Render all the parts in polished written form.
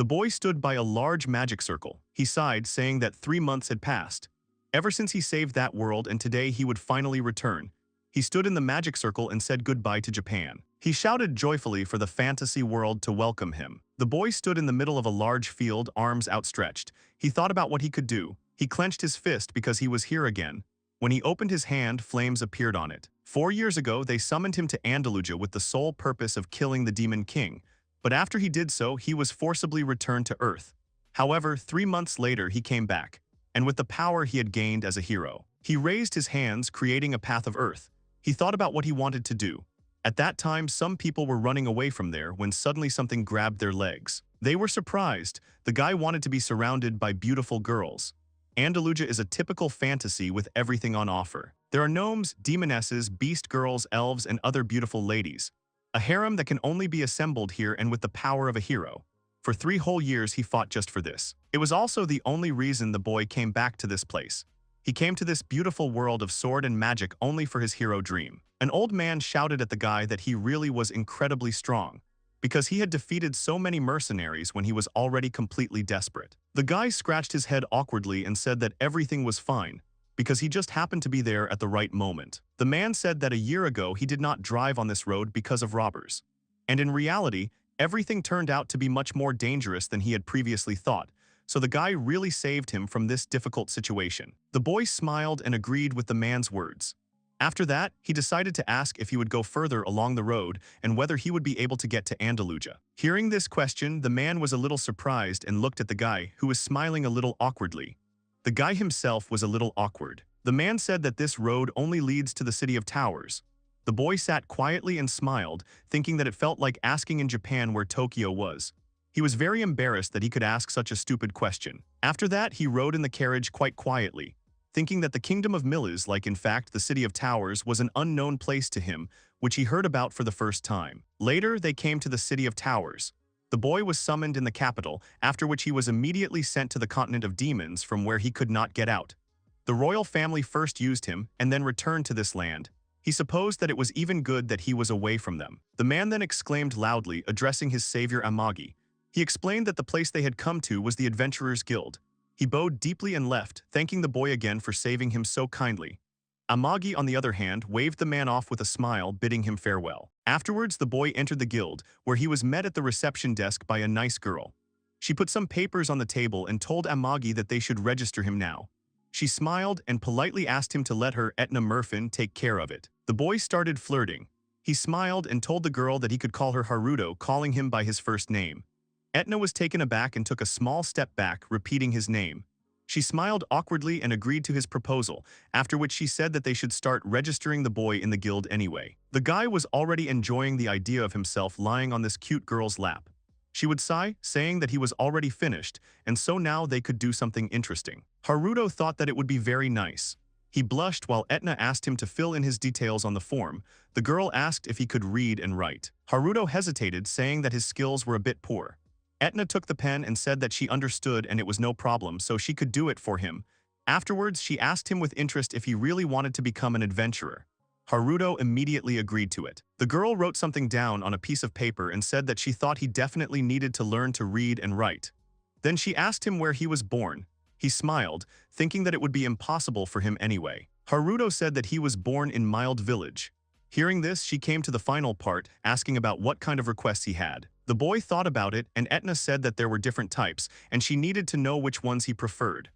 The boy stood by a large magic circle. He sighed, saying that 3 months had passed. Ever since he saved that world, and today he would finally return. He stood in the magic circle and said goodbye to Japan. He shouted joyfully for the fantasy world to welcome him. The boy stood in the middle of a large field, arms outstretched. He thought about what he could do. He clenched his fist because he was here again. When he opened his hand, flames appeared on it. 4 years ago, they summoned him to Andalusia with the sole purpose of killing the Demon King. But after he did so, he was forcibly returned to Earth. However, 3 months later, he came back. And with the power he had gained as a hero, he raised his hands, creating a path of Earth. He thought about what he wanted to do. At that time, some people were running away from there when suddenly something grabbed their legs. They were surprised. The guy wanted to be surrounded by beautiful girls. Andalusia is a typical fantasy with everything on offer. There are gnomes, demonesses, beast girls, elves, and other beautiful ladies. A harem that can only be assembled here and with the power of a hero. For 3 whole years he fought just for this. It was also the only reason the boy came back to this place. He came to this beautiful world of sword and magic only for his hero dream. An old man shouted at the guy that he really was incredibly strong, because he had defeated so many mercenaries when he was already completely desperate. The guy scratched his head awkwardly and said that everything was fine, because he just happened to be there at the right moment. The man said that a year ago he did not drive on this road because of robbers. And in reality, everything turned out to be much more dangerous than he had previously thought, so the guy really saved him from this difficult situation. The boy smiled and agreed with the man's words. After that, he decided to ask if he would go further along the road and whether he would be able to get to Andalusia. Hearing this question, the man was a little surprised and looked at the guy, who was smiling a little awkwardly. The guy himself was a little awkward. The man said that this road only leads to the City of Towers. The boy sat quietly and smiled, thinking that it felt like asking in Japan where Tokyo was. He was very embarrassed that he could ask such a stupid question. After that, he rode in the carriage quite quietly, thinking that the Kingdom of Milles, like in fact the City of Towers, was an unknown place to him, which he heard about for the first time. Later, they came to the City of Towers. The boy was summoned in the capital, after which he was immediately sent to the continent of demons from where he could not get out. The royal family first used him and then returned to this land. He supposed that it was even good that he was away from them. The man then exclaimed loudly, addressing his savior Amagi. He explained that the place they had come to was the Adventurers Guild. He bowed deeply and left, thanking the boy again for saving him so kindly. Amagi, on the other hand, waved the man off with a smile, bidding him farewell. Afterwards, the boy entered the guild, where he was met at the reception desk by a nice girl. She put some papers on the table and told Amagi that they should register him now. She smiled and politely asked him to let her, Etna Murfin, take care of it. The boy started flirting. He smiled and told the girl that he could call her Haruto, calling him by his first name. Etna was taken aback and took a small step back, repeating his name. She smiled awkwardly and agreed to his proposal, after which she said that they should start registering the boy in the guild anyway. The guy was already enjoying the idea of himself lying on this cute girl's lap. She would sigh, saying that he was already finished, and so now they could do something interesting. Haruto thought that it would be very nice. He blushed while Etna asked him to fill in his details on the form. The girl asked if he could read and write. Haruto hesitated, saying that his skills were a bit poor. Etna took the pen and said that she understood and it was no problem, so she could do it for him. Afterwards, she asked him with interest if he really wanted to become an adventurer. Haruto immediately agreed to it. The girl wrote something down on a piece of paper and said that she thought he definitely needed to learn to read and write. Then she asked him where he was born. He smiled, thinking that it would be impossible for him anyway. Haruto said that he was born in Mild Village. Hearing this, she came to the final part, asking about what kind of requests he had. The boy thought about it, and Etna said that there were different types, and she needed to know which ones he preferred.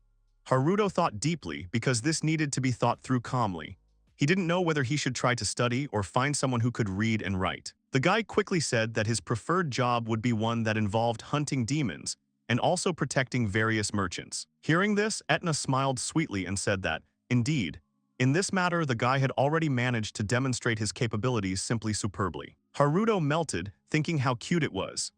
Haruto thought deeply, because this needed to be thought through calmly. He didn't know whether he should try to study or find someone who could read and write. The guy quickly said that his preferred job would be one that involved hunting demons, and also protecting various merchants. Hearing this, Etna smiled sweetly and said that, indeed, in this matter the guy had already managed to demonstrate his capabilities simply superbly. Haruto melted, thinking how cute it was.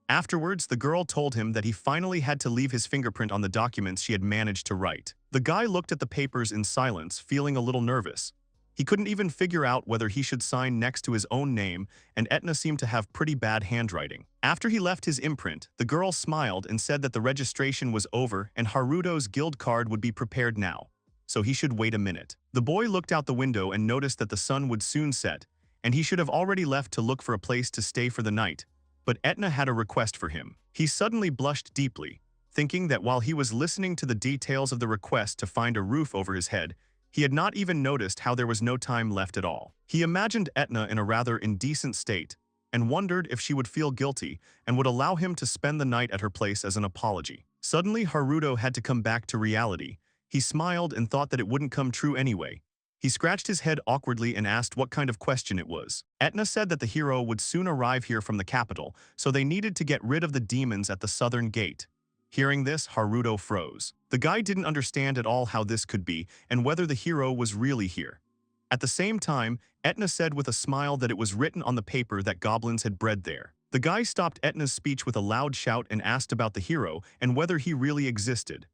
Afterwards, the girl told him that he finally had to leave his fingerprint on the documents she had managed to write. The guy looked at the papers in silence, feeling a little nervous. He couldn't even figure out whether he should sign next to his own name, and Etna seemed to have pretty bad handwriting. After he left his imprint, the girl smiled and said that the registration was over and Haruto's guild card would be prepared now, so he should wait a minute. The boy looked out the window and noticed that the sun would soon set, and he should have already left to look for a place to stay for the night. But Etna had a request for him. He suddenly blushed deeply, thinking that while he was listening to the details of the request to find a roof over his head, he had not even noticed how there was no time left at all. He imagined Etna in a rather indecent state, and wondered if she would feel guilty and would allow him to spend the night at her place as an apology. Suddenly, Haruto had to come back to reality. He smiled and thought that it wouldn't come true anyway. He scratched his head awkwardly and asked what kind of question it was. Etna said that the hero would soon arrive here from the capital, so they needed to get rid of the demons at the southern gate. Hearing this, Haruto froze. The guy didn't understand at all how this could be and whether the hero was really here. At the same time, Etna said with a smile that it was written on the paper that goblins had bred there. The guy stopped Etna's speech with a loud shout and asked about the hero and whether he really existed.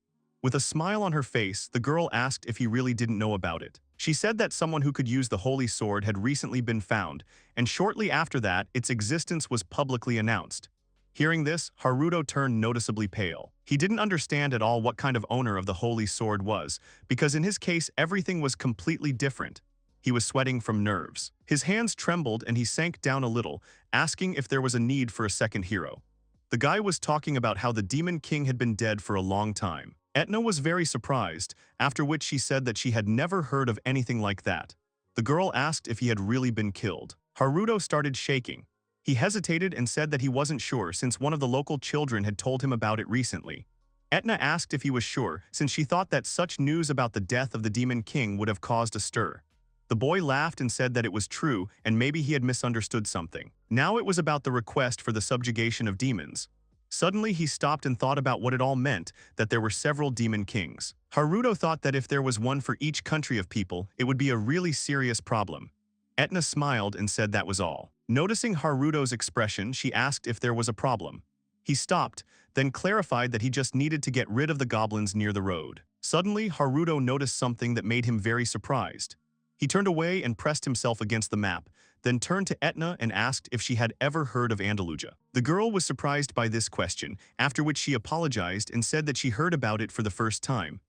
With a smile on her face, the girl asked if he really didn't know about it. She said that someone who could use the holy sword had recently been found, and shortly after that, its existence was publicly announced. Hearing this, Haruto turned noticeably pale. He didn't understand at all what kind of owner of the holy sword was, because in his case everything was completely different. He was sweating from nerves. His hands trembled and he sank down a little, asking if there was a need for a second hero. The guy was talking about how the Demon King had been dead for a long time. Etna was very surprised, after which she said that she had never heard of anything like that. The girl asked if he had really been killed. Haruto started shaking. He hesitated and said that he wasn't sure since one of the local children had told him about it recently. Etna asked if he was sure since she thought that such news about the death of the Demon King would have caused a stir. The boy laughed and said that it was true and maybe he had misunderstood something. Now it was about the request for the subjugation of demons. Suddenly he stopped and thought about what it all meant, that there were several demon kings. Haruto thought that if there was one for each country of people, it would be a really serious problem. Etna smiled and said that was all. Noticing Haruto's expression, she asked if there was a problem. He stopped, then clarified that he just needed to get rid of the goblins near the road. Suddenly, Haruto noticed something that made him very surprised. He turned away and pressed himself against the map, then turned to Etna and asked if she had ever heard of Andalusia. The girl was surprised by this question, after which she apologized and said that she heard about it for the first time.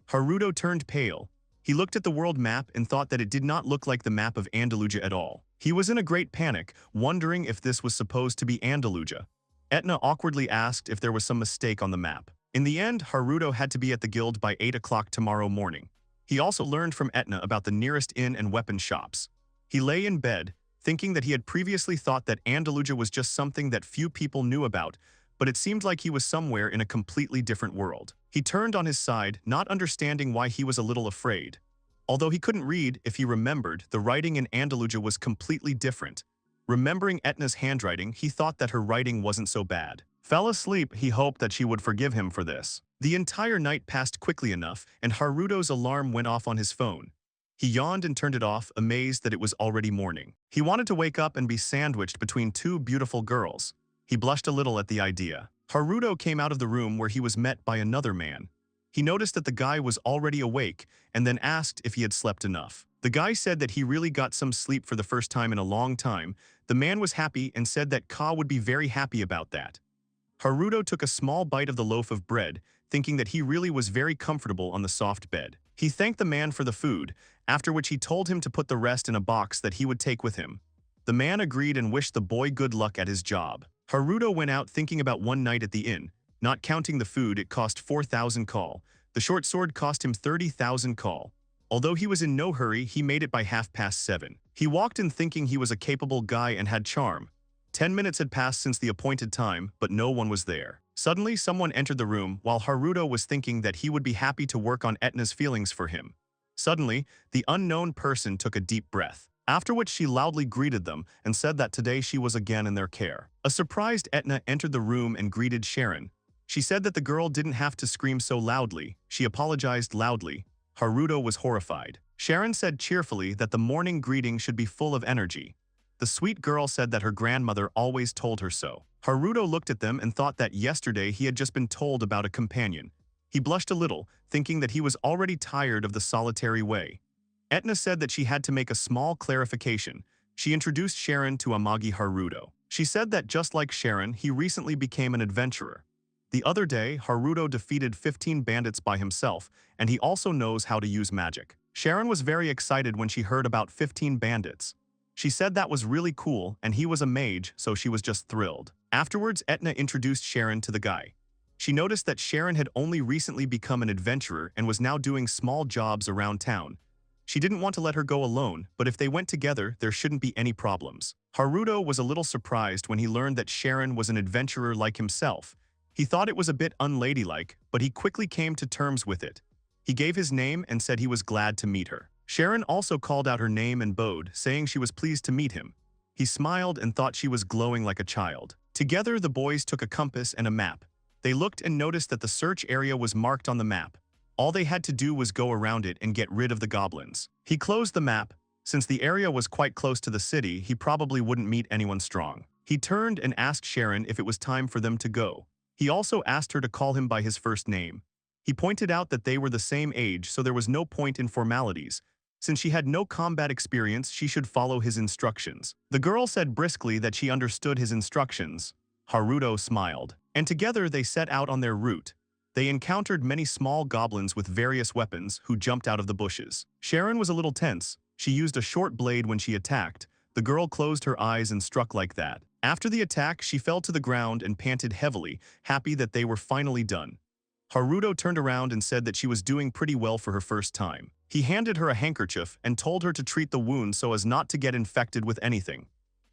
Haruto turned pale. He looked at the world map and thought that it did not look like the map of Andalusia at all. He was in a great panic, wondering if this was supposed to be Andalusia. Etna awkwardly asked if there was some mistake on the map. In the end, Haruto had to be at the guild by 8 o'clock tomorrow morning. He also learned from Etna about the nearest inn and weapon shops. He lay in bed, thinking that he had previously thought that Andalusia was just something that few people knew about, but it seemed like he was somewhere in a completely different world. He turned on his side, not understanding why he was a little afraid. Although he couldn't read, if he remembered, the writing in Andalusia was completely different. Remembering Etna's handwriting, he thought that her writing wasn't so bad. Fell asleep, he hoped that she would forgive him for this. The entire night passed quickly enough, and Haruto's alarm went off on his phone. He yawned and turned it off, amazed that it was already morning. He wanted to wake up and be sandwiched between two beautiful girls. He blushed a little at the idea. Haruto came out of the room where he was met by another man. He noticed that the guy was already awake and then asked if he had slept enough. The guy said that he really got some sleep for the first time in a long time. The man was happy and said that Ka would be very happy about that. Haruto took a small bite of the loaf of bread, thinking that he really was very comfortable on the soft bed. He thanked the man for the food, after which he told him to put the rest in a box that he would take with him. The man agreed and wished the boy good luck at his job. Haruto went out thinking about one night at the inn. Not counting the food, it cost 4,000 call. The short sword cost him 30,000 call. Although he was in no hurry, he made it by 7:30. He walked in thinking he was a capable guy and had charm. 10 minutes had passed since the appointed time, but no one was there. Suddenly, someone entered the room while Haruto was thinking that he would be happy to work on Etna's feelings for him. Suddenly, the unknown person took a deep breath, after which she loudly greeted them and said that today she was again in their care. A surprised Etna entered the room and greeted Sharon. She said that the girl didn't have to scream so loudly. She apologized loudly. Haruto was horrified. Sharon said cheerfully that the morning greeting should be full of energy. The sweet girl said that her grandmother always told her so. Haruto looked at them and thought that yesterday he had just been told about a companion. He blushed a little, thinking that he was already tired of the solitary way. Etna said that she had to make a small clarification. She introduced Sharon to Amagi Haruto. She said that just like Sharon, he recently became an adventurer. The other day, Haruto defeated 15 bandits by himself, and he also knows how to use magic. Sharon was very excited when she heard about 15 bandits. She said that was really cool, and he was a mage, so she was just thrilled. Afterwards, Etna introduced Sharon to the guy. She noticed that Sharon had only recently become an adventurer and was now doing small jobs around town. She didn't want to let her go alone, but if they went together, there shouldn't be any problems. Haruto was a little surprised when he learned that Sharon was an adventurer like himself. He thought it was a bit unladylike, but he quickly came to terms with it. He gave his name and said he was glad to meet her. Sharon also called out her name and bowed, saying she was pleased to meet him. He smiled and thought she was glowing like a child. Together, the boys took a compass and a map. They looked and noticed that the search area was marked on the map. All they had to do was go around it and get rid of the goblins. He closed the map. Since the area was quite close to the city, he probably wouldn't meet anyone strong. He turned and asked Sharon if it was time for them to go. He also asked her to call him by his first name. He pointed out that they were the same age, so there was no point in formalities. Since she had no combat experience, she should follow his instructions. The girl said briskly that she understood his instructions. Haruto smiled, and together they set out on their route. They encountered many small goblins with various weapons who jumped out of the bushes. Sharon was a little tense. She used a short blade when she attacked. The girl closed her eyes and struck like that. After the attack, she fell to the ground and panted heavily, happy that they were finally done. Haruto turned around and said that she was doing pretty well for her first time. He handed her a handkerchief and told her to treat the wound so as not to get infected with anything.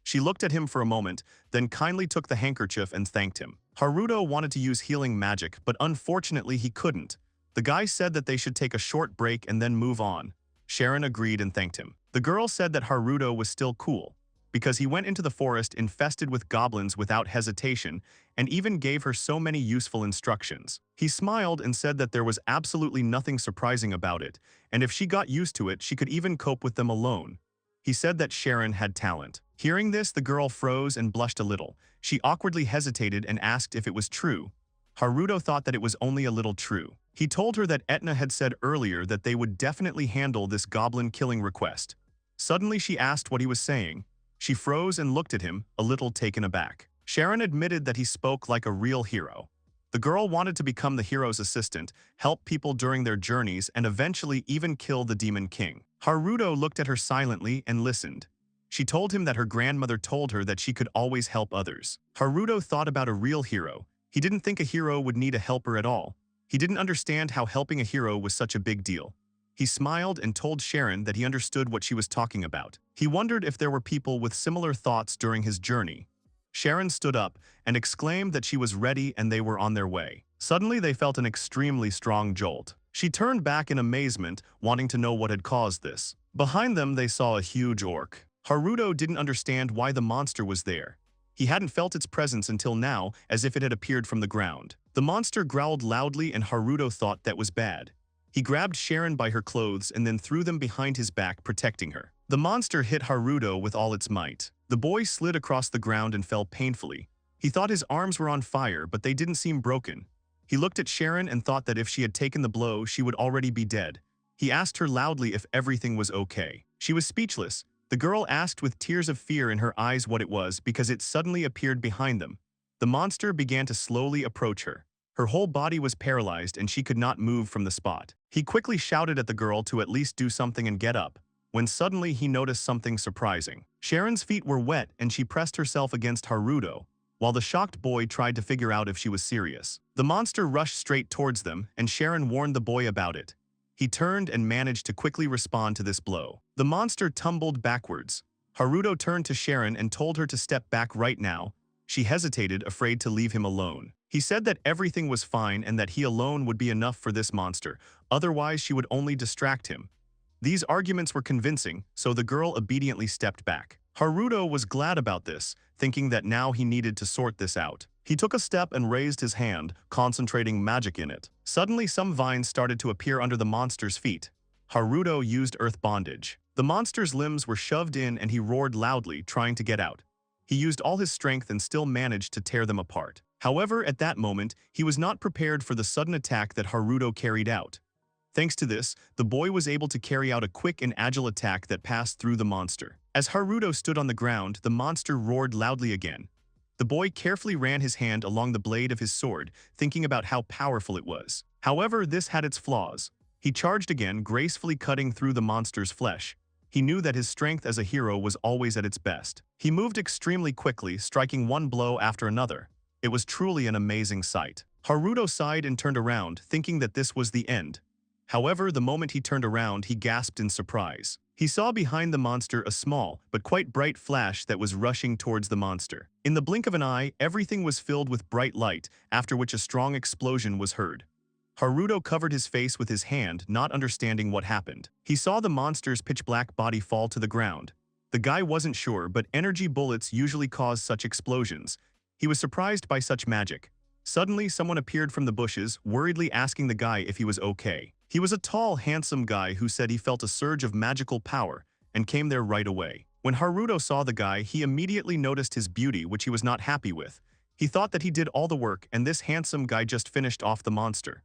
She looked at him for a moment, then kindly took the handkerchief and thanked him. Haruto wanted to use healing magic, but unfortunately he couldn't. The guy said that they should take a short break and then move on. Sharon agreed and thanked him. The girl said that Haruto was still cool, because he went into the forest infested with goblins without hesitation and even gave her so many useful instructions. He smiled and said that there was absolutely nothing surprising about it, and if she got used to it, she could even cope with them alone. He said that Sharon had talent. Hearing this, the girl froze and blushed a little. She awkwardly hesitated and asked if it was true. Haruto thought that it was only a little true. He told her that Etna had said earlier that they would definitely handle this goblin-killing request. Suddenly she asked what he was saying. She froze and looked at him, a little taken aback. Sharon admitted that he spoke like a real hero. The girl wanted to become the hero's assistant, help people during their journeys, and eventually even kill the Demon King. Haruto looked at her silently and listened. She told him that her grandmother told her that she could always help others. Haruto thought about a real hero. He didn't think a hero would need a helper at all. He didn't understand how helping a hero was such a big deal. He smiled and told Sharon that he understood what she was talking about. He wondered if there were people with similar thoughts during his journey. Sharon stood up and exclaimed that she was ready and they were on their way. Suddenly they felt an extremely strong jolt. She turned back in amazement, wanting to know what had caused this. Behind them they saw a huge orc. Haruto didn't understand why the monster was there. He hadn't felt its presence until now, as if it had appeared from the ground. The monster growled loudly and Haruto thought that was bad. He grabbed Sharon by her clothes and then threw them behind his back, protecting her. The monster hit Haruto with all its might. The boy slid across the ground and fell painfully. He thought his arms were on fire, but they didn't seem broken. He looked at Sharon and thought that if she had taken the blow, she would already be dead. He asked her loudly if everything was okay. She was speechless. The girl asked with tears of fear in her eyes what it was because it suddenly appeared behind them. The monster began to slowly approach her. Her whole body was paralyzed and she could not move from the spot. He quickly shouted at the girl to at least do something and get up, when suddenly he noticed something surprising. Sharon's feet were wet and she pressed herself against Haruto, while the shocked boy tried to figure out if she was serious. The monster rushed straight towards them and Sharon warned the boy about it. He turned and managed to quickly respond to this blow. The monster tumbled backwards. Haruto turned to Sharon and told her to step back right now. She hesitated, afraid to leave him alone. He said that everything was fine and that he alone would be enough for this monster, otherwise she would only distract him. These arguments were convincing, so the girl obediently stepped back. Haruto was glad about this, thinking that now he needed to sort this out. He took a step and raised his hand, concentrating magic in it. Suddenly some vines started to appear under the monster's feet. Haruto used earth bondage. The monster's limbs were shoved in and he roared loudly, trying to get out. He used all his strength and still managed to tear them apart. However, at that moment, he was not prepared for the sudden attack that Haruto carried out. Thanks to this, the boy was able to carry out a quick and agile attack that passed through the monster. As Haruto stood on the ground, the monster roared loudly again. The boy carefully ran his hand along the blade of his sword, thinking about how powerful it was. However, this had its flaws. He charged again, gracefully cutting through the monster's flesh. He knew that his strength as a hero was always at its best. He moved extremely quickly, striking one blow after another. It was truly an amazing sight. Haruto sighed and turned around, thinking that this was the end. However, the moment he turned around, he gasped in surprise. He saw behind the monster a small, but quite bright flash that was rushing towards the monster. In the blink of an eye, everything was filled with bright light, after which a strong explosion was heard. Haruto covered his face with his hand, not understanding what happened. He saw the monster's pitch-black body fall to the ground. The guy wasn't sure, but energy bullets usually cause such explosions. He was surprised by such magic. Suddenly, someone appeared from the bushes, worriedly asking the guy if he was okay. He was a tall, handsome guy who said he felt a surge of magical power and came there right away. When Haruto saw the guy, he immediately noticed his beauty, which he was not happy with. He thought that he did all the work and this handsome guy just finished off the monster.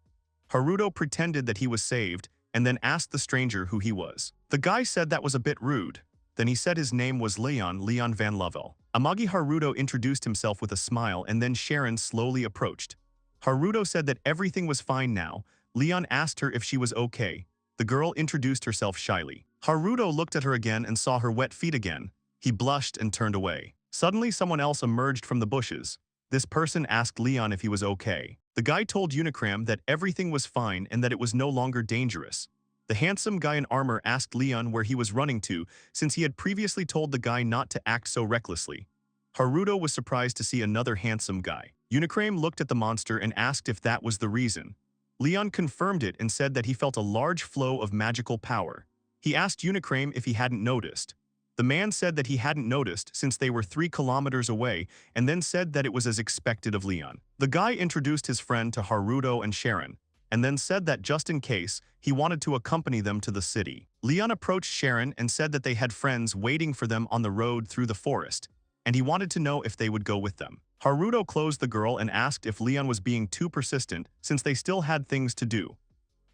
Haruto pretended that he was saved and then asked the stranger who he was. The guy said that was a bit rude. Then he said his name was Leon Van Lovel. Amagi Haruto introduced himself with a smile and then Sharon slowly approached. Haruto said that everything was fine now. Leon asked her if she was okay. The girl introduced herself shyly. Haruto looked at her again and saw her wet feet again. He blushed and turned away. Suddenly someone else emerged from the bushes. This person asked Leon if he was okay. The guy told Unicram that everything was fine and that it was no longer dangerous. The handsome guy in armor asked Leon where he was running to, since he had previously told the guy not to act so recklessly. Haruto was surprised to see another handsome guy. Unicram looked at the monster and asked if that was the reason. Leon confirmed it and said that he felt a large flow of magical power. He asked Unicram if he hadn't noticed. The man said that he hadn't noticed since they were 3 kilometers away and then said that it was as expected of Leon. The guy introduced his friend to Haruto and Sharon, and then said that just in case, he wanted to accompany them to the city. Leon approached Sharon and said that they had friends waiting for them on the road through the forest, and he wanted to know if they would go with them. Haruto closed the girl and asked if Leon was being too persistent since they still had things to do.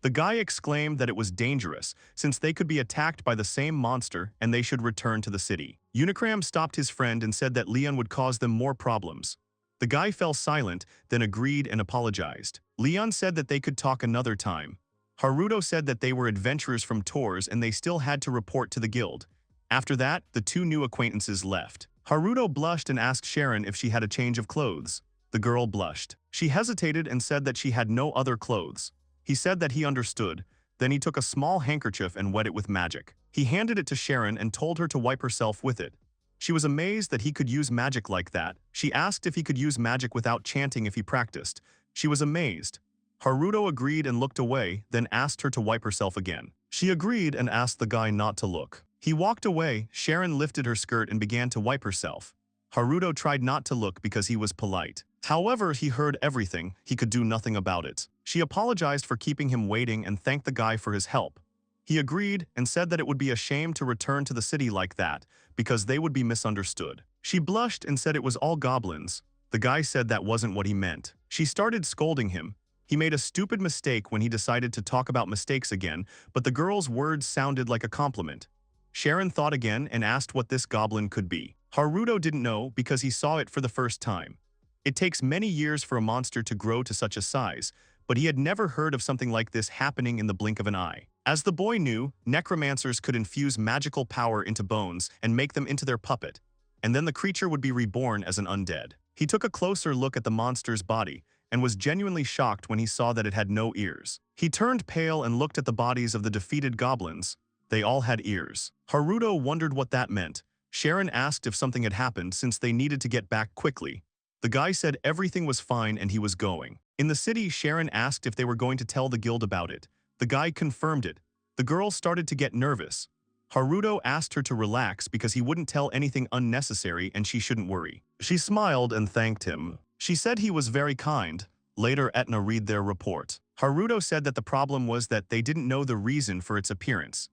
The guy exclaimed that it was dangerous since they could be attacked by the same monster and they should return to the city. Unicram stopped his friend and said that Leon would cause them more problems. The guy fell silent, then agreed and apologized. Leon said that they could talk another time. Haruto said that they were adventurers from tours and they still had to report to the guild. After that, the 2 new acquaintances left. Haruto blushed and asked Sharon if she had a change of clothes. The girl blushed. She hesitated and said that she had no other clothes. He said that he understood. Then he took a small handkerchief and wet it with magic. He handed it to Sharon and told her to wipe herself with it. She was amazed that he could use magic like that. She asked if he could use magic without chanting if he practiced. She was amazed. Haruto agreed and looked away, then asked her to wipe herself again. She agreed and asked the guy not to look. He walked away. Sharon lifted her skirt and began to wipe herself. Haruto tried not to look because he was polite. However, he heard everything. He could do nothing about it. She apologized for keeping him waiting and thanked the guy for his help. He agreed and said that it would be a shame to return to the city like that because they would be misunderstood. She blushed and said it was all goblins. The guy said that wasn't what he meant. She started scolding him. He made a stupid mistake when he decided to talk about mistakes again, but the girl's words sounded like a compliment. Sharon thought again and asked what this goblin could be. Haruto didn't know because he saw it for the first time. It takes many years for a monster to grow to such a size, but he had never heard of something like this happening in the blink of an eye. As the boy knew, necromancers could infuse magical power into bones and make them into their puppet, and then the creature would be reborn as an undead. He took a closer look at the monster's body and was genuinely shocked when he saw that it had no ears. He turned pale and looked at the bodies of the defeated goblins. They all had ears. Haruto wondered what that meant. Sharon asked if something had happened since they needed to get back quickly. The guy said everything was fine and he was going. In the city, Sharon asked if they were going to tell the guild about it. The guy confirmed it. The girl started to get nervous. Haruto asked her to relax because he wouldn't tell anything unnecessary and she shouldn't worry. She smiled and thanked him. She said he was very kind. Later, Etna read their report. Haruto said that the problem was that they didn't know the reason for its appearance.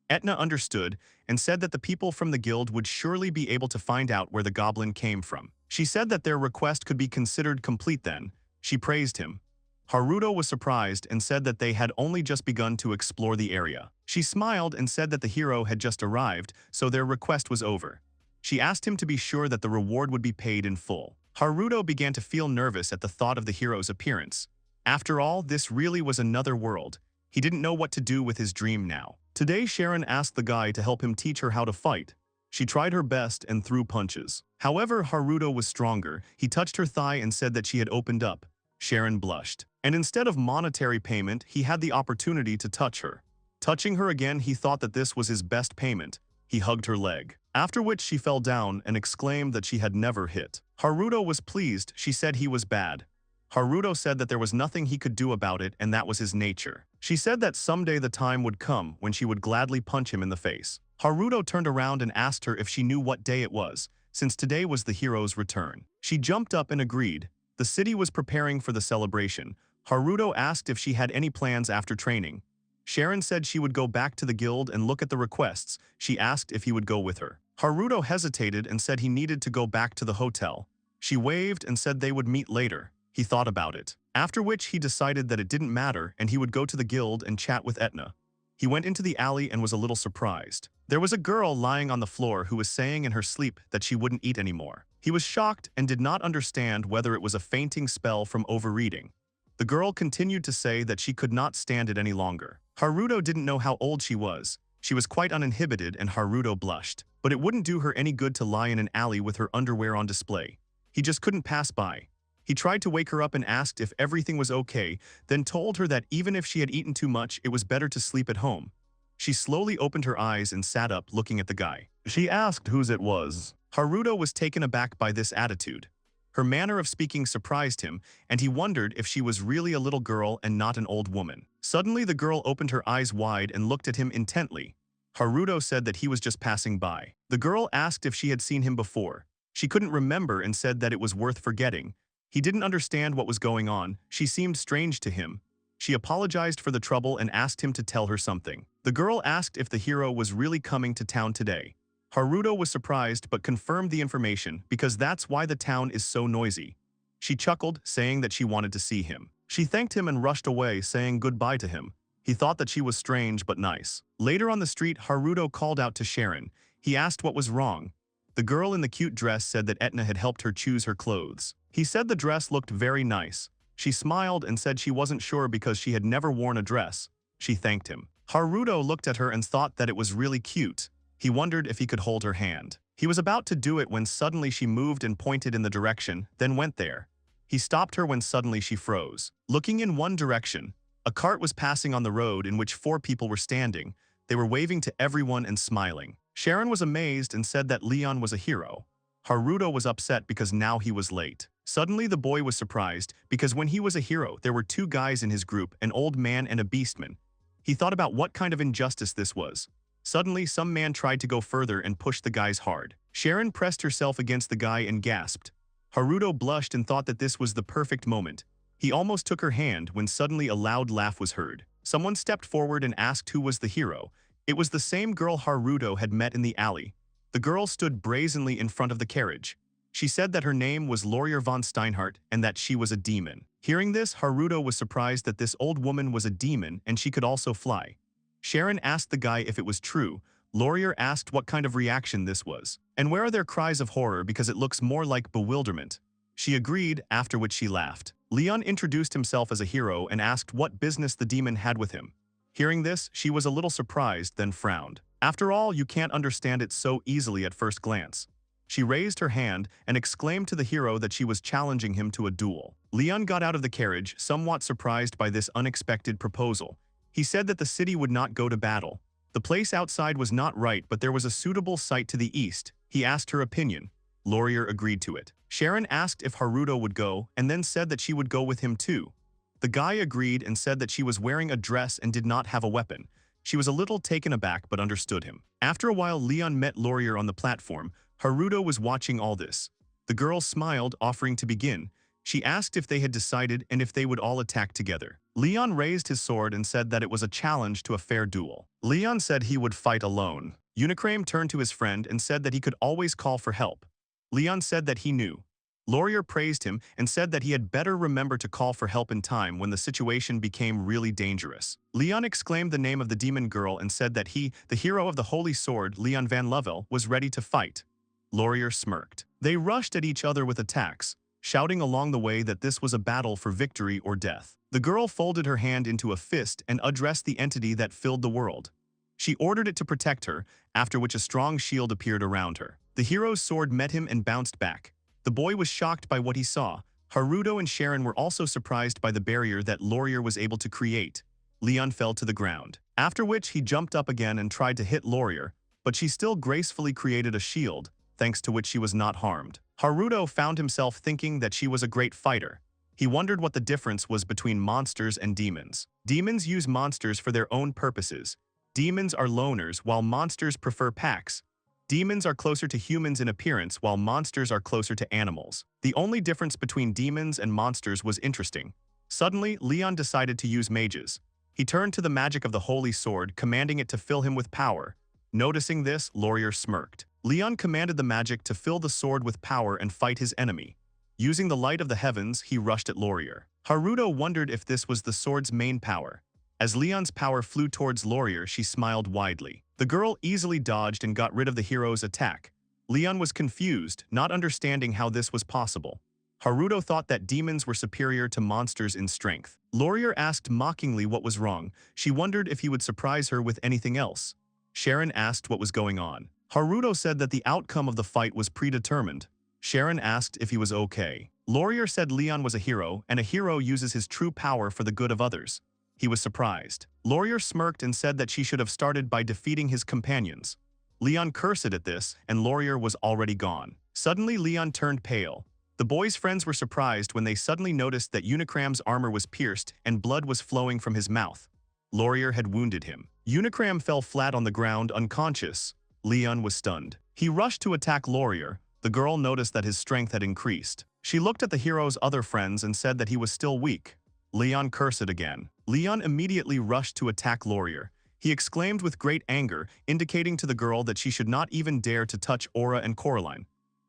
Etna understood and said that the people from the guild would surely be able to find out where the goblin came from. She said that their request could be considered complete then. She praised him. Haruto was surprised and said that they had only just begun to explore the area. She smiled and said that the hero had just arrived, so their request was over. She asked him to be sure that the reward would be paid in full. Haruto began to feel nervous at the thought of the hero's appearance. After all, this really was another world. He didn't know what to do with his dream now. Today Sharon asked the guy to help him teach her how to fight. She tried her best and threw punches. However, Haruto was stronger. He touched her thigh and said that she had opened up. Sharon blushed. And instead of monetary payment, he had the opportunity to touch her. Touching her again, he thought that this was his best payment. He hugged her leg. After which she fell down and exclaimed that she had never hit. Haruto was pleased. She said he was bad. Haruto said that there was nothing he could do about it and that was his nature. She said that someday the time would come when she would gladly punch him in the face. Haruto turned around and asked her if she knew what day it was, since today was the hero's return. She jumped up and agreed. The city was preparing for the celebration. Haruto asked if she had any plans after training. Sharon said she would go back to the guild and look at the requests. She asked if he would go with her. Haruto hesitated and said he needed to go back to the hotel. She waved and said they would meet later. He thought about it. After which he decided that it didn't matter and he would go to the guild and chat with Etna. He went into the alley and was a little surprised. There was a girl lying on the floor who was saying in her sleep that she wouldn't eat anymore. He was shocked and did not understand whether it was a fainting spell from overeating. The girl continued to say that she could not stand it any longer. Haruto didn't know how old she was. She was quite uninhibited and Haruto blushed. But it wouldn't do her any good to lie in an alley with her underwear on display. He just couldn't pass by. He tried to wake her up and asked if everything was okay, then told her that even if she had eaten too much, it was better to sleep at home. She slowly opened her eyes and sat up, looking at the guy. She asked whose it was. Haruto was taken aback by this attitude. Her manner of speaking surprised him, and he wondered if she was really a little girl and not an old woman. Suddenly, the girl opened her eyes wide and looked at him intently. Haruto said that he was just passing by. The girl asked if she had seen him before. She couldn't remember and said that it was worth forgetting. He didn't understand what was going on. She seemed strange to him. She apologized for the trouble and asked him to tell her something. The girl asked if the hero was really coming to town today. Haruto was surprised but confirmed the information because that's why the town is so noisy. She chuckled, saying that she wanted to see him. She thanked him and rushed away, saying goodbye to him. He thought that she was strange but nice. Later on the street, Haruto called out to Sharon. He asked what was wrong. The girl in the cute dress said that Etna had helped her choose her clothes. He said the dress looked very nice. She smiled and said she wasn't sure because she had never worn a dress. She thanked him. Haruto looked at her and thought that it was really cute. He wondered if he could hold her hand. He was about to do it when suddenly she moved and pointed in the direction, then went there. He stopped her when suddenly she froze. Looking in one direction, a cart was passing on the road in which 4 people were standing. They were waving to everyone and smiling. Sharon was amazed and said that Leon was a hero. Haruto was upset because now he was late. Suddenly the boy was surprised because when he was a hero, there were 2 guys in his group, an old man and a beastman. He thought about what kind of injustice this was. Suddenly, some man tried to go further and pushed the guys hard. Sharon pressed herself against the guy and gasped. Haruto blushed and thought that this was the perfect moment. He almost took her hand when suddenly a loud laugh was heard. Someone stepped forward and asked who was the hero. It was the same girl Haruto had met in the alley. The girl stood brazenly in front of the carriage. She said that her name was Laurier von Steinhardt and that she was a demon. Hearing this, Haruto was surprised that this old woman was a demon and she could also fly. Sharon asked the guy if it was true. Laurier asked what kind of reaction this was. And where are their cries of horror because it looks more like bewilderment. She agreed, after which she laughed. Leon introduced himself as a hero and asked what business the demon had with him. Hearing this, she was a little surprised, then frowned. After all, you can't understand it so easily at first glance. She raised her hand and exclaimed to the hero that she was challenging him to a duel. Leon got out of the carriage, somewhat surprised by this unexpected proposal. He said that the city would not go to battle. The place outside was not right, but there was a suitable site to the east. He asked her opinion. Laurier agreed to it. Sharon asked if Haruto would go, and then said that she would go with him too. The guy agreed and said that she was wearing a dress and did not have a weapon. She was a little taken aback but understood him. After a while, Leon met Laurier on the platform. Haruto was watching all this. The girl smiled, offering to begin. She asked if they had decided and if they would all attack together. Leon raised his sword and said that it was a challenge to a fair duel. Leon said he would fight alone. Unicrame turned to his friend and said that he could always call for help. Leon said that he knew. Laurier praised him and said that he had better remember to call for help in time when the situation became really dangerous. Leon exclaimed the name of the demon girl and said that he, the hero of the Holy Sword, Leon van Level, was ready to fight. Laurier smirked. They rushed at each other with attacks, shouting along the way that this was a battle for victory or death. The girl folded her hand into a fist and addressed the entity that filled the world. She ordered it to protect her, after which a strong shield appeared around her. The hero's sword met him and bounced back. The boy was shocked by what he saw. Haruto and Sharon were also surprised by the barrier that Laurier was able to create. Leon fell to the ground. After which he jumped up again and tried to hit Laurier, but she still gracefully created a shield, thanks to which she was not harmed. Haruto found himself thinking that she was a great fighter. He wondered what the difference was between monsters and demons. Demons use monsters for their own purposes. Demons are loners while monsters prefer packs. Demons are closer to humans in appearance while monsters are closer to animals. The only difference between demons and monsters was interesting. Suddenly, Leon decided to use mages. He turned to the magic of the holy sword, commanding it to fill him with power. Noticing this, Laurier smirked. Leon commanded the magic to fill the sword with power and fight his enemy. Using the light of the heavens, he rushed at Laurier. Haruto wondered if this was the sword's main power. As Leon's power flew towards Laurier, she smiled widely. The girl easily dodged and got rid of the hero's attack. Leon was confused, not understanding how this was possible. Haruto thought that demons were superior to monsters in strength. Laurier asked mockingly what was wrong. She wondered if he would surprise her with anything else. Sharon asked what was going on. Haruto said that the outcome of the fight was predetermined. Sharon asked if he was okay. Laurier said Leon was a hero, and a hero uses his true power for the good of others. He was surprised. Laurier smirked and said that she should have started by defeating his companions. Leon cursed at this, and Laurier was already gone. Suddenly, Leon turned pale. The boy's friends were surprised when they suddenly noticed that Unicram's armor was pierced and blood was flowing from his mouth. Laurier had wounded him. Unicram fell flat on the ground, unconscious. Leon was stunned. He rushed to attack Laurier. The girl noticed that his strength had increased. She looked at the hero's other friends and said that he was still weak. Leon cursed again. Leon immediately rushed to attack Laurier. He exclaimed with great anger, indicating to the girl that she should not even dare to touch Aura and Coraline.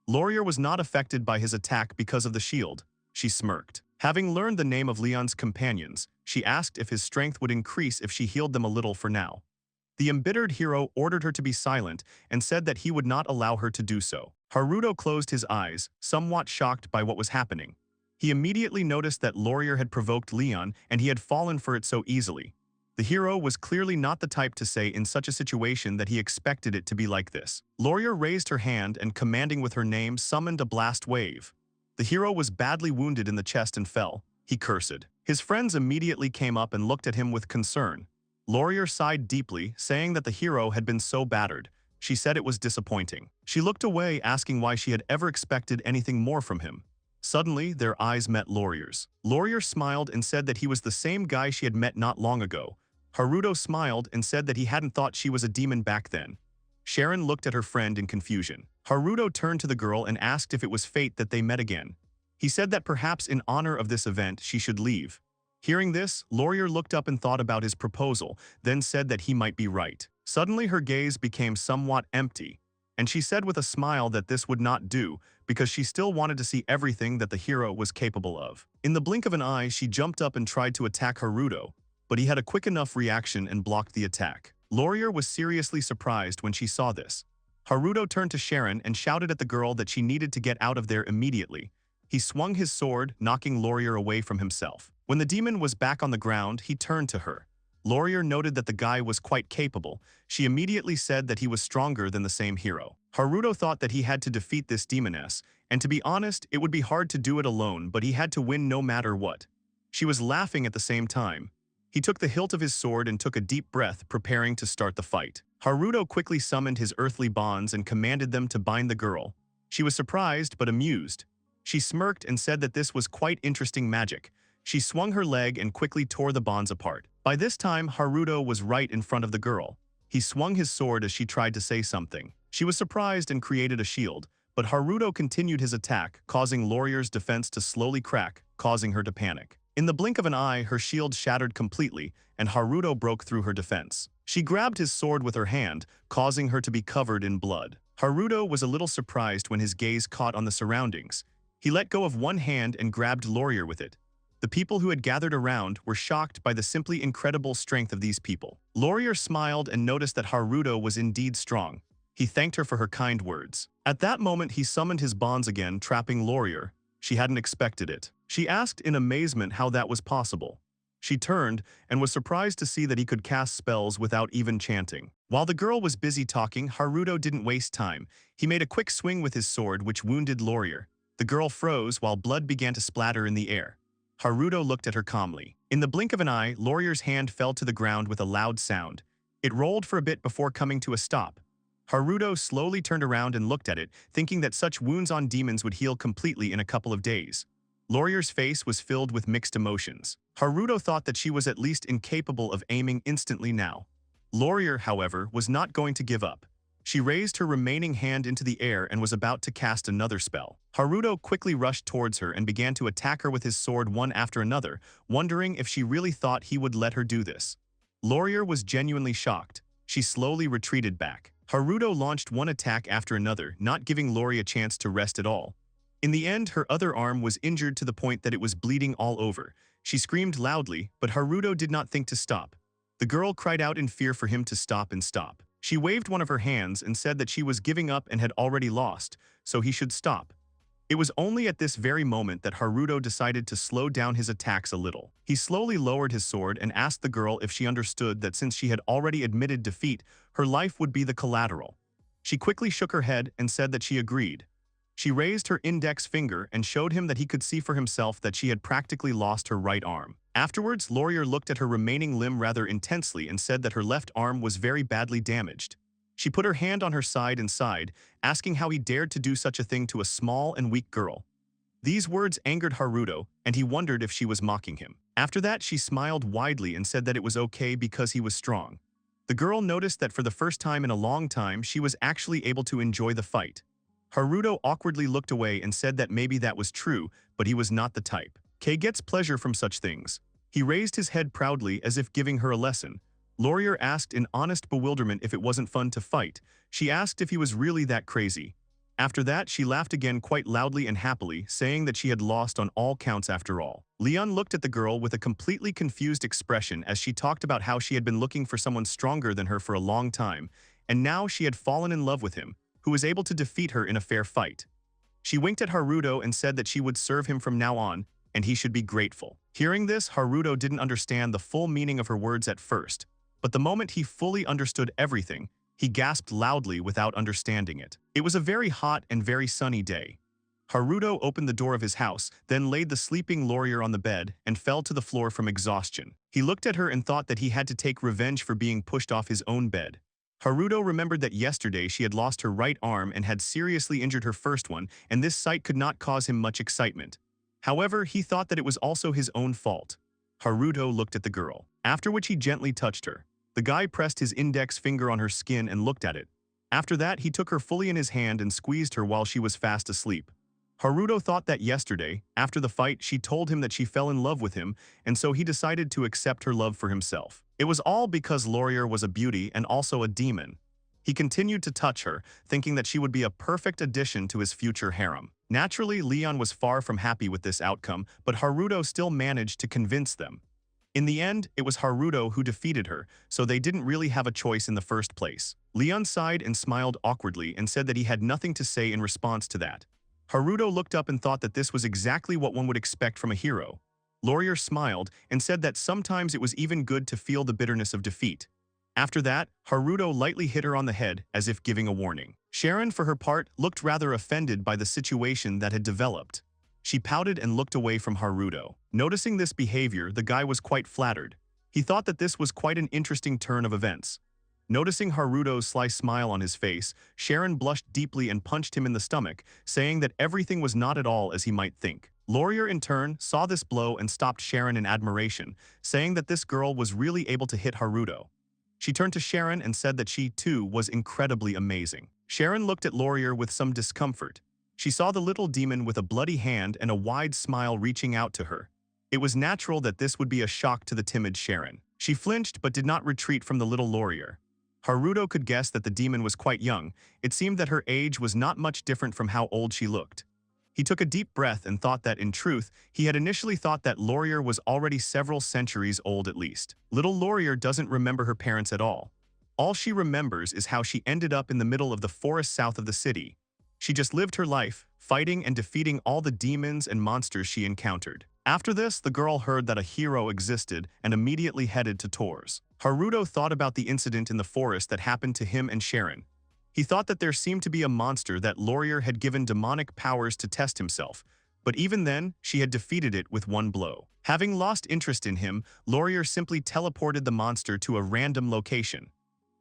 Laurier was not affected by his attack because of the shield. She smirked. Having learned the name of Leon's companions, she asked if his strength would increase if she healed them a little for now. The embittered hero ordered her to be silent and said that he would not allow her to do so. Haruto closed his eyes, somewhat shocked by what was happening. He immediately noticed that Laurier had provoked Leon and he had fallen for it so easily. The hero was clearly not the type to say in such a situation that he expected it to be like this. Laurier raised her hand and, commanding with her name, summoned a blast wave. The hero was badly wounded in the chest and fell. He cursed. His friends immediately came up and looked at him with concern. Laurier sighed deeply, saying that the hero had been so battered. She said it was disappointing. She looked away, asking why she had ever expected anything more from him. Suddenly, their eyes met Laurier's. Laurier smiled and said that he was the same guy she had met not long ago. Haruto smiled and said that he hadn't thought she was a demon back then. Sharon looked at her friend in confusion. Haruto turned to the girl and asked if it was fate that they met again. He said that perhaps in honor of this event she should leave. Hearing this, Laurier looked up and thought about his proposal, then said that he might be right. Suddenly her gaze became somewhat empty, and she said with a smile that this would not do because she still wanted to see everything that the hero was capable of. In the blink of an eye, she jumped up and tried to attack Haruto, but he had a quick enough reaction and blocked the attack. Laurier was seriously surprised when she saw this. Haruto turned to Sharon and shouted at the girl that she needed to get out of there immediately. He swung his sword, knocking Laurier away from himself. When the demon was back on the ground, he turned to her. Laurier noted that the guy was quite capable. She immediately said that he was stronger than the same hero. Haruto thought that he had to defeat this demoness, and to be honest, it would be hard to do it alone, but he had to win no matter what. She was laughing at the same time. He took the hilt of his sword and took a deep breath, preparing to start the fight. Haruto quickly summoned his earthly bonds and commanded them to bind the girl. She was surprised but amused. She smirked and said that this was quite interesting magic. She swung her leg and quickly tore the bonds apart. By this time, Haruto was right in front of the girl. He swung his sword as she tried to say something. She was surprised and created a shield, but Haruto continued his attack, causing Laurier's defense to slowly crack, causing her to panic. In the blink of an eye, her shield shattered completely, and Haruto broke through her defense. She grabbed his sword with her hand, causing her to be covered in blood. Haruto was a little surprised when his gaze caught on the surroundings. He let go of one hand and grabbed Laurier with it. The people who had gathered around were shocked by the simply incredible strength of these people. Laurier smiled and noticed that Haruto was indeed strong. He thanked her for her kind words. At that moment, he summoned his bonds again, trapping Laurier. She hadn't expected it. She asked in amazement how that was possible. She turned and was surprised to see that he could cast spells without even chanting. While the girl was busy talking, Haruto didn't waste time. He made a quick swing with his sword, which wounded Laurier. The girl froze while blood began to splatter in the air. Haruto looked at her calmly. In the blink of an eye, Laurier's hand fell to the ground with a loud sound. It rolled for a bit before coming to a stop. Haruto slowly turned around and looked at it, thinking that such wounds on demons would heal completely in a couple of days. Laurier's face was filled with mixed emotions. Haruto thought that she was at least incapable of aiming instantly now. Laurier, however, was not going to give up. She raised her remaining hand into the air and was about to cast another spell. Haruto quickly rushed towards her and began to attack her with his sword one after another, wondering if she really thought he would let her do this. Laurier was genuinely shocked. She slowly retreated back. Haruto launched one attack after another, not giving Laurier a chance to rest at all. In the end, her other arm was injured to the point that it was bleeding all over. She screamed loudly, but Haruto did not think to stop. The girl cried out in fear for him to stop and stop. She waved one of her hands and said that she was giving up and had already lost, so he should stop. It was only at this very moment that Haruto decided to slow down his attacks a little. He slowly lowered his sword and asked the girl if she understood that since she had already admitted defeat, her life would be the collateral. She quickly shook her head and said that she agreed. She raised her index finger and showed him that he could see for himself that she had practically lost her right arm. Afterwards, Laurier looked at her remaining limb rather intensely and said that her left arm was very badly damaged. She put her hand on her side and sighed, asking how he dared to do such a thing to a small and weak girl. These words angered Haruto, and he wondered if she was mocking him. After that, she smiled widely and said that it was okay because he was strong. The girl noticed that for the first time in a long time, she was actually able to enjoy the fight. Haruto awkwardly looked away and said that maybe that was true, but he was not the type. Kei gets pleasure from such things. He raised his head proudly as if giving her a lesson. Laurier asked in honest bewilderment if it wasn't fun to fight. She asked if he was really that crazy. After that, she laughed again quite loudly and happily, saying that she had lost on all counts after all. Leon looked at the girl with a completely confused expression as she talked about how she had been looking for someone stronger than her for a long time, and now she had fallen in love with him, who was able to defeat her in a fair fight. She winked at Haruto and said that she would serve him from now on, and he should be grateful. Hearing this, Haruto didn't understand the full meaning of her words at first, but the moment he fully understood everything, he gasped loudly without understanding it. It was a very hot and very sunny day. Haruto opened the door of his house, then laid the sleeping Laurier on the bed and fell to the floor from exhaustion. He looked at her and thought that he had to take revenge for being pushed off his own bed. Haruto remembered that yesterday she had lost her right arm and had seriously injured her first one, and this sight could not cause him much excitement. However, he thought that it was also his own fault. Haruto looked at the girl, after which he gently touched her. The guy pressed his index finger on her skin and looked at it. After that, he took her fully in his hand and squeezed her while she was fast asleep. Haruto thought that yesterday, after the fight, she told him that she fell in love with him, and so he decided to accept her love for himself. It was all because Laurier was a beauty and also a demon. He continued to touch her, thinking that she would be a perfect addition to his future harem. Naturally, Leon was far from happy with this outcome, but Haruto still managed to convince them. In the end, it was Haruto who defeated her, so they didn't really have a choice in the first place. Leon sighed and smiled awkwardly and said that he had nothing to say in response to that. Haruto looked up and thought that this was exactly what one would expect from a hero. Laurier smiled and said that sometimes it was even good to feel the bitterness of defeat. After that, Haruto lightly hit her on the head as if giving a warning. Sharon, for her part, looked rather offended by the situation that had developed. She pouted and looked away from Haruto. Noticing this behavior, the guy was quite flattered. He thought that this was quite an interesting turn of events. Noticing Haruto's sly smile on his face, Sharon blushed deeply and punched him in the stomach, saying that everything was not at all as he might think. Laurier, in turn, saw this blow and stopped Sharon in admiration, saying that this girl was really able to hit Haruto. She turned to Sharon and said that she, too, was incredibly amazing. Sharon looked at Laurier with some discomfort. She saw the little demon with a bloody hand and a wide smile reaching out to her. It was natural that this would be a shock to the timid Sharon. She flinched but did not retreat from the little Laurier. Haruto could guess that the demon was quite young. It seemed that her age was not much different from how old she looked. He took a deep breath and thought that, in truth, he had initially thought that Laurier was already several centuries old at least. Little Laurier doesn't remember her parents at all. All she remembers is how she ended up in the middle of the forest south of the city. She just lived her life, fighting and defeating all the demons and monsters she encountered. After this, the girl heard that a hero existed and immediately headed to Tours. Haruto thought about the incident in the forest that happened to him and Sharon. He thought that there seemed to be a monster that Laurier had given demonic powers to test himself, but even then, she had defeated it with one blow. Having lost interest in him, Laurier simply teleported the monster to a random location.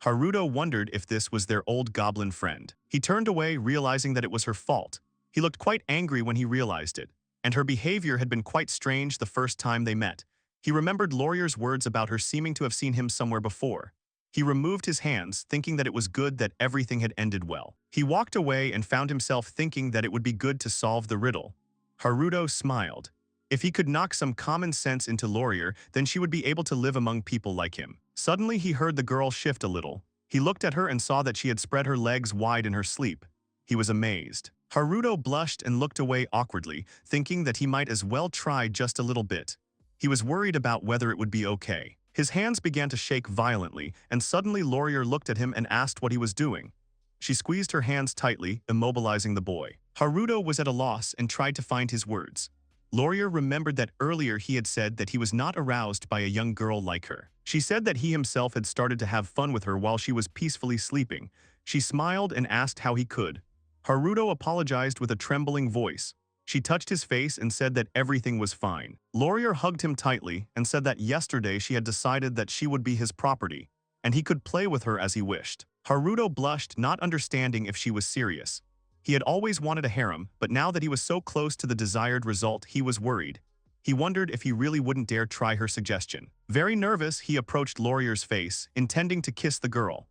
Haruto wondered if this was their old goblin friend. He turned away, realizing that it was her fault. He looked quite angry when he realized it, and her behavior had been quite strange the first time they met. He remembered Laurier's words about her seeming to have seen him somewhere before. He removed his hands, thinking that it was good that everything had ended well. He walked away and found himself thinking that it would be good to solve the riddle. Haruto smiled. If he could knock some common sense into Laurier, then she would be able to live among people like him. Suddenly, he heard the girl shift a little. He looked at her and saw that she had spread her legs wide in her sleep. He was amazed. Haruto blushed and looked away awkwardly, thinking that he might as well try just a little bit. He was worried about whether it would be okay. His hands began to shake violently, and suddenly Laurier looked at him and asked what he was doing. She squeezed her hands tightly, immobilizing the boy. Haruto was at a loss and tried to find his words. Laurier remembered that earlier he had said that he was not aroused by a young girl like her. She said that he himself had started to have fun with her while she was peacefully sleeping. She smiled and asked how he could. Haruto apologized with a trembling voice. She touched his face and said that everything was fine. Laurier hugged him tightly and said that yesterday she had decided that she would be his property, and he could play with her as he wished. Haruto blushed, not understanding if she was serious. He had always wanted a harem, but now that he was so close to the desired result, he was worried. He wondered if he really wouldn't dare try her suggestion. Very nervous, he approached Laurier's face, intending to kiss the girl.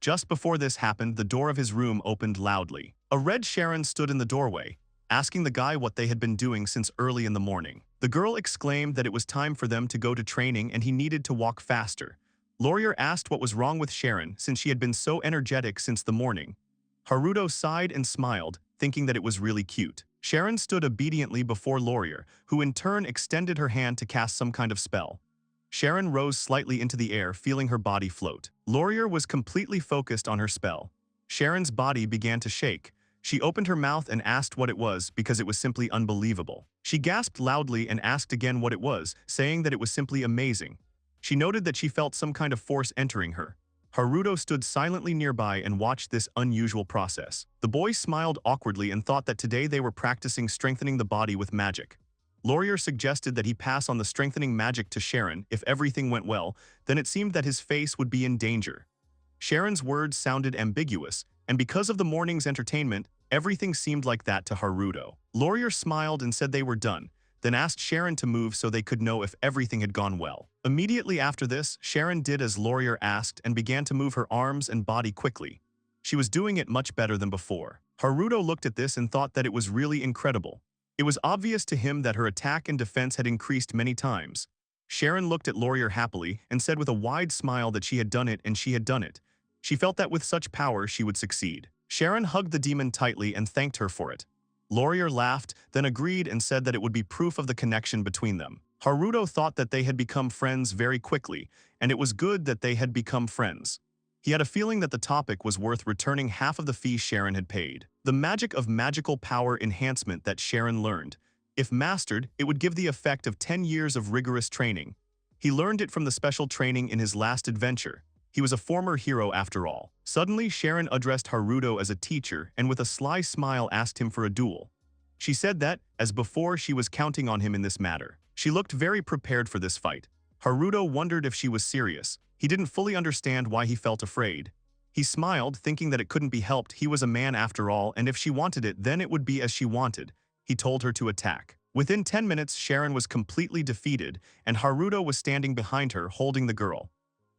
Just before this happened, the door of his room opened loudly. A red Sharon stood in the doorway, asking the guy what they had been doing since early in the morning. The girl exclaimed that it was time for them to go to training and he needed to walk faster. Laurier asked what was wrong with Sharon since she had been so energetic since the morning. Haruto sighed and smiled, thinking that it was really cute. Sharon stood obediently before Laurier, who in turn extended her hand to cast some kind of spell. Sharon rose slightly into the air, feeling her body float. Laurier was completely focused on her spell. Sharon's body began to shake. She opened her mouth and asked what it was because it was simply unbelievable. She gasped loudly and asked again what it was, saying that it was simply amazing. She noted that she felt some kind of force entering her. Haruto stood silently nearby and watched this unusual process. The boy smiled awkwardly and thought that today they were practicing strengthening the body with magic. Laurier suggested that he pass on the strengthening magic to Sharon if everything went well, then it seemed that his face would be in danger. Sharon's words sounded ambiguous, and because of the morning's entertainment, everything seemed like that to Haruto. Laurier smiled and said they were done, then asked Sharon to move so they could know if everything had gone well. Immediately after this, Sharon did as Laurier asked and began to move her arms and body quickly. She was doing it much better than before. Haruto looked at this and thought that it was really incredible. It was obvious to him that her attack and defense had increased many times. Sharon looked at Laurier happily and said with a wide smile that she had done it and she had done it. She felt that with such power she would succeed. Sharon hugged the demon tightly and thanked her for it. Laurier laughed, then agreed and said that it would be proof of the connection between them. Haruto thought that they had become friends very quickly, and it was good that they had become friends. He had a feeling that the topic was worth returning half of the fee Sharon had paid. The magic of magical power enhancement that Sharon learned. If mastered, it would give the effect of 10 years of rigorous training. He learned it from the special training in his last adventure. He was a former hero after all. Suddenly, Sharon addressed Haruto as a teacher and with a sly smile asked him for a duel. She said that, as before, she was counting on him in this matter. She looked very prepared for this fight. Haruto wondered if she was serious. He didn't fully understand why he felt afraid. He smiled, thinking that it couldn't be helped. He was a man after all, and if she wanted it, then it would be as she wanted. He told her to attack. Within 10 minutes, Sharon was completely defeated, and Haruto was standing behind her, holding the girl.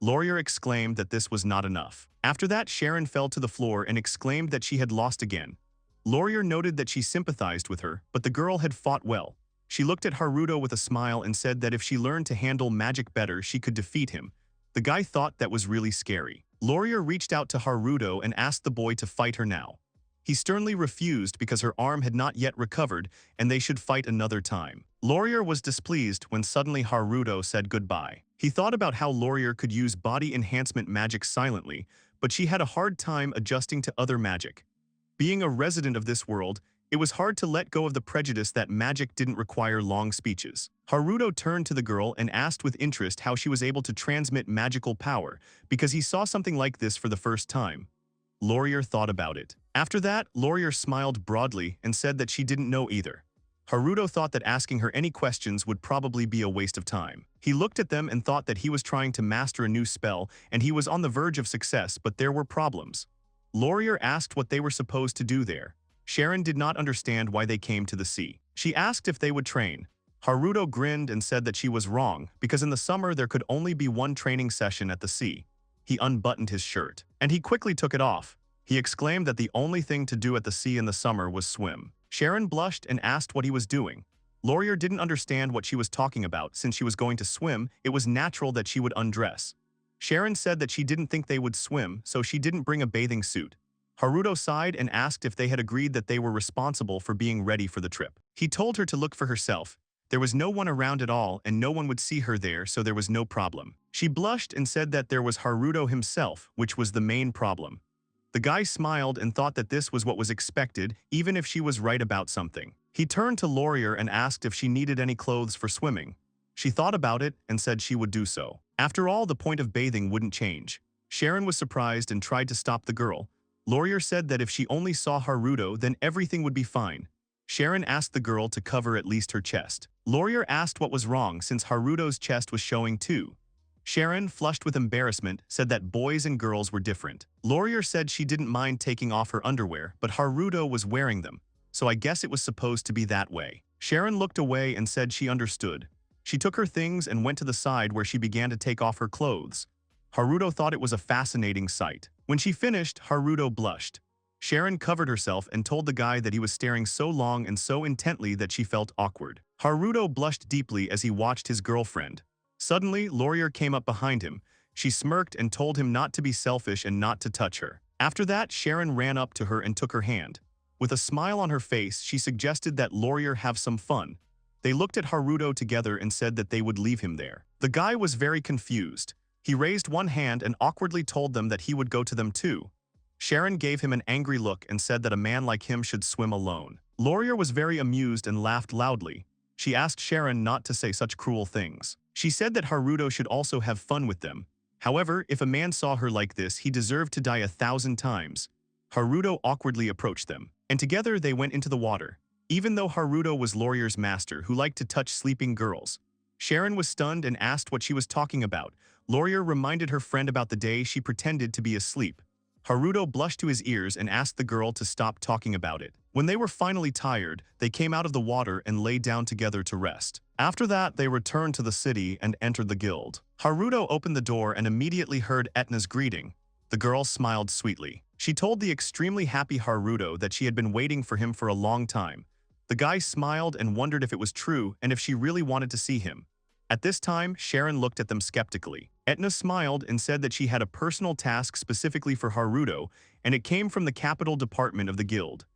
Laurier exclaimed that this was not enough. After that, Sharon fell to the floor and exclaimed that she had lost again. Laurier noted that she sympathized with her, but the girl had fought well. She looked at Haruto with a smile and said that if she learned to handle magic better, she could defeat him. The guy thought that was really scary. Laurier reached out to Haruto and asked the boy to fight her now. He sternly refused because her arm had not yet recovered and they should fight another time. Laurier was displeased when suddenly Haruto said goodbye. He thought about how Laurier could use body enhancement magic silently, but she had a hard time adjusting to other magic. Being a resident of this world, It was hard to let go of the prejudice that magic didn't require long speeches. Haruto turned to the girl and asked with interest how she was able to transmit magical power, because he saw something like this for the first time. Laurier thought about it. After that, Laurier smiled broadly and said that she didn't know either. Haruto thought that asking her any questions would probably be a waste of time. He looked at them and thought that he was trying to master a new spell and he was on the verge of success, but there were problems. Laurier asked what they were supposed to do there. Sharon did not understand why they came to the sea. She asked if they would train. Haruto grinned and said that she was wrong, because in the summer there could only be one training session at the sea. He unbuttoned his shirt, and he quickly took it off. He exclaimed that the only thing to do at the sea in the summer was swim. Sharon blushed and asked what he was doing. Laurier didn't understand what she was talking about. Since she was going to swim, it was natural that she would undress. Sharon said that she didn't think they would swim, so she didn't bring a bathing suit. Haruto sighed and asked if they had agreed that they were responsible for being ready for the trip. He told her to look for herself. There was no one around at all and no one would see her there, so there was no problem. She blushed and said that there was Haruto himself, which was the main problem. The guy smiled and thought that this was what was expected, even if she was right about something. He turned to Laurier and asked if she needed any clothes for swimming. She thought about it and said she would do so. After all, the point of bathing wouldn't change. Sharon was surprised and tried to stop the girl. Laurier said that if she only saw Haruto, then everything would be fine. Sharon asked the girl to cover at least her chest. Laurier asked what was wrong since Haruto's chest was showing too. Sharon, flushed with embarrassment, said that boys and girls were different. Laurier said she didn't mind taking off her underwear, but Haruto was wearing them, so I guess it was supposed to be that way. Sharon looked away and said she understood. She took her things and went to the side where she began to take off her clothes. Haruto thought it was a fascinating sight. When she finished, Haruto blushed. Sharon covered herself and told the guy that he was staring so long and so intently that she felt awkward. Haruto blushed deeply as he watched his girlfriend. Suddenly, Laurier came up behind him. She smirked and told him not to be selfish and not to touch her. After that, Sharon ran up to her and took her hand. With a smile on her face, she suggested that Laurier have some fun. They looked at Haruto together and said that they would leave him there. The guy was very confused. He raised one hand and awkwardly told them that he would go to them too. Sharon gave him an angry look and said that a man like him should swim alone. Laurier was very amused and laughed loudly. She asked Sharon not to say such cruel things. She said that Haruto should also have fun with them. However, if a man saw her like this, he deserved to die 1,000 times. Haruto awkwardly approached them, and together they went into the water. Even though Haruto was Laurier's master who liked to touch sleeping girls, Sharon was stunned and asked what she was talking about. Laurier reminded her friend about the day she pretended to be asleep. Haruto blushed to his ears and asked the girl to stop talking about it. When they were finally tired, they came out of the water and lay down together to rest. After that, they returned to the city and entered the guild. Haruto opened the door and immediately heard Etna's greeting. The girl smiled sweetly. She told the extremely happy Haruto that she had been waiting for him for a long time. The guy smiled and wondered if it was true and if she really wanted to see him. At this time, Sharon looked at them skeptically. Etna smiled and said that she had a personal task specifically for Haruto, and it came from the capital department of the guild.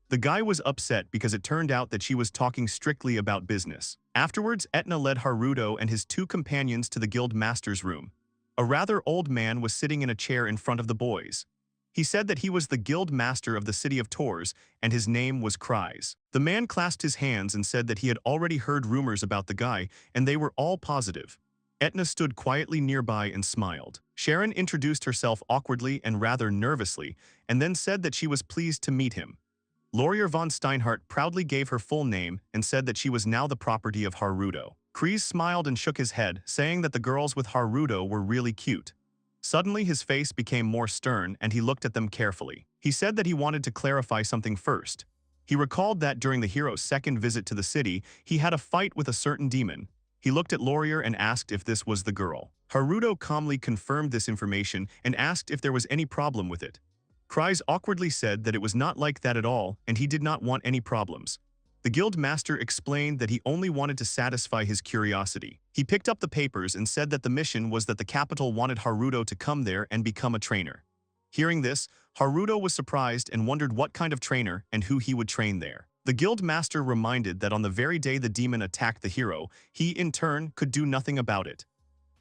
The guy was upset because it turned out that she was talking strictly about business. Afterwards, Etna led Haruto and his two companions to the guild master's room. A rather old man was sitting in a chair in front of the boys. He said that he was the guild master of the city of Tours, and his name was Cries. The man clasped his hands and said that he had already heard rumors about the guy, and they were all positive. Etna stood quietly nearby and smiled. Sharon introduced herself awkwardly and rather nervously, and then said that she was pleased to meet him. Laurier von Steinhardt proudly gave her full name and said that she was now the property of Haruto. Cries smiled and shook his head, saying that the girls with Haruto were really cute. Suddenly, his face became more stern and he looked at them carefully. He said that he wanted to clarify something first. He recalled that during the hero's second visit to the city, he had a fight with a certain demon. He looked at Laurier and asked if this was the girl. Haruto calmly confirmed this information and asked if there was any problem with it. Cries awkwardly said that it was not like that at all and he did not want any problems. The guild master explained that he only wanted to satisfy his curiosity. He picked up the papers and said that the mission was that the capital wanted Haruto to come there and become a trainer. Hearing this, Haruto was surprised and wondered what kind of trainer and who he would train there. The guild master reminded that on the very day the demon attacked the hero, he in turn could do nothing about it.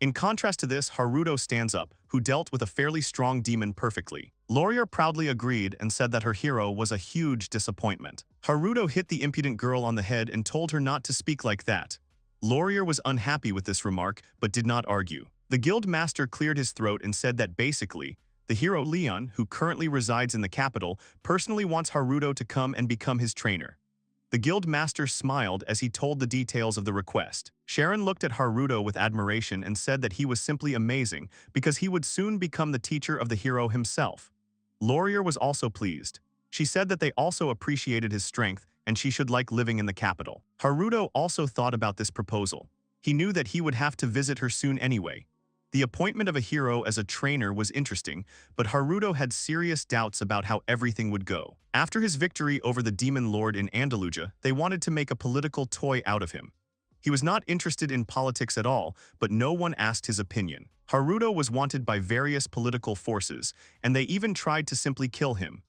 In contrast to this, Haruto stands up, who dealt with a fairly strong demon perfectly. Laurier proudly agreed and said that her hero was a huge disappointment. Haruto hit the impudent girl on the head and told her not to speak like that. Laurier was unhappy with this remark, but did not argue. The guild master cleared his throat and said that basically, the hero Leon, who currently resides in the capital, personally wants Haruto to come and become his trainer. The guild master smiled as he told the details of the request. Sharon looked at Haruto with admiration and said that he was simply amazing because he would soon become the teacher of the hero himself. Laurier was also pleased. She said that they also appreciated his strength and she should like living in the capital. Haruto also thought about this proposal. He knew that he would have to visit her soon anyway. The appointment of a hero as a trainer was interesting, but Haruto had serious doubts about how everything would go. After his victory over the demon lord in Andalusia, they wanted to make a political toy out of him. He was not interested in politics at all, but no one asked his opinion. Haruto was wanted by various political forces, and they even tried to simply kill him.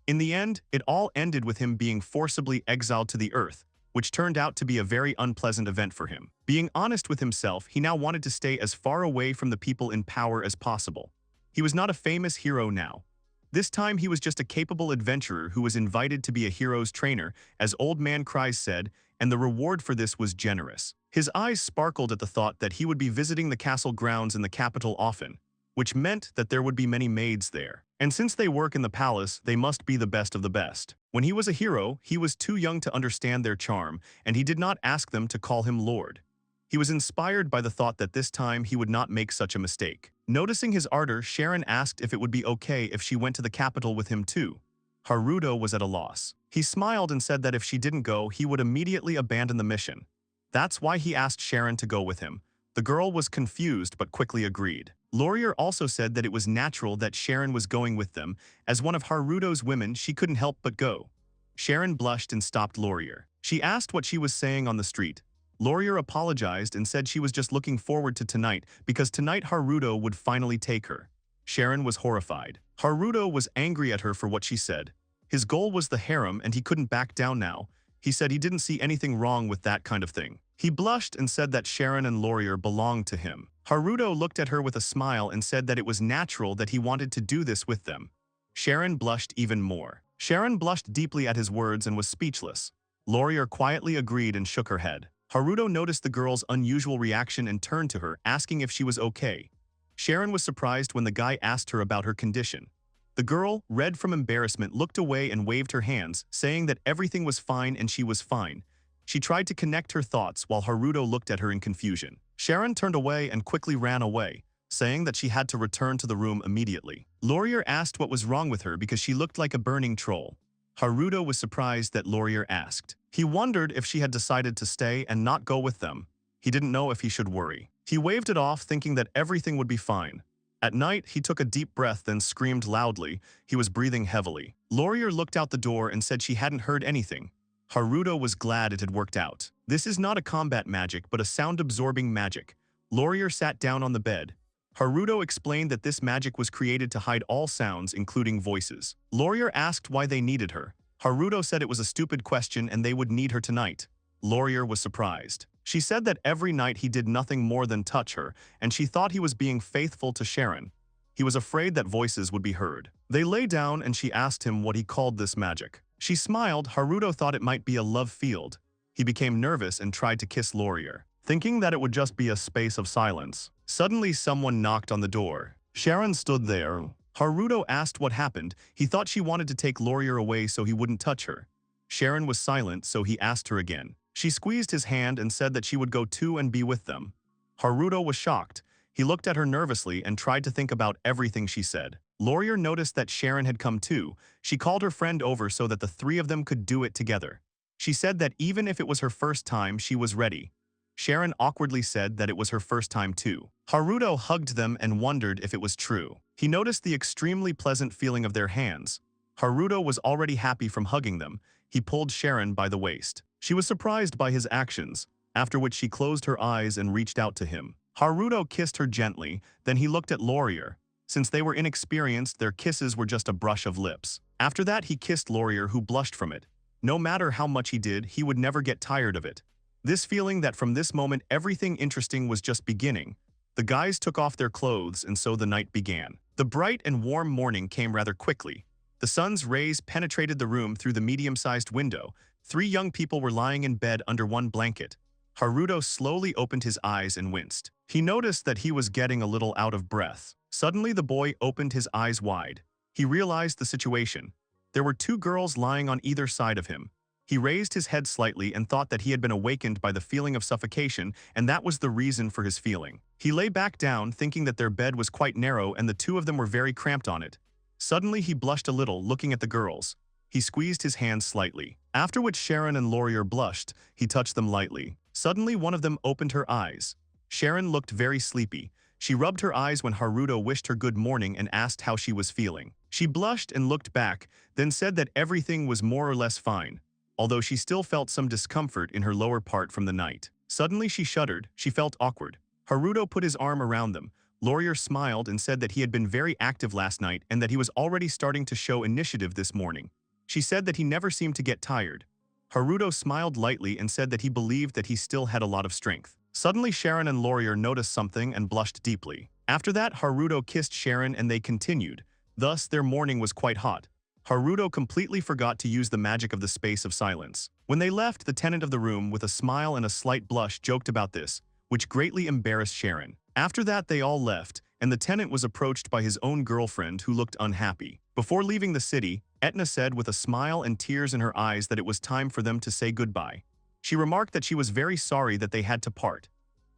In the end, it all ended with him being forcibly exiled to the earth, which turned out to be a very unpleasant event for him. Being honest with himself, he now wanted to stay as far away from the people in power as possible. He was not a famous hero now. This time he was just a capable adventurer who was invited to be a hero's trainer, as Old Man Cries said, and the reward for this was generous. His eyes sparkled at the thought that he would be visiting the castle grounds in the capital often, which meant that there would be many maids there. And since they work in the palace, they must be the best of the best. When he was a hero, he was too young to understand their charm, and he did not ask them to call him Lord. He was inspired by the thought that this time he would not make such a mistake. Noticing his ardor, Sharon asked if it would be okay if she went to the capital with him too. Haruto was at a loss. He smiled and said that if she didn't go, he would immediately abandon the mission. That's why he asked Sharon to go with him. The girl was confused but quickly agreed. Laurier also said that it was natural that Sharon was going with them. As one of Haruto's women, she couldn't help but go. Sharon blushed and stopped Laurier. She asked what she was saying on the street. Laurier apologized and said she was just looking forward to tonight because tonight Haruto would finally take her. Sharon was horrified. Haruto was angry at her for what she said. His goal was the harem and he couldn't back down now. He said he didn't see anything wrong with that kind of thing. He blushed and said that Sharon and Laurier belonged to him. Haruto looked at her with a smile and said that it was natural that he wanted to do this with them. Sharon blushed even more. Sharon blushed deeply at his words and was speechless. Laurier quietly agreed and shook her head. Haruto noticed the girl's unusual reaction and turned to her, asking if she was okay. Sharon was surprised when the guy asked her about her condition. The girl, red from embarrassment, looked away and waved her hands, saying that everything was fine and she was fine. She tried to connect her thoughts while Haruto looked at her in confusion. Sharon turned away and quickly ran away, saying that she had to return to the room immediately. Laurier asked what was wrong with her because she looked like a burning troll. Haruto was surprised that Laurier asked. He wondered if she had decided to stay and not go with them. He didn't know if he should worry. He waved it off, thinking that everything would be fine. At night, he took a deep breath, then screamed loudly. He was breathing heavily. Laurier looked out the door and said she hadn't heard anything. Haruto was glad it had worked out. This is not a combat magic, but a sound-absorbing magic. Laurier sat down on the bed. Haruto explained that this magic was created to hide all sounds, including voices. Laurier asked why they needed her. Haruto said it was a stupid question and they would need her tonight. Laurier was surprised. She said that every night he did nothing more than touch her, and she thought he was being faithful to Sharon. He was afraid that voices would be heard. They lay down and she asked him what he called this magic. She smiled. Haruto thought it might be a love field. He became nervous and tried to kiss Laurier, thinking that it would just be a space of silence. Suddenly someone knocked on the door. Sharon stood there. Haruto asked what happened. He thought she wanted to take Laurier away so he wouldn't touch her. Sharon was silent, so he asked her again. She squeezed his hand and said that she would go too and be with them. Haruto was shocked. He looked at her nervously and tried to think about everything she said. Laurier noticed that Sharon had come too. She called her friend over so that the three of them could do it together. She said that even if it was her first time, she was ready. Sharon awkwardly said that it was her first time too. Haruto hugged them and wondered if it was true. He noticed the extremely pleasant feeling of their hands. Haruto was already happy from hugging them. He pulled Sharon by the waist. She was surprised by his actions, after which she closed her eyes and reached out to him. Haruto kissed her gently, then he looked at Laurier. Since they were inexperienced, their kisses were just a brush of lips. After that, he kissed Laurier, who blushed from it. No matter how much he did, he would never get tired of it. This feeling that from this moment everything interesting was just beginning. The guys took off their clothes and so the night began. The bright and warm morning came rather quickly. The sun's rays penetrated the room through the medium-sized window. 3 young people were lying in bed under one blanket. Haruto slowly opened his eyes and winced. He noticed that he was getting a little out of breath. Suddenly the boy opened his eyes wide. He realized the situation. There were 2 girls lying on either side of him. He raised his head slightly and thought that he had been awakened by the feeling of suffocation, and that was the reason for his feeling. He lay back down, thinking that their bed was quite narrow and the 2 of them were very cramped on it. Suddenly he blushed a little, looking at the girls. He squeezed his hands slightly. After which Sharon and Laurier blushed. He touched them lightly. Suddenly one of them opened her eyes. Sharon looked very sleepy. She rubbed her eyes when Haruto wished her good morning and asked how she was feeling. She blushed and looked back, then said that everything was more or less fine, although she still felt some discomfort in her lower part from the night. Suddenly she shuddered. She felt awkward. Haruto put his arm around them. Laurier smiled and said that he had been very active last night and that he was already starting to show initiative this morning. She said that he never seemed to get tired. Haruto smiled lightly and said that he believed that he still had a lot of strength. Suddenly Sharon and Laurier noticed something and blushed deeply. After that, Haruto kissed Sharon and they continued. Thus, their morning was quite hot. Haruto completely forgot to use the magic of the space of silence. When they left, the tenant of the room, with a smile and a slight blush, joked about this, which greatly embarrassed Sharon. After that, they all left, and the tenant was approached by his own girlfriend who looked unhappy. Before leaving the city, Etna said with a smile and tears in her eyes that it was time for them to say goodbye. She remarked that she was very sorry that they had to part.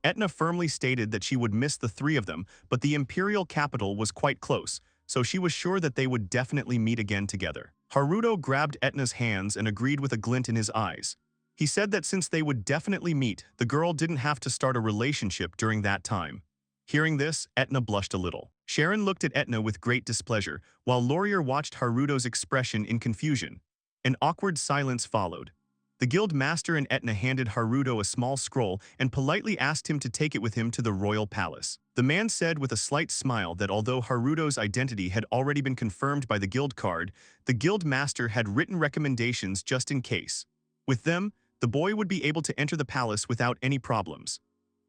Etna firmly stated that she would miss the 3 of them, but the imperial capital was quite close, so she was sure that they would definitely meet again together. Haruto grabbed Etna's hands and agreed with a glint in his eyes. He said that since they would definitely meet, the girl didn't have to start a relationship during that time. Hearing this, Etna blushed a little. Sharon looked at Etna with great displeasure, while Laurier watched Haruto's expression in confusion. An awkward silence followed. The guild master and Etna handed Haruto a small scroll and politely asked him to take it with him to the royal palace. The man said with a slight smile that although Haruto's identity had already been confirmed by the guild card, the guild master had written recommendations just in case. With them, the boy would be able to enter the palace without any problems.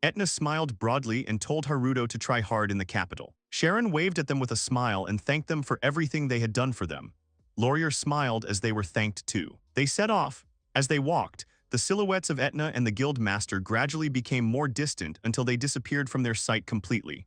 Etna smiled broadly and told Haruto to try hard in the capital. Sharon waved at them with a smile and thanked them for everything they had done for them. Laurier smiled as they were thanked too. They set off. As they walked, the silhouettes of Etna and the guild master gradually became more distant until they disappeared from their sight completely.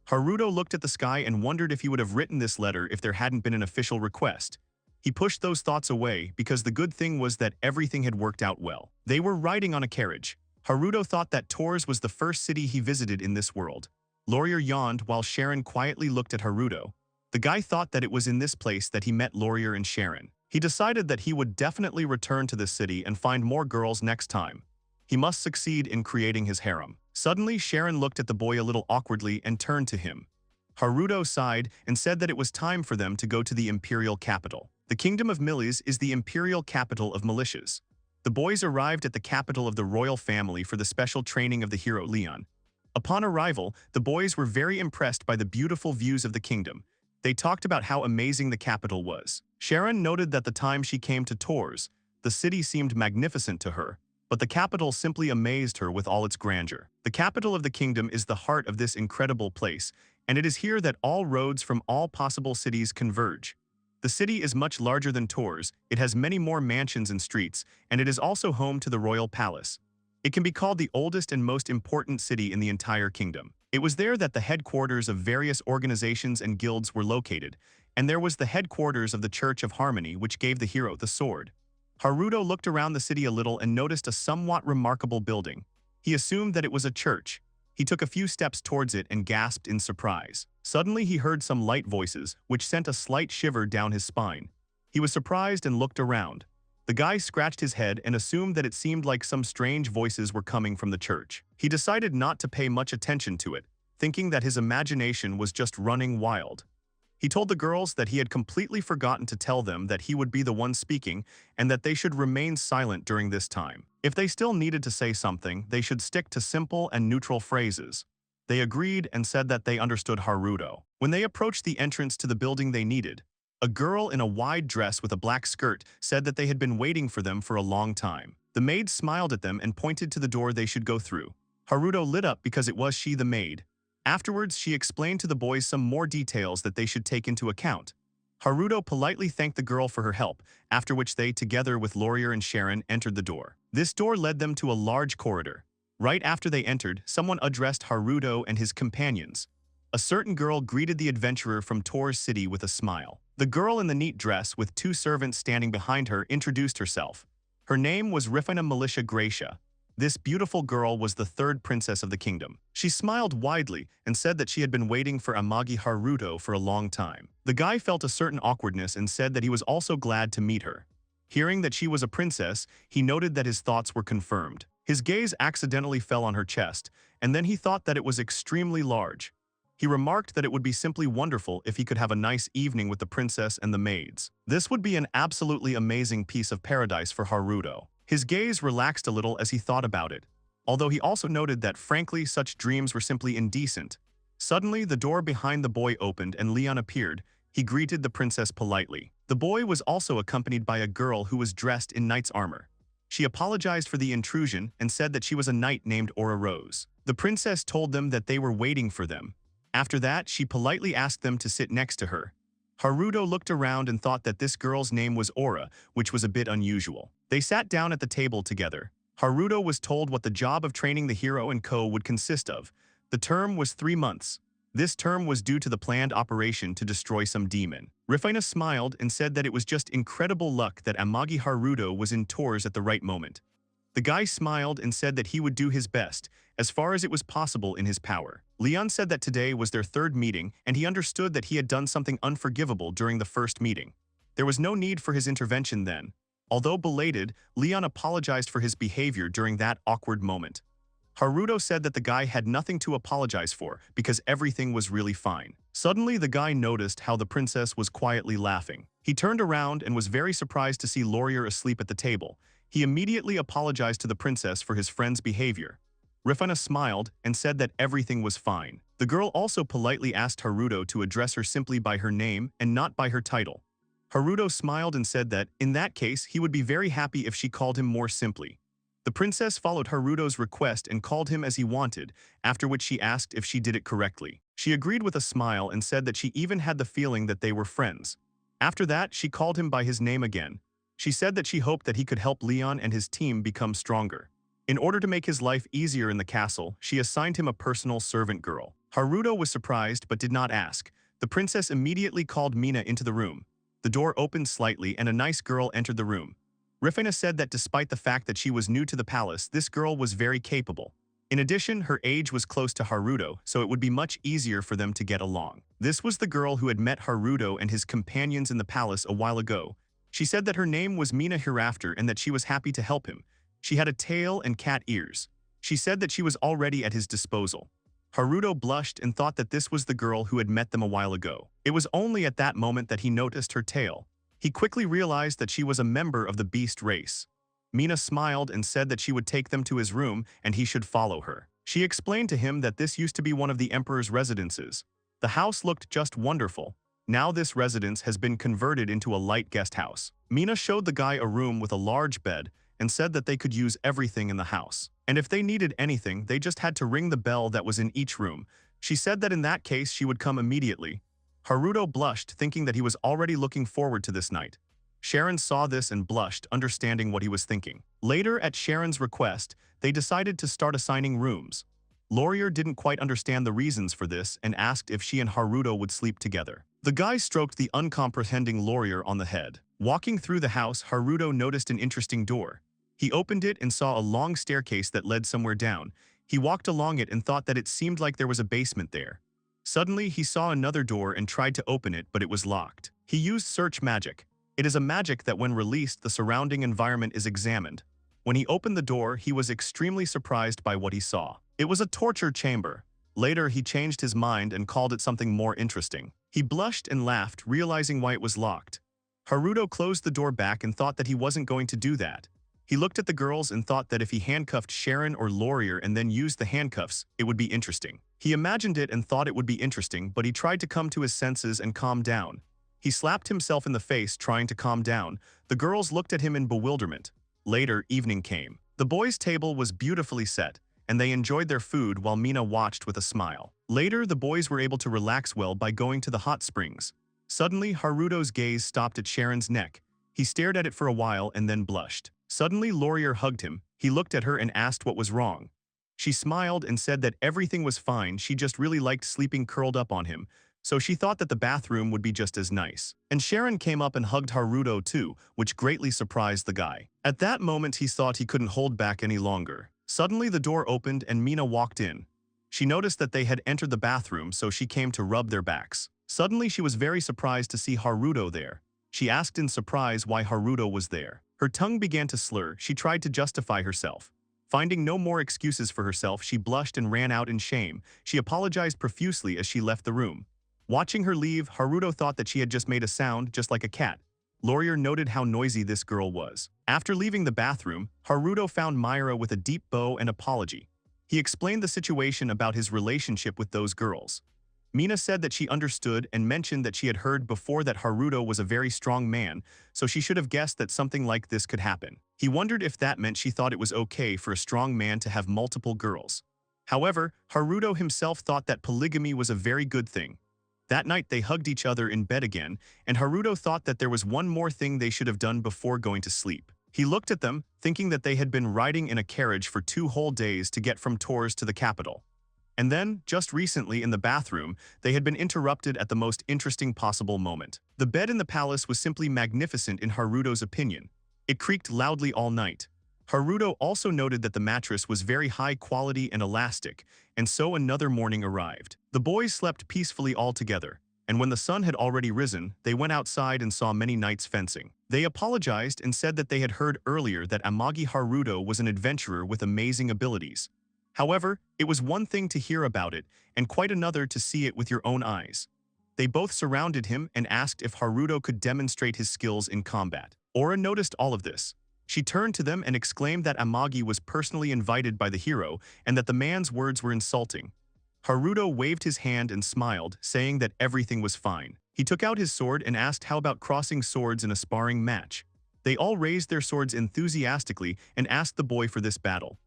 Haruto looked at the sky and wondered if he would have written this letter if there hadn't been an official request. He pushed those thoughts away because the good thing was that everything had worked out well. They were riding on a carriage. Haruto thought that Tours was the first city he visited in this world. Laurier yawned while Sharon quietly looked at Haruto. The guy thought that it was in this place that he met Laurier and Sharon. He decided that he would definitely return to this city and find more girls next time. He must succeed in creating his harem. Suddenly, Sharon looked at the boy a little awkwardly and turned to him. Haruto sighed and said that it was time for them to go to the imperial capital. The kingdom of Milis is the imperial capital of militias. The boys arrived at the capital of the royal family for the special training of the hero Leon. Upon arrival, the boys were very impressed by the beautiful views of the kingdom. They talked about how amazing the capital was. Sharon noted that the time she came to Tours, the city seemed magnificent to her, but the capital simply amazed her with all its grandeur. The capital of the kingdom is the heart of this incredible place, and it is here that all roads from all possible cities converge. The city is much larger than Tours, it has many more mansions and streets, and it is also home to the royal palace. It can be called the oldest and most important city in the entire kingdom. It was there that the headquarters of various organizations and guilds were located, and there was the headquarters of the Church of Harmony, which gave the hero the sword. Haruto looked around the city a little and noticed a somewhat remarkable building. He assumed that it was a church. He took a few steps towards it and gasped in surprise. Suddenly he heard some light voices, which sent a slight shiver down his spine. He was surprised and looked around. The guy scratched his head and assumed that it seemed like some strange voices were coming from the church. He decided not to pay much attention to it, thinking that his imagination was just running wild. He told the girls that he had completely forgotten to tell them that he would be the one speaking and that they should remain silent during this time. If they still needed to say something, they should stick to simple and neutral phrases. They agreed and said that they understood Haruto. When they approached the entrance to the building they needed, a girl in a wide dress with a black skirt said that they had been waiting for them for a long time. The maid smiled at them and pointed to the door they should go through. Haruto lit up because it was she, the maid. Afterwards, she explained to the boys some more details that they should take into account. Haruto politely thanked the girl for her help, after which they, together with Laurier and Sharon, entered the door. This door led them to a large corridor. Right after they entered, someone addressed Haruto and his companions. A certain girl greeted the adventurer from Tor's city with a smile. The girl in the neat dress, with two servants standing behind her, introduced herself. Her name was Rifina Militia Gracia. This beautiful girl was the third princess of the kingdom. She smiled widely and said that she had been waiting for Amagi Haruto for a long time. The guy felt a certain awkwardness and said that he was also glad to meet her. Hearing that she was a princess, he noted that his thoughts were confirmed. His gaze accidentally fell on her chest, and then he thought that it was extremely large. He remarked that it would be simply wonderful if he could have a nice evening with the princess and the maids. This would be an absolutely amazing piece of paradise for Haruto. His gaze relaxed a little as he thought about it, although he also noted that frankly such dreams were simply indecent. Suddenly, the door behind the boy opened and Leon appeared. He greeted the princess politely. The boy was also accompanied by a girl who was dressed in knight's armor. She apologized for the intrusion and said that she was a knight named Aura Rose. The princess told them that they were waiting for them. After that, she politely asked them to sit next to her. Haruto looked around and thought that this girl's name was Aura, which was a bit unusual. They sat down at the table together. Haruto was told what the job of training the hero and co would consist of. The term was 3 months. This term was due to the planned operation to destroy some demon. Rifina smiled and said that it was just incredible luck that Amagi Haruto was in Tours at the right moment. The guy smiled and said that he would do his best, as far as it was possible in his power. Leon said that today was their third meeting, and he understood that he had done something unforgivable during the first meeting. There was no need for his intervention then. Although belated, Leon apologized for his behavior during that awkward moment. Haruto said that the guy had nothing to apologize for because everything was really fine. Suddenly, the guy noticed how the princess was quietly laughing. He turned around and was very surprised to see Laurier asleep at the table. He immediately apologized to the princess for his friend's behavior. Rifina smiled and said that everything was fine. The girl also politely asked Haruto to address her simply by her name and not by her title. Haruto smiled and said that, in that case, he would be very happy if she called him more simply. The princess followed Haruto's request and called him as he wanted, after which she asked if she did it correctly. She agreed with a smile and said that she even had the feeling that they were friends. After that, she called him by his name again. She said that she hoped that he could help Leon and his team become stronger. In order to make his life easier in the castle, she assigned him a personal servant girl. Haruto was surprised but did not ask. The princess immediately called Mina into the room. The door opened slightly and a nice girl entered the room. Rifina said that despite the fact that she was new to the palace, this girl was very capable. In addition, her age was close to Haruto, so it would be much easier for them to get along. This was the girl who had met Haruto and his companions in the palace a while ago. She said that her name was Mina hereafter and that she was happy to help him. She had a tail and cat ears. She said that she was already at his disposal. Haruto blushed and thought that this was the girl who had met them a while ago. It was only at that moment that he noticed her tail. He quickly realized that she was a member of the beast race. Mina smiled and said that she would take them to his room and he should follow her. She explained to him that this used to be one of the emperor's residences. The house looked just wonderful. Now this residence has been converted into a light guest house. Mina showed the guy a room with a large bed and said that they could use everything in the house. And if they needed anything, they just had to ring the bell that was in each room. She said that in that case she would come immediately. Haruto blushed, thinking that he was already looking forward to this night. Sharon saw this and blushed, understanding what he was thinking. Later, at Sharon's request, they decided to start assigning rooms. Laurier didn't quite understand the reasons for this and asked if she and Haruto would sleep together. The guy stroked the uncomprehending Laurier on the head. Walking through the house, Haruto noticed an interesting door. He opened it and saw a long staircase that led somewhere down. He walked along it and thought that it seemed like there was a basement there. Suddenly, he saw another door and tried to open it, but it was locked. He used search magic. It is a magic that when released, the surrounding environment is examined. When he opened the door, he was extremely surprised by what he saw. It was a torture chamber. Later, he changed his mind and called it something more interesting. He blushed and laughed, realizing why it was locked. Haruto closed the door back and thought that he wasn't going to do that. He looked at the girls and thought that if he handcuffed Sharon or Laurier and then used the handcuffs, it would be interesting. He imagined it and thought it would be interesting, but he tried to come to his senses and calm down. He slapped himself in the face, trying to calm down. The girls looked at him in bewilderment. Later, evening came. The boys' table was beautifully set. and they enjoyed their food while Mina watched with a smile. Later, the boys were able to relax well by going to the hot springs. Suddenly, Haruto's gaze stopped at Sharon's neck. He stared at it for a while and then blushed. Suddenly, Laurier hugged him. He looked at her and asked what was wrong. She smiled and said that everything was fine, she just really liked sleeping curled up on him, so she thought that the bathroom would be just as nice. And Sharon came up and hugged Haruto too, which greatly surprised the guy. At that moment he thought he couldn't hold back any longer. Suddenly the door opened and Mina walked in. She noticed that they had entered the bathroom, so she came to rub their backs. Suddenly she was very surprised to see Haruto there. She asked in surprise why Haruto was there. Her tongue began to slur. She tried to justify herself. Finding no more excuses for herself, she blushed and ran out in shame. She apologized profusely as she left the room. Watching her leave, Haruto thought that she had just made a sound, just like a cat. Laurier noted how noisy this girl was. After leaving the bathroom, Haruto found Myra with a deep bow and apology. He explained the situation about his relationship with those girls. Mina said that she understood and mentioned that she had heard before that Haruto was a very strong man, so she should have guessed that something like this could happen. He wondered if that meant she thought it was okay for a strong man to have multiple girls. However, Haruto himself thought that polygamy was a very good thing. That night they hugged each other in bed again, and Haruto thought that there was one more thing they should have done before going to sleep. He looked at them, thinking that they had been riding in a carriage for 2 whole days to get from Tours to the capital. And then, just recently in the bathroom, they had been interrupted at the most interesting possible moment. The bed in the palace was simply magnificent in Haruto's opinion. It creaked loudly all night. Haruto also noted that the mattress was very high quality and elastic, and so another morning arrived. The boys slept peacefully all together, and when the sun had already risen, they went outside and saw many knights fencing. They apologized and said that they had heard earlier that Amagi Haruto was an adventurer with amazing abilities. However, it was one thing to hear about it, and quite another to see it with your own eyes. They both surrounded him and asked if Haruto could demonstrate his skills in combat. Aura noticed all of this. She turned to them and exclaimed that Amagi was personally invited by the hero and that the man's words were insulting. Haruto waved his hand and smiled, saying that everything was fine. He took out his sword and asked how about crossing swords in a sparring match. They all raised their swords enthusiastically and asked the boy for this battle.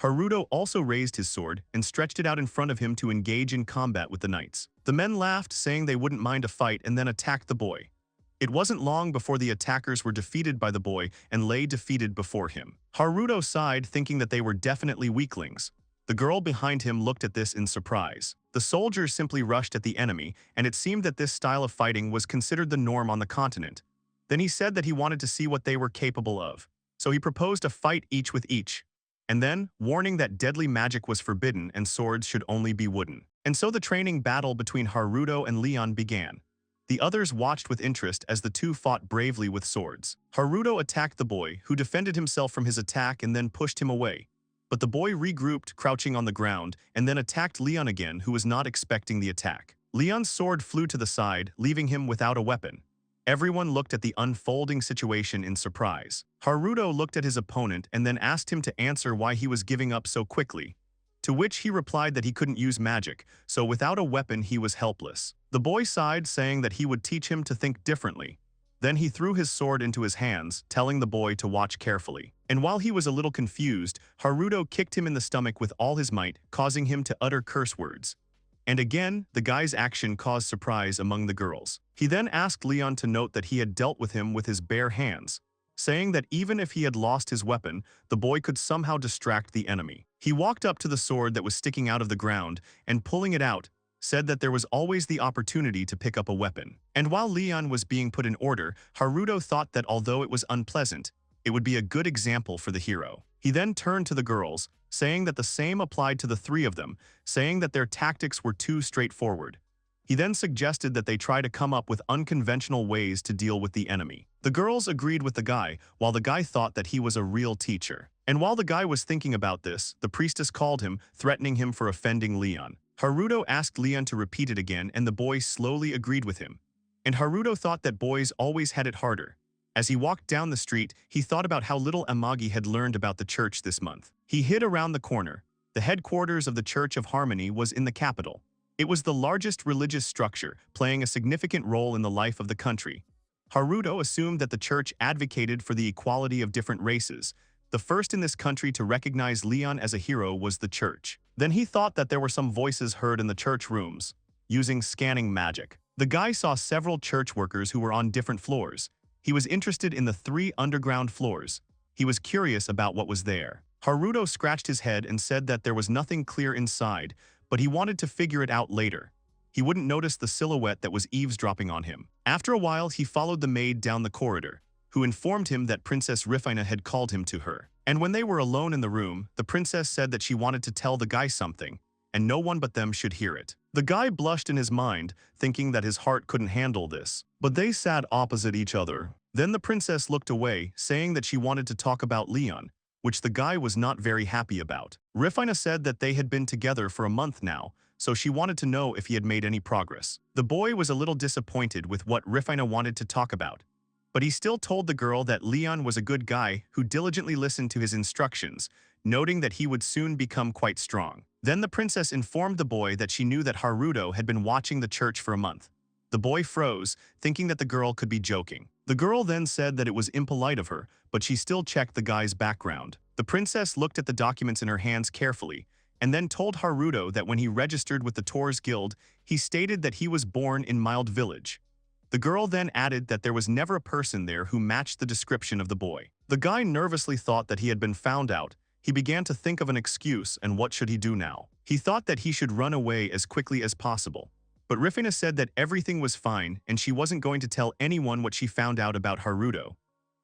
Haruto also raised his sword and stretched it out in front of him to engage in combat with the knights. The men laughed, saying they wouldn't mind a fight, and then attacked the boy. It wasn't long before the attackers were defeated by the boy and lay defeated before him. Haruto sighed, thinking that they were definitely weaklings. The girl behind him looked at this in surprise. The soldiers simply rushed at the enemy, and it seemed that this style of fighting was considered the norm on the continent. Then he said that he wanted to see what they were capable of, so he proposed a fight each with each. And then, warning that deadly magic was forbidden and swords should only be wooden. And so the training battle between Haruto and Leon began. The others watched with interest as the two fought bravely with swords. Haruto attacked the boy, who defended himself from his attack and then pushed him away. But the boy regrouped, crouching on the ground, and then attacked Leon again, who was not expecting the attack. Leon's sword flew to the side, leaving him without a weapon. Everyone looked at the unfolding situation in surprise. Haruto looked at his opponent and then asked him to answer why he was giving up so quickly. To which he replied that he couldn't use magic, so without a weapon he was helpless. The boy sighed, saying that he would teach him to think differently. Then he threw his sword into his hands, telling the boy to watch carefully. And while he was a little confused, Haruto kicked him in the stomach with all his might, causing him to utter curse words. And again, the guy's action caused surprise among the girls. He then asked Leon to note that he had dealt with him with his bare hands, saying that even if he had lost his weapon, the boy could somehow distract the enemy. He walked up to the sword that was sticking out of the ground and, pulling it out, said that there was always the opportunity to pick up a weapon. And while Leon was being put in order, Haruto thought that although it was unpleasant, it would be a good example for the hero. He then turned to the girls, saying that the same applied to the 3 of them, saying that their tactics were too straightforward. He then suggested that they try to come up with unconventional ways to deal with the enemy. The girls agreed with the guy, while the guy thought that he was a real teacher. And while the guy was thinking about this, the priestess called him, threatening him for offending Leon. Haruto asked Leon to repeat it again, and the boy slowly agreed with him. And Haruto thought that boys always had it harder. As he walked down the street, he thought about how little Amagi had learned about the church this month. He hid around the corner. The headquarters of the Church of Harmony was in the capital. It was the largest religious structure, playing a significant role in the life of the country. Haruto assumed that the church advocated for the equality of different races, The first in this country to recognize Leon as a hero was the church. Then he thought that there were some voices heard in the church rooms, using scanning magic. The guy saw several church workers who were on different floors. He was interested in the 3 underground floors. He was curious about what was there. Haruto scratched his head and said that there was nothing clear inside, but he wanted to figure it out later. He wouldn't notice the silhouette that was eavesdropping on him. After a while, he followed the maid down the corridor, who informed him that Princess Rifina had called him to her. And when they were alone in the room, the princess said that she wanted to tell the guy something, and no one but them should hear it. The guy blushed in his mind, thinking that his heart couldn't handle this. But they sat opposite each other. Then the princess looked away, saying that she wanted to talk about Leon, which the guy was not very happy about. Rifina said that they had been together for a month now, so she wanted to know if he had made any progress. The boy was a little disappointed with what Rifina wanted to talk about, but he still told the girl that Leon was a good guy who diligently listened to his instructions, noting that he would soon become quite strong. Then the princess informed the boy that she knew that Haruto had been watching the church for a month. The boy froze, thinking that the girl could be joking. The girl then said that it was impolite of her, but she still checked the guy's background. The princess looked at the documents in her hands carefully, and then told Haruto that when he registered with the Tours Guild, he stated that he was born in Mild Village. The girl then added that there was never a person there who matched the description of the boy. The guy nervously thought that he had been found out. He began to think of an excuse, and what should he do now? He thought that he should run away as quickly as possible. But Rifina said that everything was fine and she wasn't going to tell anyone what she found out about Haruto.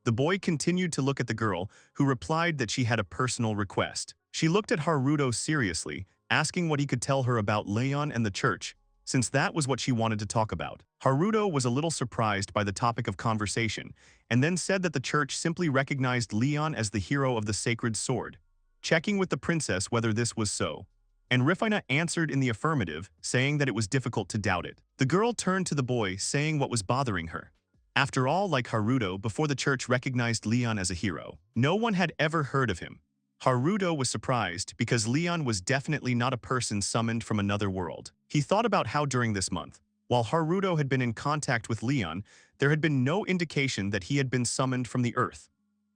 The boy continued to look at the girl, who replied that she had a personal request. She looked at Haruto seriously, asking what he could tell her about Leon and the church, since that was what she wanted to talk about. Haruto was a little surprised by the topic of conversation, and then said that the church simply recognized Leon as the hero of the sacred sword, checking with the princess whether this was so. And Rifina answered in the affirmative, saying that it was difficult to doubt it. The girl turned to the boy, saying what was bothering her. After all, like Haruto, before the church recognized Leon as a hero, no one had ever heard of him. Haruto was surprised because Leon was definitely not a person summoned from another world. He thought about how during this month, while Haruto had been in contact with Leon, there had been no indication that he had been summoned from the earth.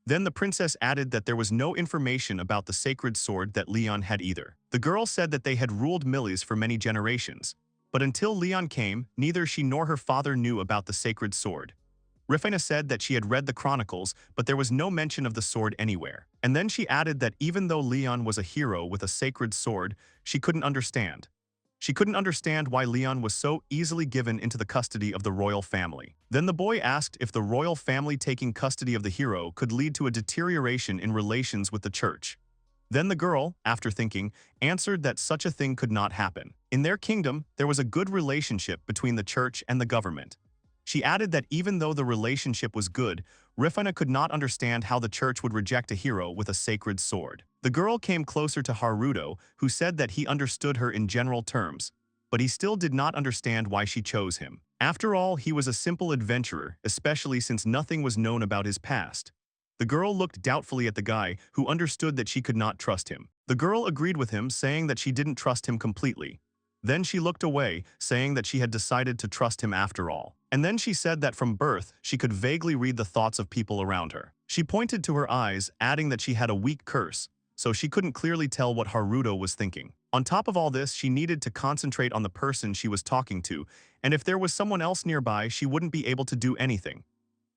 Then the princess added that there was no information about the sacred sword that Leon had either. The girl said that they had ruled Milis for many generations, but until Leon came, neither she nor her father knew about the sacred sword. Rifina said that she had read the chronicles, but there was no mention of the sword anywhere. And then she added that even though Leon was a hero with a sacred sword, she couldn't understand. She couldn't understand why Leon was so easily given into the custody of the royal family. Then the boy asked if the royal family taking custody of the hero could lead to a deterioration in relations with the church. Then the girl, after thinking, answered that such a thing could not happen. In their kingdom, there was a good relationship between the church and the government. She added that even though the relationship was good, Rifina could not understand how the church would reject a hero with a sacred sword. The girl came closer to Haruto, who said that he understood her in general terms, but he still did not understand why she chose him. After all, he was a simple adventurer, especially since nothing was known about his past. The girl looked doubtfully at the guy, who understood that she could not trust him. The girl agreed with him, saying that she didn't trust him completely. Then she looked away, saying that she had decided to trust him after all. And then she said that from birth, she could vaguely read the thoughts of people around her. She pointed to her eyes, adding that she had a weak curse, so she couldn't clearly tell what Haruto was thinking. On top of all this, she needed to concentrate on the person she was talking to, and if there was someone else nearby, she wouldn't be able to do anything.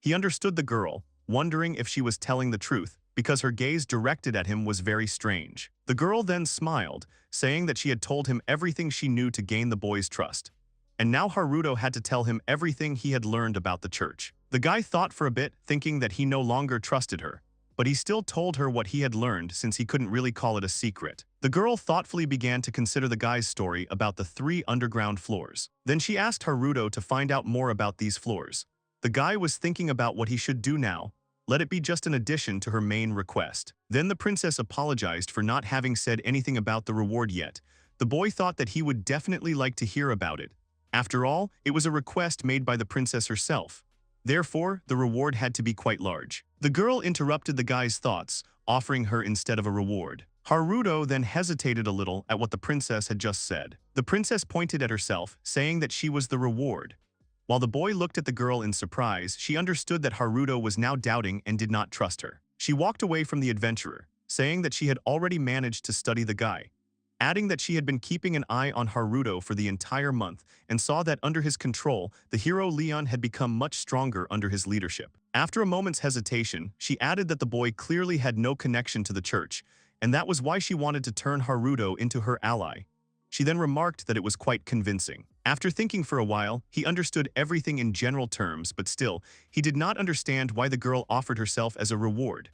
He understood the girl, wondering if she was telling the truth, because her gaze directed at him was very strange. The girl then smiled, saying that she had told him everything she knew to gain the boy's trust. And now Haruto had to tell him everything he had learned about the church. The guy thought for a bit, thinking that he no longer trusted her, but he still told her what he had learned since he couldn't really call it a secret. The girl thoughtfully began to consider the guy's story about the 3 underground floors. Then she asked Haruto to find out more about these floors. The guy was thinking about what he should do now. Let it be just an addition to her main request. Then the princess apologized for not having said anything about the reward yet. The boy thought that he would definitely like to hear about it. After all, it was a request made by the princess herself. Therefore, the reward had to be quite large. The girl interrupted the guy's thoughts, offering her instead of a reward. Haruto then hesitated a little at what the princess had just said. The princess pointed at herself, saying that she was the reward. While the boy looked at the girl in surprise, she understood that Haruto was now doubting and did not trust her. She walked away from the adventurer, saying that she had already managed to study the guy, adding that she had been keeping an eye on Haruto for the entire month and saw that under his control, the hero Leon had become much stronger under his leadership. After a moment's hesitation, she added that the boy clearly had no connection to the church, and that was why she wanted to turn Haruto into her ally. She then remarked that it was quite convincing. After thinking for a while, he understood everything in general terms, but still, he did not understand why the girl offered herself as a reward.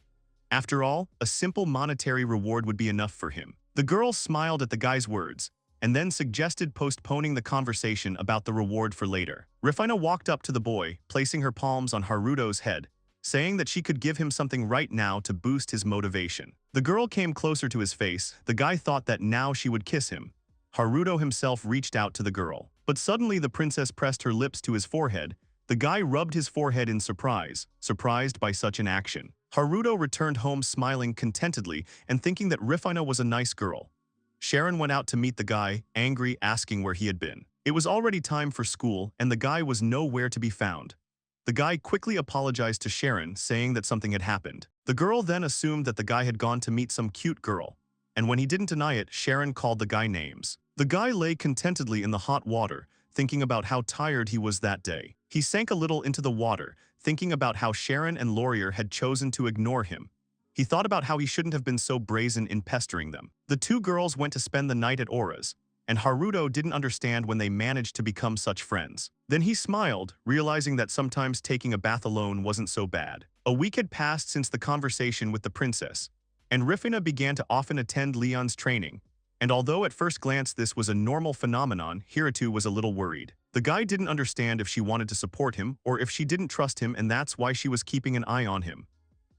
After all, a simple monetary reward would be enough for him. The girl smiled at the guy's words, and then suggested postponing the conversation about the reward for later. Rifina walked up to the boy, placing her palms on Haruto's head, saying that she could give him something right now to boost his motivation. The girl came closer to his face. The guy thought that now she would kiss him. Haruto himself reached out to the girl, but suddenly the princess pressed her lips to his forehead. The guy rubbed his forehead in surprise, surprised by such an action. Haruto returned home smiling contentedly and thinking that Rifina was a nice girl. Sharon went out to meet the guy, angry, asking where he had been. It was already time for school, and the guy was nowhere to be found. The guy quickly apologized to Sharon, saying that something had happened. The girl then assumed that the guy had gone to meet some cute girl, and when he didn't deny it, Sharon called the guy names. The guy lay contentedly in the hot water, thinking about how tired he was that day. He sank a little into the water, thinking about how Sharon and Laurier had chosen to ignore him. He thought about how he shouldn't have been so brazen in pestering them. The two girls went to spend the night at Aura's, and Haruto didn't understand when they managed to become such friends. Then he smiled, realizing that sometimes taking a bath alone wasn't so bad. A week had passed since the conversation with the princess, and Rifina began to often attend Leon's training. And although at first glance this was a normal phenomenon, Hiratu was a little worried. The guy didn't understand if she wanted to support him or if she didn't trust him, and that's why she was keeping an eye on him.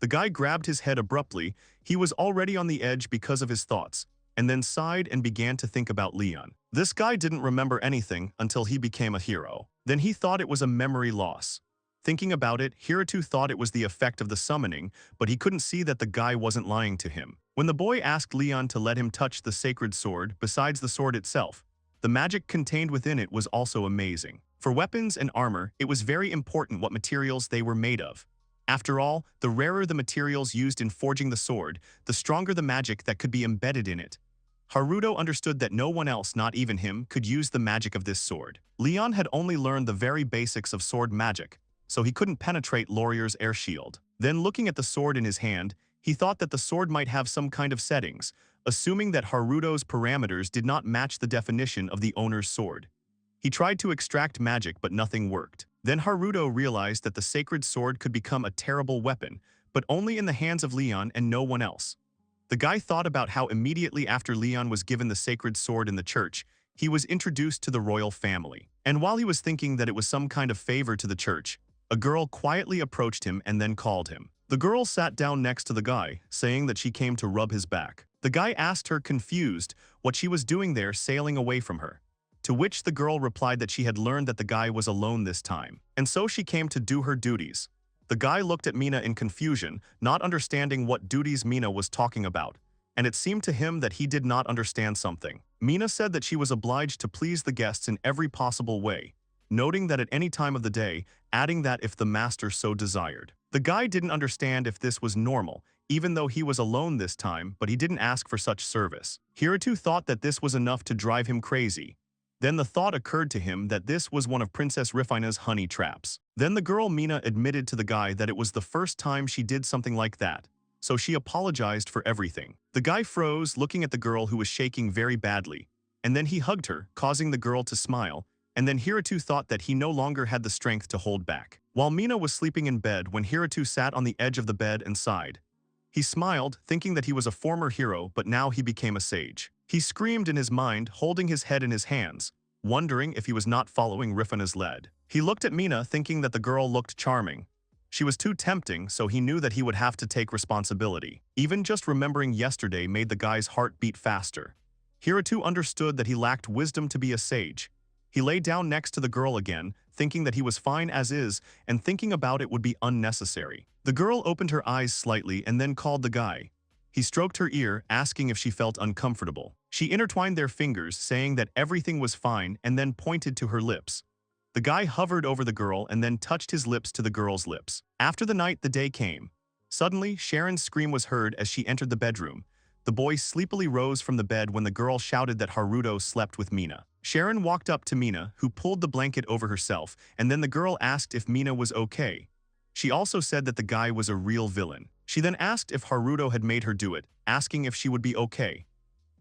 The guy grabbed his head abruptly. He was already on the edge because of his thoughts, and then sighed and began to think about Leon. This guy didn't remember anything until he became a hero. Then he thought it was a memory loss. Thinking about it, Hiratu thought it was the effect of the summoning, but he couldn't see that the guy wasn't lying to him. When the boy asked Leon to let him touch the sacred sword, besides the sword itself, the magic contained within it was also amazing. For weapons and armor, it was very important what materials they were made of. After all, the rarer the materials used in forging the sword, the stronger the magic that could be embedded in it. Haruto understood that no one else, not even him, could use the magic of this sword. Leon had only learned the very basics of sword magic, so he couldn't penetrate Laurier's air shield. Then looking at the sword in his hand, he thought that the sword might have some kind of settings, assuming that Haruto's parameters did not match the definition of the owner's sword. He tried to extract magic, but nothing worked. Then Haruto realized that the sacred sword could become a terrible weapon, but only in the hands of Leon and no one else. The guy thought about how immediately after Leon was given the sacred sword in the church, he was introduced to the royal family. And while he was thinking that it was some kind of favor to the church, a girl quietly approached him and then called him. The girl sat down next to the guy, saying that she came to rub his back. The guy asked her, confused, what she was doing there sailing away from her. To which the girl replied that she had learned that the guy was alone this time, and so she came to do her duties. The guy looked at Mina in confusion, not understanding what duties Mina was talking about, and it seemed to him that he did not understand something. Mina said that she was obliged to please the guests in every possible way, noting that at any time of the day, adding that if the master so desired. The guy didn't understand if this was normal, even though he was alone this time, but he didn't ask for such service. Hiratu thought that this was enough to drive him crazy. Then the thought occurred to him that this was one of Princess Rifina's honey traps. Then the girl Mina admitted to the guy that it was the first time she did something like that, so she apologized for everything. The guy froze, looking at the girl who was shaking very badly, and then he hugged her, causing the girl to smile, and then Hiratu thought that he no longer had the strength to hold back. While Mina was sleeping in bed when Hiratu sat on the edge of the bed and sighed, he smiled, thinking that he was a former hero, but now he became a sage. He screamed in his mind, holding his head in his hands, wondering if he was not following Rifina's lead. He looked at Mina, thinking that the girl looked charming. She was too tempting, so he knew that he would have to take responsibility. Even just remembering yesterday made the guy's heart beat faster. Hiratu understood that he lacked wisdom to be a sage. He lay down next to the girl again, thinking that he was fine as is, and thinking about it would be unnecessary. The girl opened her eyes slightly and then called the guy. He stroked her ear, asking if she felt uncomfortable. She intertwined their fingers, saying that everything was fine, and then pointed to her lips. The guy hovered over the girl and then touched his lips to the girl's lips. After the night, the day came. Suddenly, Sharon's scream was heard as she entered the bedroom. The boy sleepily rose from the bed when the girl shouted that Haruto slept with Mina. Sharon walked up to Mina, who pulled the blanket over herself, and then the girl asked if Mina was okay. She also said that the guy was a real villain. She then asked if Haruto had made her do it, asking if she would be okay.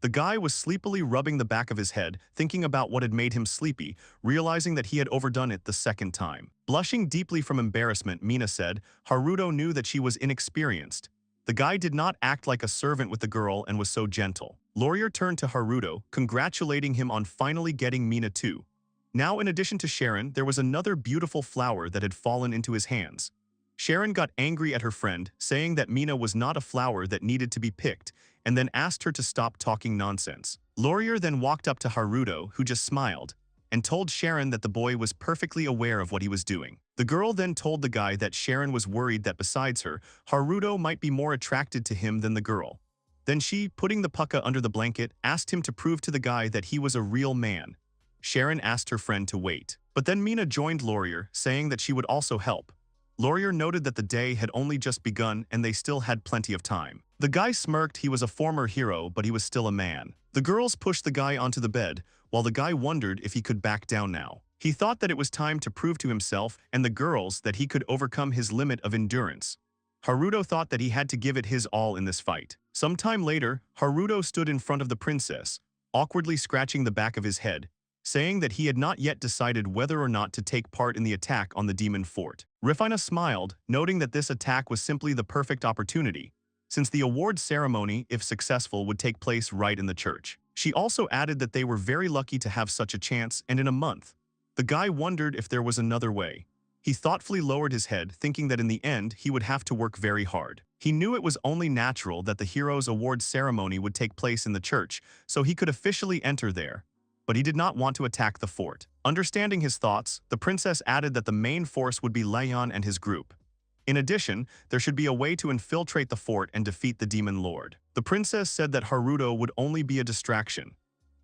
The guy was sleepily rubbing the back of his head, thinking about what had made him sleepy, realizing that he had overdone it the second time. Blushing deeply from embarrassment, Mina said, Haruto knew that she was inexperienced. The guy did not act like a servant with the girl and was so gentle. Laurier turned to Haruto, congratulating him on finally getting Mina too. Now, in addition to Sharon, there was another beautiful flower that had fallen into his hands. Sharon got angry at her friend, saying that Mina was not a flower that needed to be picked, and then asked her to stop talking nonsense. Laurier then walked up to Haruto, who just smiled, and told Sharon that the boy was perfectly aware of what he was doing. The girl then told the guy that Sharon was worried that besides her, Haruto might be more attracted to him than the girl. Then she, putting the pucka under the blanket, asked him to prove to the guy that he was a real man. Sharon asked her friend to wait. But then Mina joined Laurier, saying that she would also help. Laurier noted that the day had only just begun and they still had plenty of time. The guy smirked. He was a former hero, but he was still a man. The girls pushed the guy onto the bed, while the guy wondered if he could back down now. He thought that it was time to prove to himself and the girls that he could overcome his limit of endurance. Haruto thought that he had to give it his all in this fight. Sometime later, Haruto stood in front of the princess, awkwardly scratching the back of his head, saying that he had not yet decided whether or not to take part in the attack on the demon fort. Rifina smiled, noting that this attack was simply the perfect opportunity, since the award ceremony, if successful, would take place right in the church. She also added that they were very lucky to have such a chance, and in a month. The guy wondered if there was another way. He thoughtfully lowered his head, thinking that in the end he would have to work very hard. He knew it was only natural that the hero's award ceremony would take place in the church, so he could officially enter there. But he did not want to attack the fort. Understanding his thoughts, the princess added that the main force would be Leon and his group. In addition, there should be a way to infiltrate the fort and defeat the demon lord. The princess said that Haruto would only be a distraction.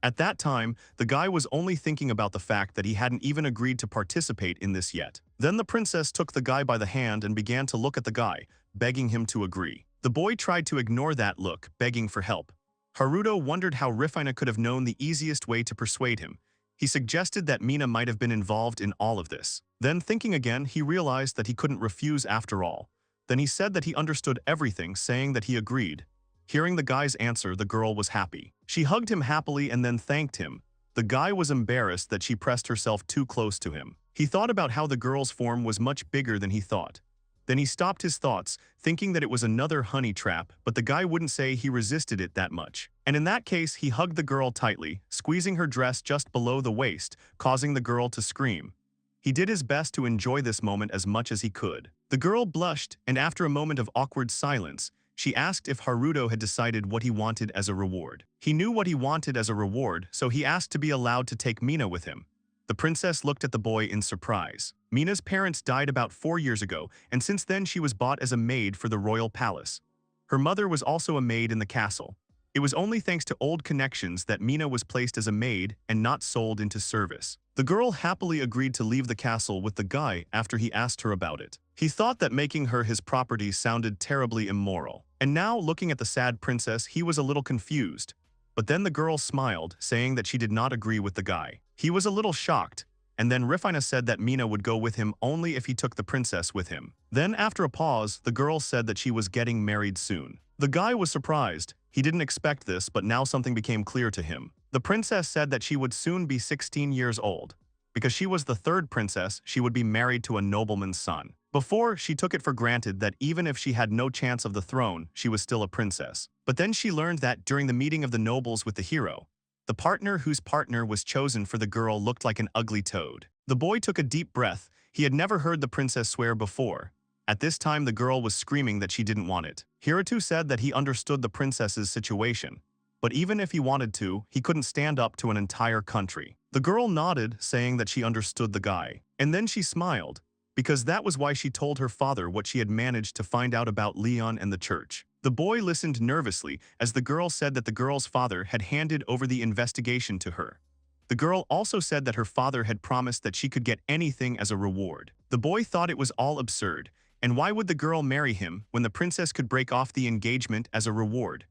At that time, the guy was only thinking about the fact that he hadn't even agreed to participate in this yet. Then the princess took the guy by the hand and began to look at the guy, begging him to agree. The boy tried to ignore that look, begging for help. Haruto wondered how Rifina could have known the easiest way to persuade him. He suggested that Mina might have been involved in all of this. Then, thinking again, he realized that he couldn't refuse after all. Then he said that he understood everything, saying that he agreed. Hearing the guy's answer, the girl was happy. She hugged him happily and then thanked him. The guy was embarrassed that she pressed herself too close to him. He thought about how the girl's form was much bigger than he thought. Then he stopped his thoughts, thinking that it was another honey trap, but the guy wouldn't say he resisted it that much. And in that case, he hugged the girl tightly, squeezing her dress just below the waist, causing the girl to scream. He did his best to enjoy this moment as much as he could. The girl blushed, and after a moment of awkward silence, she asked if Haruto had decided what he wanted as a reward. He knew what he wanted as a reward, so he asked to be allowed to take Mina with him. The princess looked at the boy in surprise. Mina's parents died about 4 years ago, and since then she was bought as a maid for the royal palace. Her mother was also a maid in the castle. It was only thanks to old connections that Mina was placed as a maid and not sold into service. The girl happily agreed to leave the castle with the guy after he asked her about it. He thought that making her his property sounded terribly immoral. And now, looking at the sad princess, he was a little confused. But then the girl smiled, saying that she did not agree with the guy. He was a little shocked, and then Rifina said that Mina would go with him only if he took the princess with him. Then, after a pause, the girl said that she was getting married soon. The guy was surprised. He didn't expect this, but now something became clear to him. The princess said that she would soon be 16 years old. Because she was the third princess, she would be married to a nobleman's son. Before, she took it for granted that even if she had no chance of the throne, she was still a princess. But then she learned that during the meeting of the nobles with the hero, the partner whose partner was chosen for the girl looked like an ugly toad. The boy took a deep breath. He had never heard the princess swear before. At this time, the girl was screaming that she didn't want it. Hiroto said that he understood the princess's situation. But even if he wanted to, he couldn't stand up to an entire country. The girl nodded, saying that she understood the guy. And then she smiled, because that was why she told her father what she had managed to find out about Leon and the church. The boy listened nervously as the girl said that the girl's father had handed over the investigation to her. The girl also said that her father had promised that she could get anything as a reward. The boy thought it was all absurd, And why would the girl marry him when the princess could break off the engagement as a reward?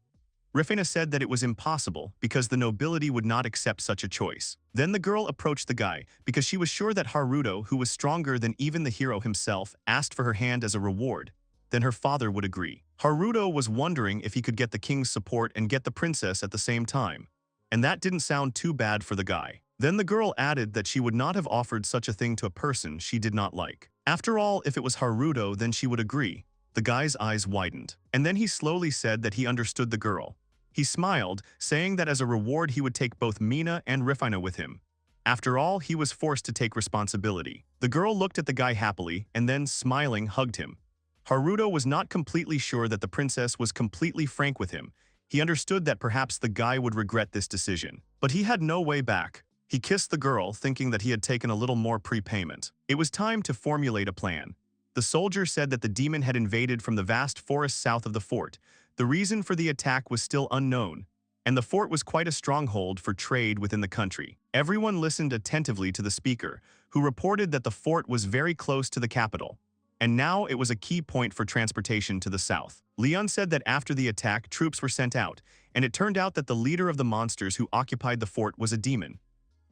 Rifina said that it was impossible because the nobility would not accept such a choice. Then the girl approached the guy because she was sure that Haruto, who was stronger than even the hero himself, asked for her hand as a reward. Then her father would agree. Haruto was wondering if he could get the king's support and get the princess at the same time. And that didn't sound too bad for the guy. Then the girl added that she would not have offered such a thing to a person she did not like. After all, if it was Haruto, then she would agree. The guy's eyes widened. And then he slowly said that he understood the girl. He smiled, saying that as a reward he would take both Mina and Rifina with him. After all, he was forced to take responsibility. The girl looked at the guy happily and then, smiling, hugged him. Haruto was not completely sure that the princess was completely frank with him. He understood that perhaps the guy would regret this decision. But he had no way back. He kissed the girl, thinking that he had taken a little more prepayment. It was time to formulate a plan. The soldier said that the demon had invaded from the vast forest south of the fort. The reason for the attack was still unknown, and the fort was quite a stronghold for trade within the country. Everyone listened attentively to the speaker, who reported that the fort was very close to the capital, and now it was a key point for transportation to the south. Leon said that after the attack, troops were sent out, and it turned out that the leader of the monsters who occupied the fort was a demon.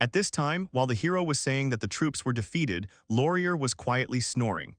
At this time, while the hero was saying that the troops were defeated, Laurier was quietly snoring.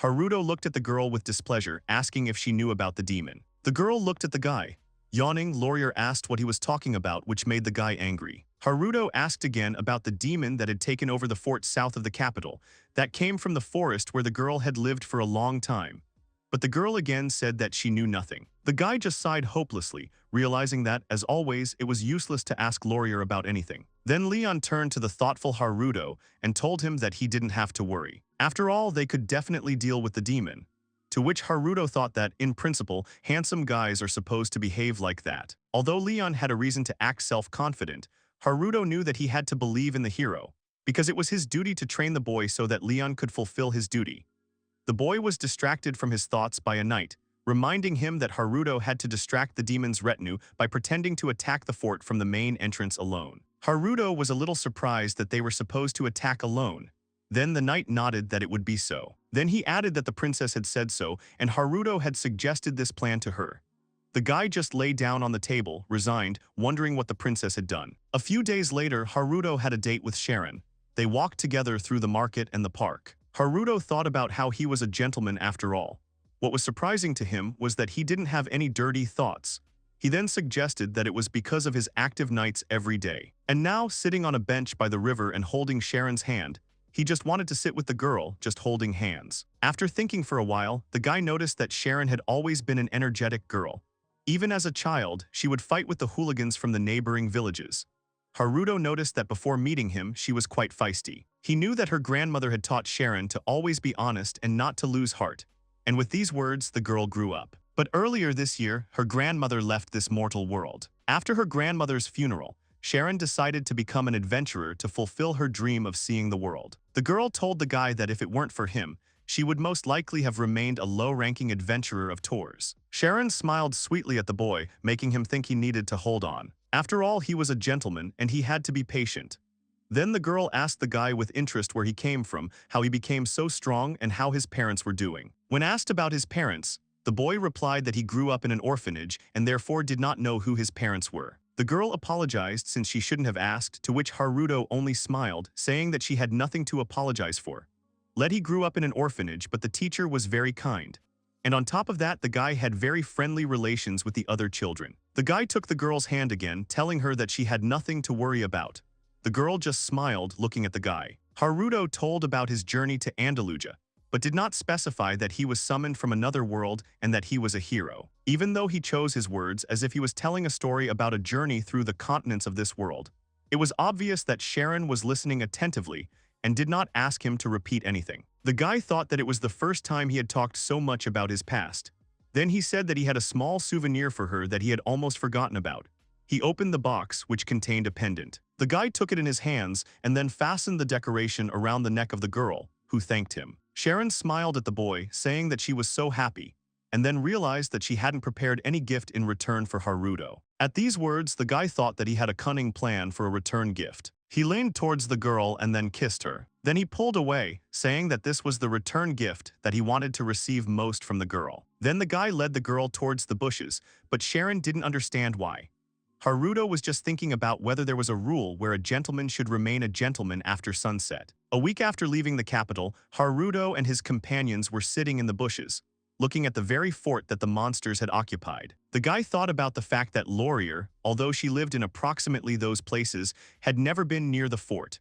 Haruto looked at the girl with displeasure, asking if she knew about the demon. The girl looked at the guy. Yawning, Laurier asked what he was talking about, which made the guy angry. Haruto asked again about the demon that had taken over the fort south of the capital, that came from the forest where the girl had lived for a long time. But the girl again said that she knew nothing. The guy just sighed hopelessly, realizing that, as always, it was useless to ask Laurier about anything. Then Leon turned to the thoughtful Haruto and told him that he didn't have to worry. After all, they could definitely deal with the demon. To which Haruto thought that, in principle, handsome guys are supposed to behave like that. Although Leon had a reason to act self-confident, Haruto knew that he had to believe in the hero, because it was his duty to train the boy so that Leon could fulfill his duty. The boy was distracted from his thoughts by a knight, reminding him that Haruto had to distract the demon's retinue by pretending to attack the fort from the main entrance alone. Haruto was a little surprised that they were supposed to attack alone. Then the knight nodded that it would be so. Then he added that the princess had said so, and Haruto had suggested this plan to her. The guy just lay down on the table, resigned, wondering what the princess had done. A few days later, Haruto had a date with Sharon. They walked together through the market and the park. Haruto thought about how he was a gentleman after all. What was surprising to him was that he didn't have any dirty thoughts. He then suggested that it was because of his active nights every day. And now, sitting on a bench by the river and holding Sharon's hand, he just wanted to sit with the girl, just holding hands. After thinking for a while, the guy noticed that Sharon had always been an energetic girl. Even as a child, she would fight with the hooligans from the neighboring villages. Haruto noticed that before meeting him, she was quite feisty. He knew that her grandmother had taught Sharon to always be honest and not to lose heart. And with these words, the girl grew up. But earlier this year, her grandmother left this mortal world. After her grandmother's funeral, Sharon decided to become an adventurer to fulfill her dream of seeing the world. The girl told the guy that if it weren't for him, she would most likely have remained a low-ranking adventurer of tours. Sharon smiled sweetly at the boy, making him think he needed to hold on. After all, he was a gentleman, and he had to be patient. Then the girl asked the guy with interest where he came from, how he became so strong, and how his parents were doing. When asked about his parents, the boy replied that he grew up in an orphanage and therefore did not know who his parents were. The girl apologized since she shouldn't have asked, to which Haruto only smiled, saying that she had nothing to apologize for. Letty grew up in an orphanage, but the teacher was very kind. And on top of that, the guy had very friendly relations with the other children. The guy took the girl's hand again, telling her that she had nothing to worry about. The girl just smiled, looking at the guy. Haruto told about his journey to Andalusia, but did not specify that he was summoned from another world and that he was a hero. Even though he chose his words as if he was telling a story about a journey through the continents of this world, it was obvious that Sharon was listening attentively and did not ask him to repeat anything. The guy thought that it was the first time he had talked so much about his past. Then he said that he had a small souvenir for her that he had almost forgotten about. He opened the box, which contained a pendant. The guy took it in his hands and then fastened the decoration around the neck of the girl, who thanked him. Sharon smiled at the boy, saying that she was so happy, and then realized that she hadn't prepared any gift in return for Haruto. At these words, the guy thought that he had a cunning plan for a return gift. He leaned towards the girl and then kissed her. Then he pulled away, saying that this was the return gift that he wanted to receive most from the girl. Then the guy led the girl towards the bushes, but Sharon didn't understand why. Haruto was just thinking about whether there was a rule where a gentleman should remain a gentleman after sunset. A week after leaving the capital, Haruto and his companions were sitting in the bushes, looking at the very fort that the monsters had occupied. The guy thought about the fact that Laurier, although she lived in approximately those places, had never been near the fort.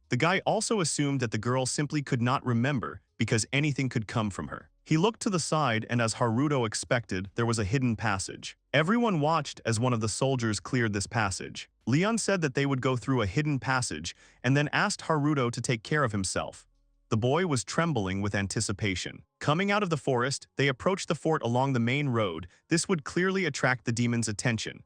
The guy also assumed that the girl simply could not remember because anything could come from her. He looked to the side, and as Haruto expected, there was a hidden passage. Everyone watched as one of the soldiers cleared this passage. Leon said that they would go through a hidden passage and then asked Haruto to take care of himself. The boy was trembling with anticipation. Coming out of the forest, they approached the fort along the main road. This would clearly attract the demons' attention.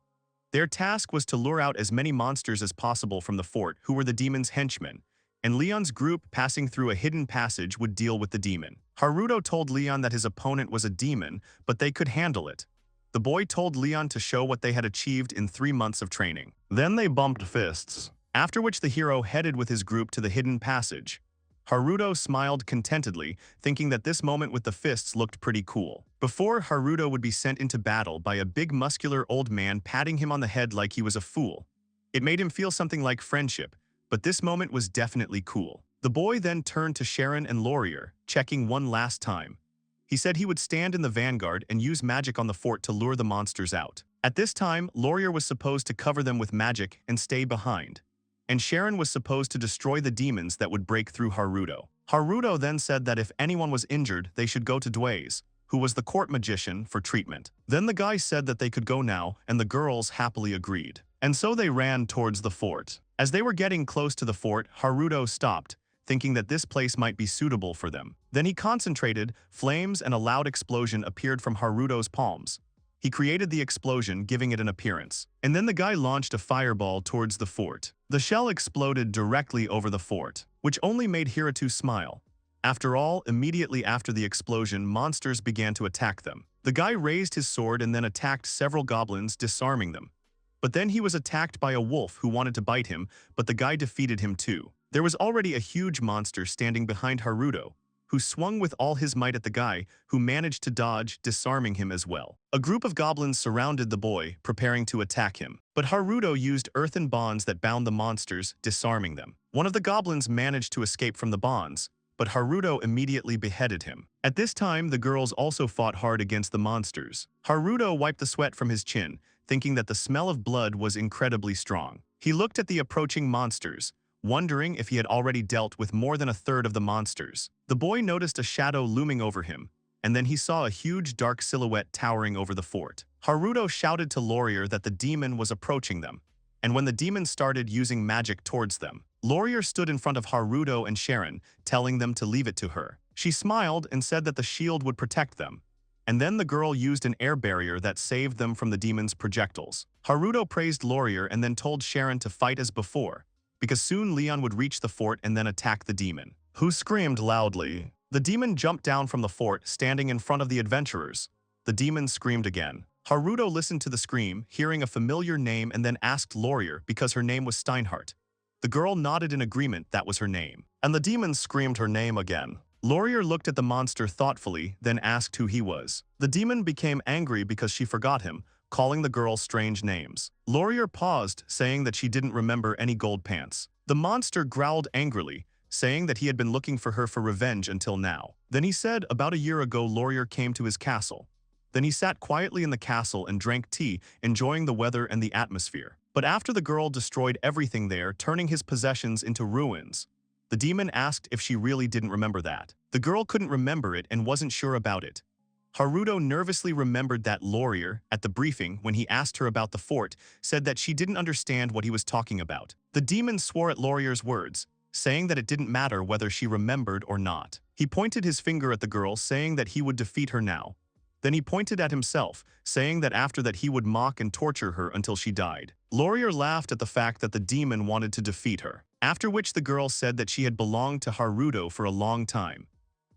Their task was to lure out as many monsters as possible from the fort, who were the demons' henchmen, and Leon's group passing through a hidden passage would deal with the demon. Haruto told Leon that his opponent was a demon, but they could handle it. The boy told Leon to show what they had achieved in 3 months of training. Then they bumped fists, after which the hero headed with his group to the hidden passage. Haruto smiled contentedly, thinking that this moment with the fists looked pretty cool. Before, Haruto would be sent into battle by a big muscular old man patting him on the head like he was a fool. It made him feel something like friendship, but this moment was definitely cool. The boy then turned to Sharon and Laurier, checking one last time. He said he would stand in the vanguard and use magic on the fort to lure the monsters out. At this time, Laurier was supposed to cover them with magic and stay behind, and Sharon was supposed to destroy the demons that would break through Haruto. Haruto then said that if anyone was injured, they should go to Dwayes, who was the court magician, for treatment. Then the guy said that they could go now, and the girls happily agreed. And so they ran towards the fort. As they were getting close to the fort, Haruto stopped, thinking that this place might be suitable for them. Then he concentrated, flames and a loud explosion appeared from Haruto's palms. He created the explosion, giving it an appearance. And then the guy launched a fireball towards the fort. The shell exploded directly over the fort, which only made Hiruto smile. After all, immediately after the explosion, monsters began to attack them. The guy raised his sword and then attacked several goblins, disarming them. But then he was attacked by a wolf who wanted to bite him, but the guy defeated him too. There was already a huge monster standing behind Haruto, who swung with all his might at the guy, who managed to dodge, disarming him as well. A group of goblins surrounded the boy, preparing to attack him. But Haruto used earthen bonds that bound the monsters, disarming them. One of the goblins managed to escape from the bonds, but Haruto immediately beheaded him. At this time, the girls also fought hard against the monsters. Haruto wiped the sweat from his chin, thinking that the smell of blood was incredibly strong. He looked at the approaching monsters, wondering if he had already dealt with more than a third of the monsters. The boy noticed a shadow looming over him, and then he saw a huge dark silhouette towering over the fort. Haruto shouted to Laurier that the demon was approaching them, and when the demon started using magic towards them, Laurier stood in front of Haruto and Sharon, telling them to leave it to her. She smiled and said that the shield would protect them, and then the girl used an air barrier that saved them from the demon's projectiles. Haruto praised Laurier and then told Sharon to fight as before, because soon Leon would reach the fort and then attack the demon, who screamed loudly. The demon jumped down from the fort, standing in front of the adventurers. The demon screamed again. Haruto listened to the scream, hearing a familiar name, and then asked Laurier because her name was Steinhardt. The girl nodded in agreement that was her name, and the demon screamed her name again. Laurier looked at the monster thoughtfully, then asked who he was. The demon became angry because she forgot him, calling the girl strange names. Laurier paused, saying that she didn't remember any gold pants. The monster growled angrily, saying that he had been looking for her for revenge until now. Then he said about a year ago Laurier came to his castle. Then he sat quietly in the castle and drank tea, enjoying the weather and the atmosphere. But after the girl destroyed everything there, turning his possessions into ruins, the demon asked if she really didn't remember that. The girl couldn't remember it and wasn't sure about it. Haruto nervously remembered that Laurier, at the briefing when he asked her about the fort, said that she didn't understand what he was talking about. The demon swore at Laurier's words, saying that it didn't matter whether she remembered or not. He pointed his finger at the girl, saying that he would defeat her now. Then he pointed at himself, saying that after that he would mock and torture her until she died. Laurier laughed at the fact that the demon wanted to defeat her, after which the girl said that she had belonged to Haruto for a long time,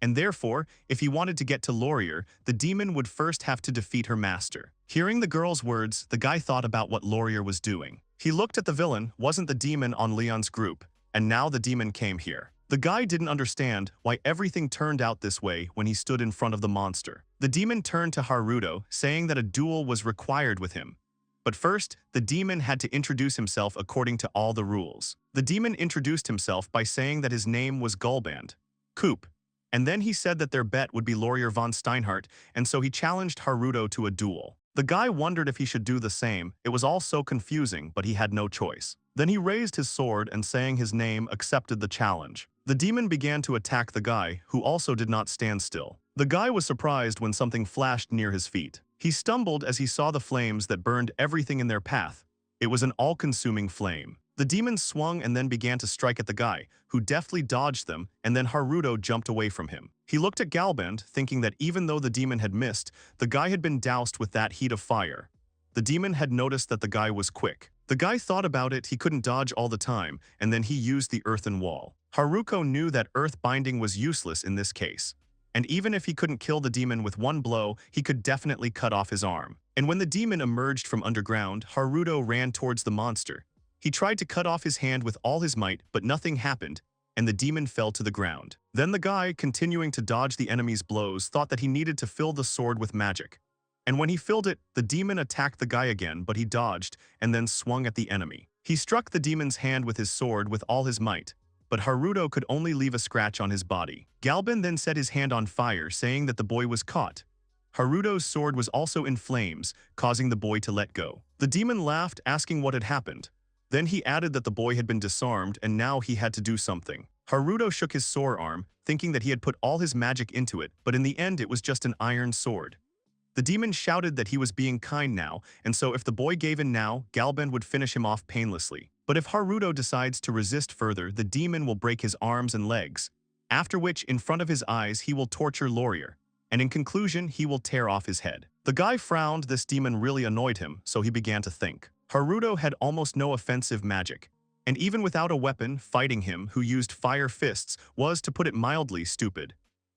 and therefore, if he wanted to get to Laurier, the demon would first have to defeat her master. Hearing the girl's words, the guy thought about what Laurier was doing. He looked at the villain, wasn't the demon on Leon's group, and now the demon came here. The guy didn't understand why everything turned out this way when he stood in front of the monster. The demon turned to Haruto, saying that a duel was required with him. But first, the demon had to introduce himself according to all the rules. The demon introduced himself by saying that his name was Gullband, Coop, and then he said that their bet would be Laurier von Steinhardt, and so he challenged Haruto to a duel. The guy wondered if he should do the same. It was all so confusing, but he had no choice. Then he raised his sword and saying his name accepted the challenge. The demon began to attack the guy, who also did not stand still. The guy was surprised when something flashed near his feet. He stumbled as he saw the flames that burned everything in their path. It was an all-consuming flame. The demon swung and then began to strike at the guy, who deftly dodged them, and then Haruto jumped away from him. He looked at Galband, thinking that even though the demon had missed, the guy had been doused with that heat of fire. The demon had noticed that the guy was quick. The guy thought about it, he couldn't dodge all the time, and then he used the earthen wall. Haruko knew that earth binding was useless in this case. And even if he couldn't kill the demon with one blow, he could definitely cut off his arm. And when the demon emerged from underground, Haruto ran towards the monster. He tried to cut off his hand with all his might, but nothing happened, and the demon fell to the ground. Then the guy, continuing to dodge the enemy's blows, thought that he needed to fill the sword with magic. And when he filled it, the demon attacked the guy again, but he dodged and then swung at the enemy. He struck the demon's hand with his sword with all his might, but Haruto could only leave a scratch on his body. Galban then set his hand on fire, saying that the boy was caught. Haruto's sword was also in flames, causing the boy to let go. The demon laughed, asking what had happened. Then he added that the boy had been disarmed and now he had to do something. Haruto shook his sore arm, thinking that he had put all his magic into it, but in the end it was just an iron sword. The demon shouted that he was being kind now, and so if the boy gave in now, Galban would finish him off painlessly. But if Haruto decides to resist further, the demon will break his arms and legs, after which, in front of his eyes, he will torture Laurier, and in conclusion, he will tear off his head. The guy frowned. This demon really annoyed him, so he began to think. Haruto had almost no offensive magic, and even without a weapon, fighting him, who used fire fists, was, to put it mildly, stupid.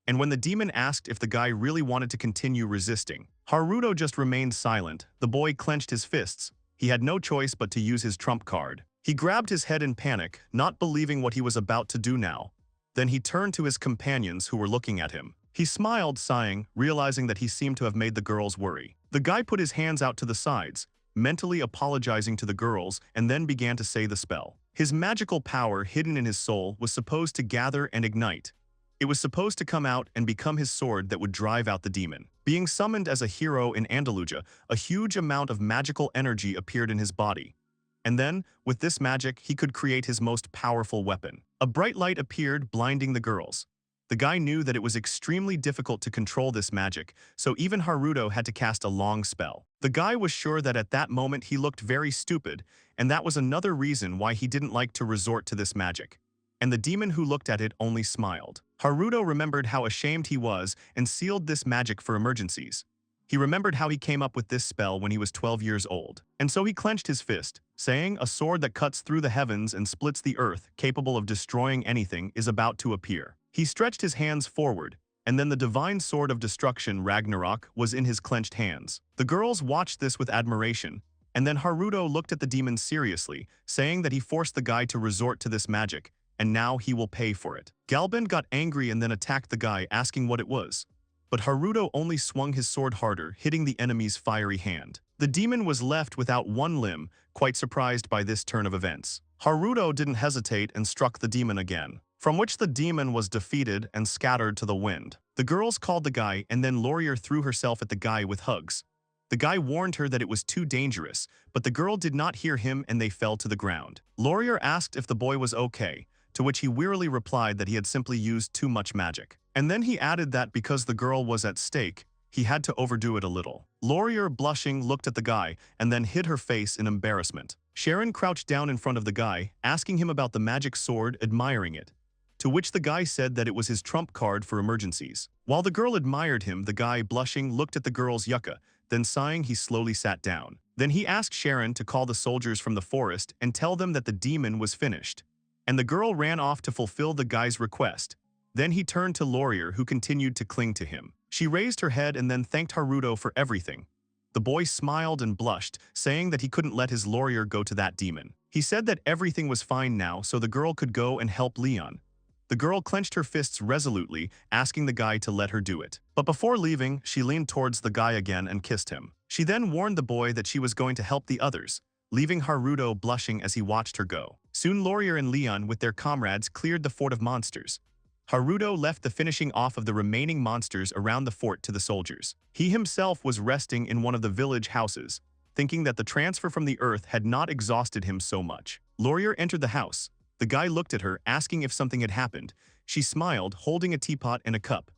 And when the demon asked if the guy really wanted to continue resisting, Haruto just remained silent. The boy clenched his fists. He had no choice but to use his trump card. He grabbed his head in panic, not believing what he was about to do now. Then he turned to his companions who were looking at him. He smiled, sighing, realizing that he seemed to have made the girls worry. The guy put his hands out to the sides, mentally apologizing to the girls, and then began to say the spell. His magical power hidden in his soul was supposed to gather and ignite. It was supposed to come out and become his sword that would drive out the demon. Being summoned as a hero in Andalusia, a huge amount of magical energy appeared in his body. And then, with this magic, he could create his most powerful weapon. A bright light appeared, blinding the girls. The guy knew that it was extremely difficult to control this magic, so even Haruto had to cast a long spell. The guy was sure that at that moment he looked very stupid, and that was another reason why he didn't like to resort to this magic. And the demon who looked at it only smiled. Haruto remembered how ashamed he was and sealed this magic for emergencies. He remembered how he came up with this spell when he was 12 years old. And so he clenched his fist, saying, "A sword that cuts through the heavens and splits the earth, capable of destroying anything, is about to appear." He stretched his hands forward, and then the divine sword of destruction, Ragnarok, was in his clenched hands. The girls watched this with admiration, and then Haruto looked at the demon seriously, saying that he forced the guy to resort to this magic, and now he will pay for it. Galban got angry and then attacked the guy, asking what it was. But Haruto only swung his sword harder, hitting the enemy's fiery hand. The demon was left without one limb, quite surprised by this turn of events. Haruto didn't hesitate and struck the demon again, from which the demon was defeated and scattered to the wind. The girls called the guy, and then Laurier threw herself at the guy with hugs. The guy warned her that it was too dangerous, but the girl did not hear him and they fell to the ground. Laurier asked if the boy was okay, to which he wearily replied that he had simply used too much magic. And then he added that because the girl was at stake, he had to overdo it a little. Laurier, blushing, looked at the guy and then hid her face in embarrassment. Sharon crouched down in front of the guy, asking him about the magic sword, admiring it, to which the guy said that it was his trump card for emergencies. While the girl admired him, the guy, blushing, looked at the girl's yucca, then sighing, he slowly sat down. Then he asked Sharon to call the soldiers from the forest and tell them that the demon was finished. And the girl ran off to fulfill the guy's request. Then he turned to Laurier, who continued to cling to him. She raised her head and then thanked Haruto for everything. The boy smiled and blushed, saying that he couldn't let his lawyer go to that demon. He said that everything was fine now so the girl could go and help Leon. The girl clenched her fists resolutely, asking the guy to let her do it. But before leaving, she leaned towards the guy again and kissed him. She then warned the boy that she was going to help the others, leaving Haruto blushing as he watched her go. Soon Lawyer and Leon with their comrades cleared the fort of monsters. Haruto left the finishing off of the remaining monsters around the fort to the soldiers. He himself was resting in one of the village houses, thinking that the transfer from the earth had not exhausted him so much. Lawyer entered the house. The guy looked at her, asking if something had happened. She smiled, holding a teapot and a cup.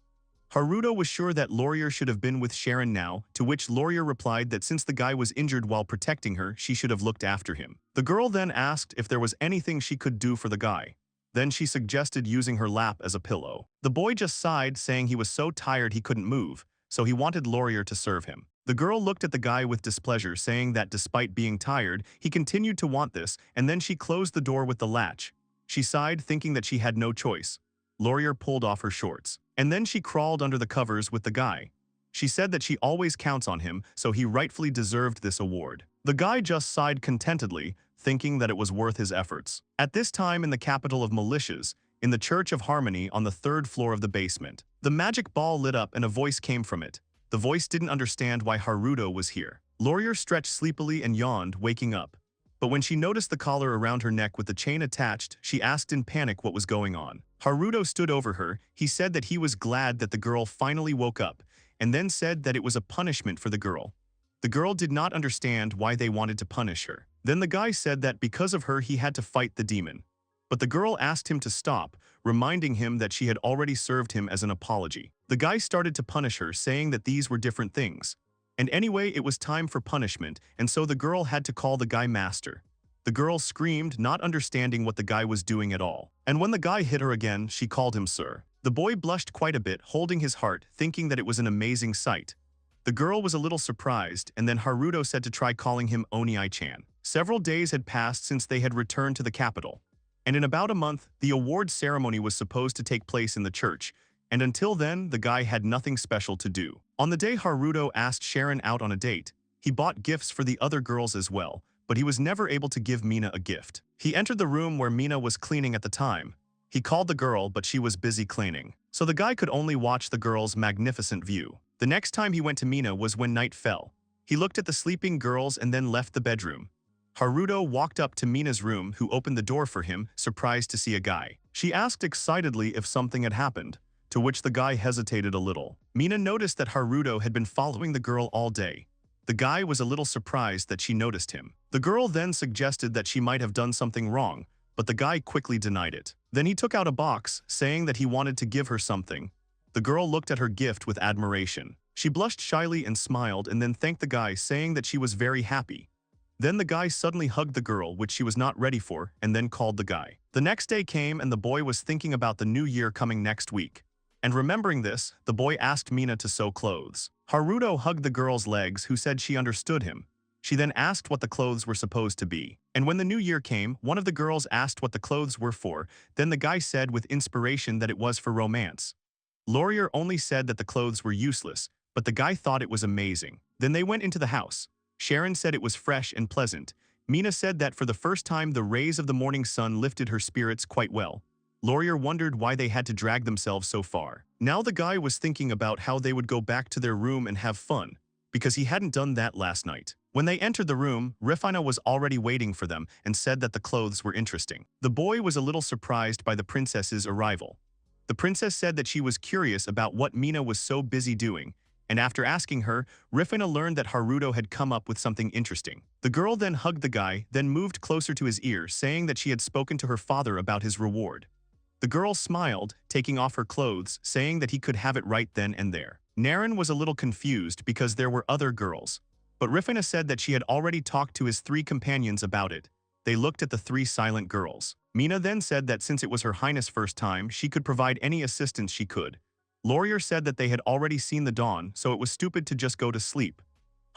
Haruto was sure that Lawyer should have been with Sharon now, to which Lawyer replied that since the guy was injured while protecting her, she should have looked after him. The girl then asked if there was anything she could do for the guy. Then she suggested using her lap as a pillow. The boy just sighed, saying he was so tired he couldn't move, so he wanted Lawyer to serve him. The girl looked at the guy with displeasure, saying that despite being tired, he continued to want this, and then she closed the door with the latch. She sighed, thinking that she had no choice. Lawyer pulled off her shorts. And then she crawled under the covers with the guy. She said that she always counts on him, so he rightfully deserved this award. The guy just sighed contentedly, thinking that it was worth his efforts. At this time in the capital of militias, in the Church of Harmony on the 3rd floor of the basement, the magic ball lit up and a voice came from it. The voice didn't understand why Haruto was here. Lawyer stretched sleepily and yawned, waking up. But when she noticed the collar around her neck with the chain attached, she asked in panic what was going on. Haruto stood over her. He said that he was glad that the girl finally woke up, and then said that it was a punishment for the girl. The girl did not understand why they wanted to punish her. Then the guy said that because of her he had to fight the demon. But the girl asked him to stop, reminding him that she had already served him as an apology. The guy started to punish her, saying that these were different things. And anyway, it was time for punishment, and so the girl had to call the guy master. The girl screamed, not understanding what the guy was doing at all. And when the guy hit her again, she called him sir. The boy blushed quite a bit, holding his heart, thinking that it was an amazing sight. The girl was a little surprised, and then Haruto said to try calling him Oni-chan. Several days had passed since they had returned to the capital. And in about a month, the award ceremony was supposed to take place in the church, and until then, the guy had nothing special to do. On the day Haruto asked Sharon out on a date, he bought gifts for the other girls as well, but he was never able to give Mina a gift. He entered the room where Mina was cleaning at the time. He called the girl, but she was busy cleaning, so the guy could only watch the girl's magnificent view. The next time he went to Mina was when night fell. He looked at the sleeping girls and then left the bedroom. Haruto walked up to Mina's room, who opened the door for him, surprised to see a guy. She asked excitedly if something had happened, to which the guy hesitated a little. Mina noticed that Haruto had been following the girl all day. The guy was a little surprised that she noticed him. The girl then suggested that she might have done something wrong, but the guy quickly denied it. Then he took out a box, saying that he wanted to give her something. The girl looked at her gift with admiration. She blushed shyly and smiled and then thanked the guy, saying that she was very happy. Then the guy suddenly hugged the girl, which she was not ready for, and then called the guy. The next day came and the boy was thinking about the new year coming next week. And remembering this, the boy asked Mina to sew clothes. Haruto hugged the girl's legs, who said she understood him. She then asked what the clothes were supposed to be. And when the new year came, one of the girls asked what the clothes were for. Then the guy said with inspiration that it was for romance. Laurier only said that the clothes were useless, but the guy thought it was amazing. Then they went into the house. Sharon said it was fresh and pleasant. Mina said that for the first time the rays of the morning sun lifted her spirits quite well. Laurier wondered why they had to drag themselves so far. Now the guy was thinking about how they would go back to their room and have fun, because he hadn't done that last night. When they entered the room, Rifina was already waiting for them and said that the clothes were interesting. The boy was a little surprised by the princess's arrival. The princess said that she was curious about what Mina was so busy doing, and after asking her, Rifina learned that Haruto had come up with something interesting. The girl then hugged the guy, then moved closer to his ear, saying that she had spoken to her father about his reward. The girl smiled, taking off her clothes, saying that he could have it right then and there. Naren was a little confused because there were other girls, but Rifina said that she had already talked to his 3 companions about it. They looked at the 3 silent girls. Mina then said that since it was her highness' first time, she could provide any assistance she could. Laurier said that they had already seen the dawn, so it was stupid to just go to sleep.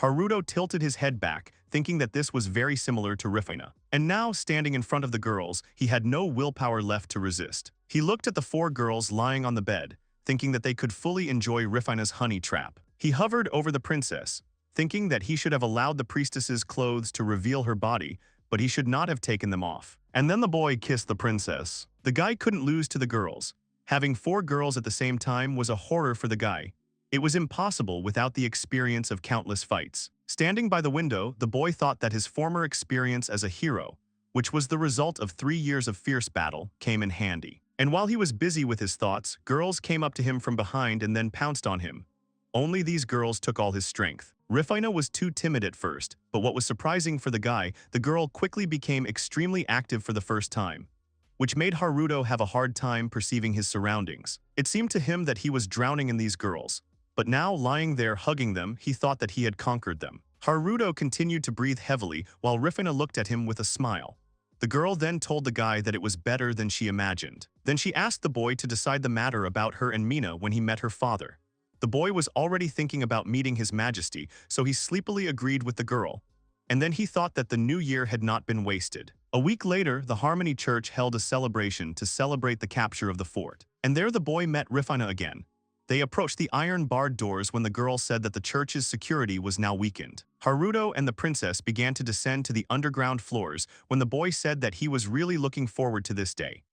Haruto tilted his head back, thinking that this was very similar to Rifina. And now, standing in front of the girls, he had no willpower left to resist. He looked at the 4 girls lying on the bed, thinking that they could fully enjoy Rifina's honey trap. He hovered over the princess, thinking that he should have allowed the priestess's clothes to reveal her body, but he should not have taken them off. And then the boy kissed the princess. The guy couldn't lose to the girls. Having 4 girls at the same time was a horror for the guy. It was impossible without the experience of countless fights. Standing by the window, the boy thought that his former experience as a hero, which was the result of 3 years of fierce battle, came in handy. And while he was busy with his thoughts, girls came up to him from behind and then pounced on him. Only these girls took all his strength. Rifina was too timid at first, but what was surprising for the guy, the girl quickly became extremely active for the first time, which made Haruto have a hard time perceiving his surroundings. It seemed to him that he was drowning in these girls, but now lying there hugging them, he thought that he had conquered them. Haruto continued to breathe heavily while Rifina looked at him with a smile. The girl then told the guy that it was better than she imagined. Then she asked the boy to decide the matter about her and Mina when he met her father. The boy was already thinking about meeting His Majesty, so he sleepily agreed with the girl. And then he thought that the new year had not been wasted. A week later, the Harmony Church held a celebration to celebrate the capture of the fort. And there the boy met Rifina again. They approached the iron-barred doors when the girl said that the church's security was now weakened. Haruto and the princess began to descend to the underground floors when the boy said that he was really looking forward to this day.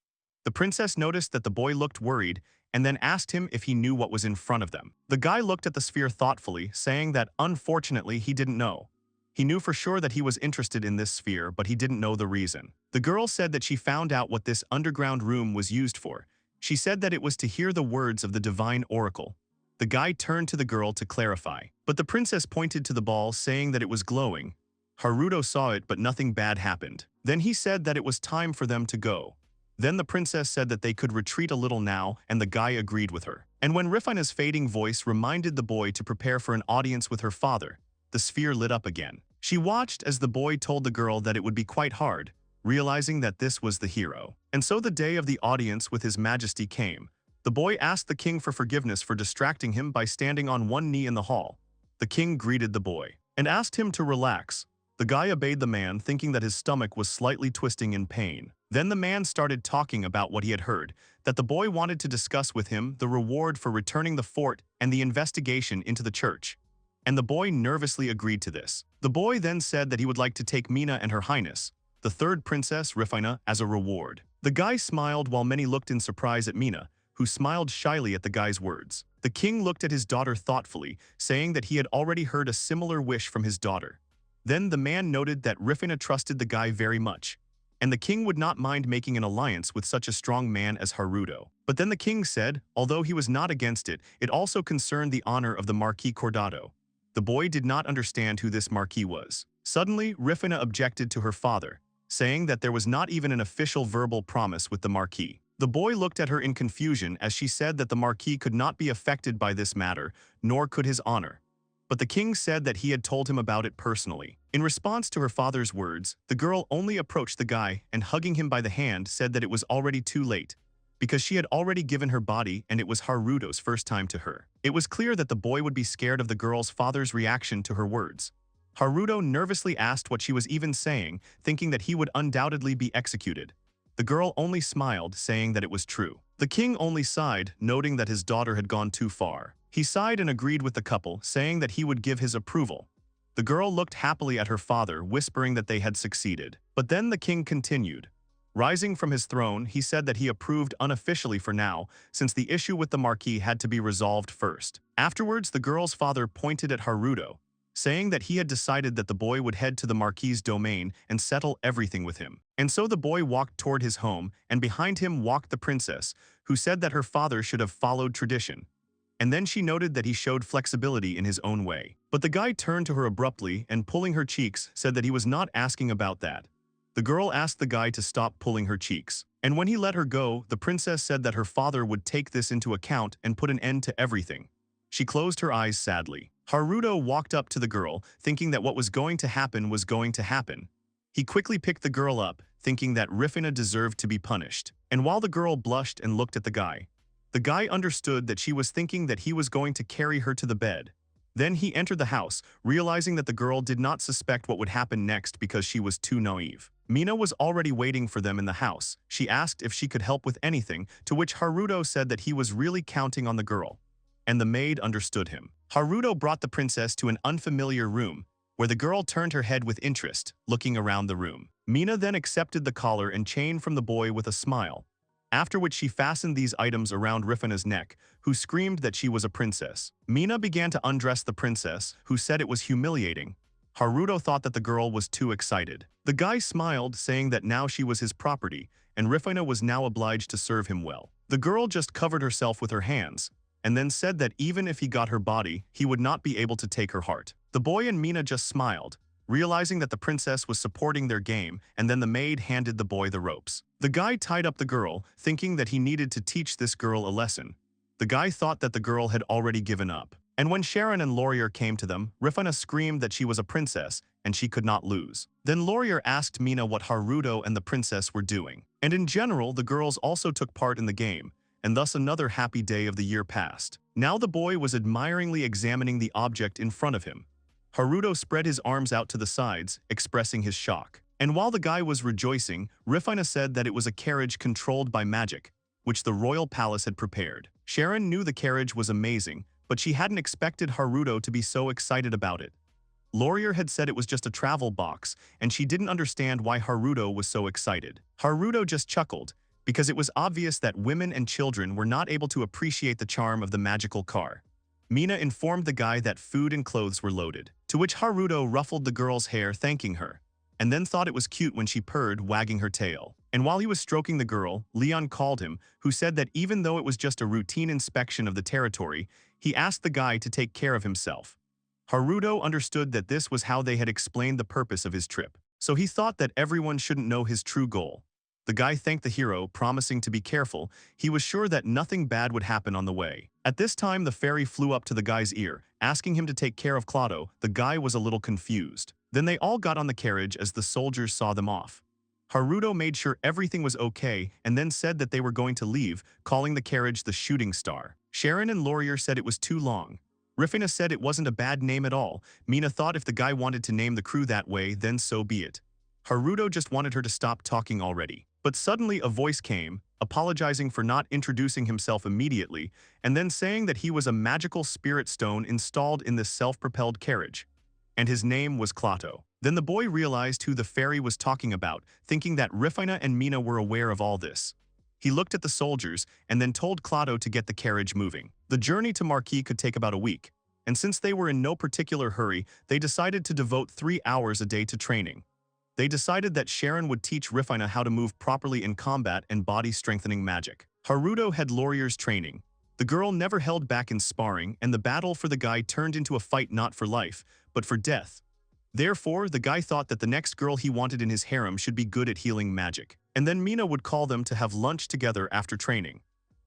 The princess noticed that the boy looked worried and then asked him if he knew what was in front of them. The guy looked at the sphere thoughtfully, saying that unfortunately he didn't know. He knew for sure that he was interested in this sphere, but he didn't know the reason. The girl said that she found out what this underground room was used for. She said that it was to hear the words of the divine oracle. The guy turned to the girl to clarify, but the princess pointed to the ball, saying that it was glowing. Haruto saw it, but nothing bad happened. Then he said that it was time for them to go. Then the princess said that they could retreat a little now, and the guy agreed with her. And when Rifina's fading voice reminded the boy to prepare for an audience with her father, the sphere lit up again. She watched as the boy told the girl that it would be quite hard, realizing that this was the hero. And so the day of the audience with His Majesty came. The boy asked the king for forgiveness for distracting him by standing on one knee in the hall. The king greeted the boy and asked him to relax. The guy obeyed the man, thinking that his stomach was slightly twisting in pain. Then the man started talking about what he had heard, that the boy wanted to discuss with him the reward for returning the fort and the investigation into the church. And the boy nervously agreed to this. The boy then said that he would like to take Mina and her highness, the third princess, Rifina, as a reward. The guy smiled while many looked in surprise at Mina, who smiled shyly at the guy's words. The king looked at his daughter thoughtfully, saying that he had already heard a similar wish from his daughter. Then the man noted that Rifina trusted the guy very much, and the king would not mind making an alliance with such a strong man as Haruto. But then the king said, although he was not against it, it also concerned the honor of the Marquis Cordato. The boy did not understand who this Marquis was. Suddenly, Rifina objected to her father, saying that there was not even an official verbal promise with the Marquis. The boy looked at her in confusion as she said that the Marquis could not be affected by this matter, nor could his honor. But the king said that he had told him about it personally. In response to her father's words, the girl only approached the guy and, hugging him by the hand, said that it was already too late, because she had already given her body and it was Haruto's first time to her. It was clear that the boy would be scared of the girl's father's reaction to her words. Haruto nervously asked what she was even saying, thinking that he would undoubtedly be executed. The girl only smiled, saying that it was true. The king only sighed, noting that his daughter had gone too far. He sighed and agreed with the couple, saying that he would give his approval. The girl looked happily at her father, whispering that they had succeeded. But then the king continued. Rising from his throne, he said that he approved unofficially for now, since the issue with the Marquis had to be resolved first. Afterwards, the girl's father pointed at Haruto, saying that he had decided that the boy would head to the Marquis's domain and settle everything with him. And so the boy walked toward his home, and behind him walked the princess, who said that her father should have followed tradition. And then she noted that he showed flexibility in his own way. But the guy turned to her abruptly and, pulling her cheeks, said that he was not asking about that. The girl asked the guy to stop pulling her cheeks. And when he let her go, the princess said that her father would take this into account and put an end to everything. She closed her eyes sadly. Haruto walked up to the girl, thinking that what was going to happen was going to happen. He quickly picked the girl up, thinking that Rifina deserved to be punished. And while the girl blushed and looked at the guy understood that she was thinking that he was going to carry her to the bed. Then he entered the house, realizing that the girl did not suspect what would happen next because she was too naive. Mina was already waiting for them in the house. She asked if she could help with anything, to which Haruto said that he was really counting on the girl. and the maid understood him. Haruto brought the princess to an unfamiliar room, where the girl turned her head with interest, looking around the room. Mina then accepted the collar and chain from the boy with a smile, after which she fastened these items around Rifana's neck, who screamed that she was a princess. Mina began to undress the princess, who said it was humiliating. Haruto thought that the girl was too excited. The guy smiled, saying that now she was his property, and Rifana was now obliged to serve him well. The girl just covered herself with her hands, and then said that even if he got her body, he would not be able to take her heart. The boy and Mina just smiled, realizing that the princess was supporting their game, and then the maid handed the boy the ropes. The guy tied up the girl, thinking that he needed to teach this girl a lesson. The guy thought that the girl had already given up. And when Sharon and Laurier came to them, Rifana screamed that she was a princess and she could not lose. Then Laurier asked Mina what Haruto and the princess were doing. And in general, the girls also took part in the game, and thus another happy day of the year passed. Now the boy was admiringly examining the object in front of him. Haruto spread his arms out to the sides, expressing his shock. And while the guy was rejoicing, Rifana said that it was a carriage controlled by magic, which the royal palace had prepared. Sharon knew the carriage was amazing, but she hadn't expected Haruto to be so excited about it. Laurier had said it was just a travel box, and she didn't understand why Haruto was so excited. Haruto just chuckled, because it was obvious that women and children were not able to appreciate the charm of the magical car. Mina informed the guy that food and clothes were loaded, to which Haruto ruffled the girl's hair, thanking her, and then thought it was cute when she purred, wagging her tail. And while he was stroking the girl, Leon called him, who said that even though it was just a routine inspection of the territory, he asked the guy to take care of himself. Haruto understood that this was how they had explained the purpose of his trip, so he thought that everyone shouldn't know his true goal. The guy thanked the hero, promising to be careful. He was sure that nothing bad would happen on the way. At this time, the fairy flew up to the guy's ear, asking him to take care of Claudio. The guy was a little confused. Then they all got on the carriage as the soldiers saw them off. Haruto made sure everything was okay and then said that they were going to leave, calling the carriage the Shooting Star. Sharon and Laurier said it was too long. Rifana said it wasn't a bad name at all. Mina thought if the guy wanted to name the crew that way, then so be it. Haruto just wanted her to stop talking already. But suddenly a voice came, apologizing for not introducing himself immediately, and then saying that he was a magical spirit stone installed in this self-propelled carriage, and his name was Claudio. Then the boy realized who the fairy was talking about, thinking that Rifana and Mina were aware of all this. He looked at the soldiers and then told Claudio to get the carriage moving. The journey to Marquis could take about a week, and since they were in no particular hurry, they decided to devote 3 hours a day to training. They decided that Sharon would teach Rifana how to move properly in combat and body-strengthening magic. Haruto had Laurier's training. The girl never held back in sparring, and the battle for the guy turned into a fight not for life, but for death. Therefore, the guy thought that the next girl he wanted in his harem should be good at healing magic. And then Mina would call them to have lunch together after training.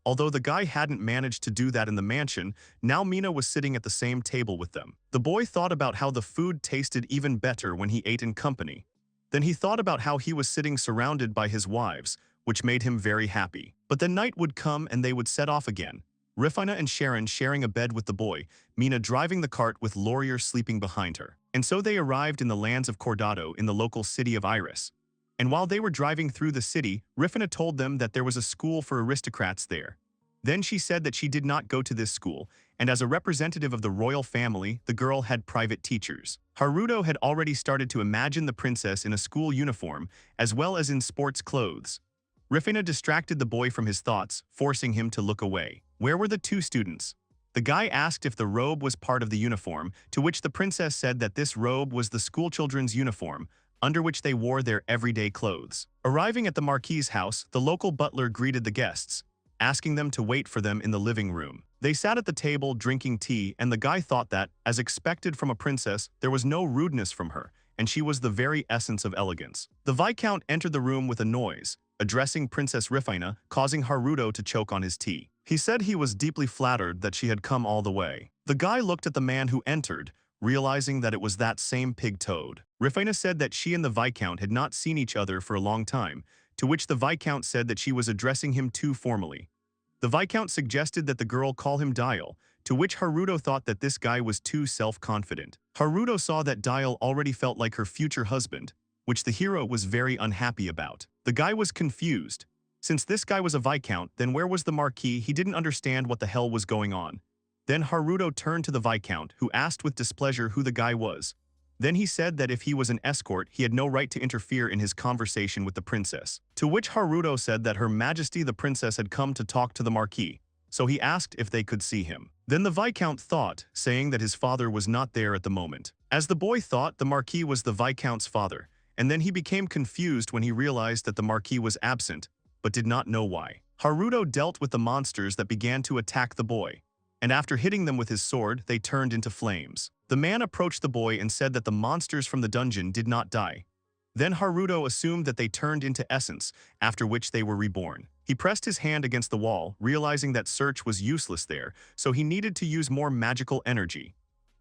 Although the guy hadn't managed to do that in the mansion, now Mina was sitting at the same table with them. The boy thought about how the food tasted even better when he ate in company. Then he thought about how he was sitting surrounded by his wives, which made him very happy. But the night would come and they would set off again. Rifana and Sharon sharing a bed with the boy, Mina driving the cart with Laurier sleeping behind her. And so they arrived in the lands of Cordado in the local city of Iris. And while they were driving through the city, Rifana told them that there was a school for aristocrats there. Then she said that she did not go to this school, and as a representative of the royal family, the girl had private teachers. Haruto had already started to imagine the princess in a school uniform, as well as in sports clothes. Rifana distracted the boy from his thoughts, forcing him to look away. Where were the 2 students? The guy asked if the robe was part of the uniform, to which the princess said that this robe was the schoolchildren's uniform, under which they wore their everyday clothes. Arriving at the Marquis's house, the local butler greeted the guests, asking them to wait for them in the living room. They sat at the table drinking tea, and the guy thought that, as expected from a princess, there was no rudeness from her, and she was the very essence of elegance. The Viscount entered the room with a noise, addressing Princess Rifana, causing Haruto to choke on his tea. He said he was deeply flattered that she had come all the way. The guy looked at the man who entered, realizing that it was that same pig Toad. Rifana said that she and the Viscount had not seen each other for a long time, to which the Viscount said that she was addressing him too formally. The Viscount suggested that the girl call him Dial, to which Haruto thought that this guy was too self-confident. Haruto saw that Dial already felt like her future husband, which the hero was very unhappy about. The guy was confused. Since this guy was a Viscount, then where was the Marquis? He didn't understand what the hell was going on. Then Haruto turned to the Viscount, who asked with displeasure who the guy was. Then he said that if he was an escort, he had no right to interfere in his conversation with the princess. To which Haruto said that Her Majesty the princess had come to talk to the Marquis, so he asked if they could see him. Then the Viscount thought, saying that his father was not there at the moment. As the boy thought, the Marquis was the Viscount's father, and then he became confused when he realized that the Marquis was absent, but did not know why. Haruto dealt with the monsters that began to attack the boy, and after hitting them with his sword, they turned into flames. The man approached the boy and said that the monsters from the dungeon did not die. Then Haruto assumed that they turned into essence, after which they were reborn. He pressed his hand against the wall, realizing that search was useless there, so he needed to use more magical energy.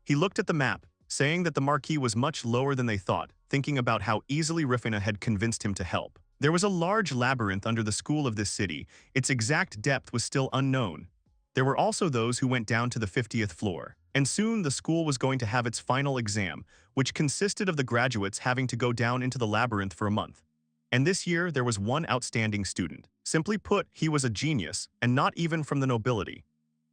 He looked at the map, saying that the Marquis was much lower than they thought, thinking about how easily Rifina had convinced him to help. There was a large labyrinth under the school of this city. Its exact depth was still unknown. There were also those who went down to the 50th floor. And soon the school was going to have its final exam, which consisted of the graduates having to go down into the labyrinth for a month. And this year there was one outstanding student. Simply put, he was a genius, and not even from the nobility.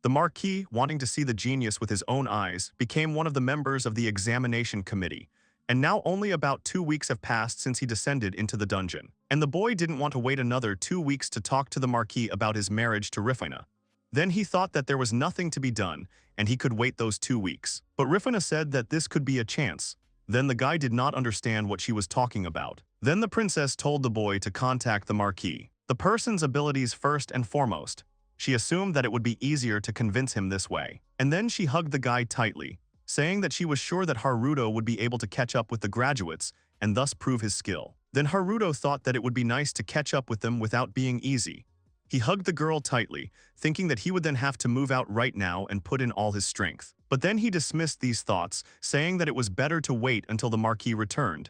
The Marquis, wanting to see the genius with his own eyes, became one of the members of the examination committee. And now only about 2 weeks have passed since he descended into the dungeon. And the boy didn't want to wait another 2 weeks to talk to the Marquis about his marriage to Rifina. Then he thought that there was nothing to be done, and he could wait those 2 weeks. But Rifina said that this could be a chance. Then the guy did not understand what she was talking about. Then the princess told the boy to contact the Marquis. The person's abilities first and foremost. She assumed that it would be easier to convince him this way. And then she hugged the guy tightly, saying that she was sure that Haruto would be able to catch up with the graduates and thus prove his skill. Then Haruto thought that it would be nice to catch up with them without being easy. He hugged the girl tightly, thinking that he would then have to move out right now and put in all his strength. But then he dismissed these thoughts, saying that it was better to wait until the Marquis returned.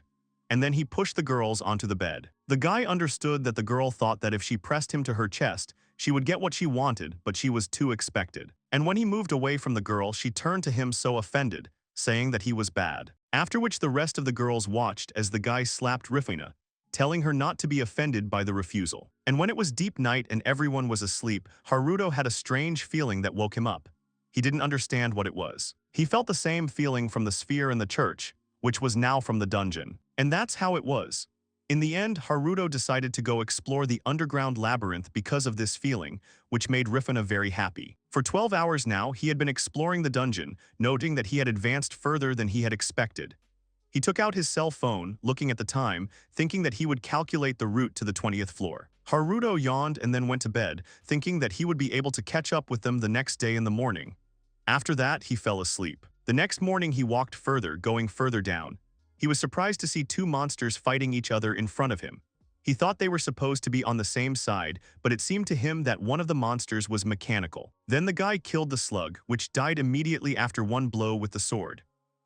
And then he pushed the girls onto the bed. The guy understood that the girl thought that if she pressed him to her chest, she would get what she wanted, but she was too expected. And when he moved away from the girl, she turned to him so offended, saying that he was bad. After which the rest of the girls watched as the guy slapped Rifina, telling her not to be offended by the refusal. And when it was deep night and everyone was asleep, Haruto had a strange feeling that woke him up. He didn't understand what it was. He felt the same feeling from the sphere in the church, which was now from the dungeon. And that's how it was. In the end, Haruto decided to go explore the underground labyrinth because of this feeling, which made Rifina very happy. For 12 hours now, he had been exploring the dungeon, noting that he had advanced further than he had expected. He took out his cell phone, looking at the time, thinking that he would calculate the route to the 20th floor. Haruto yawned and then went to bed, thinking that he would be able to catch up with them the next day in the morning. After that, he fell asleep. The next morning he walked further, going further down. He was surprised to see 2 monsters fighting each other in front of him. He thought they were supposed to be on the same side, but it seemed to him that one of the monsters was mechanical. Then the guy killed the slug, which died immediately after one blow with the sword.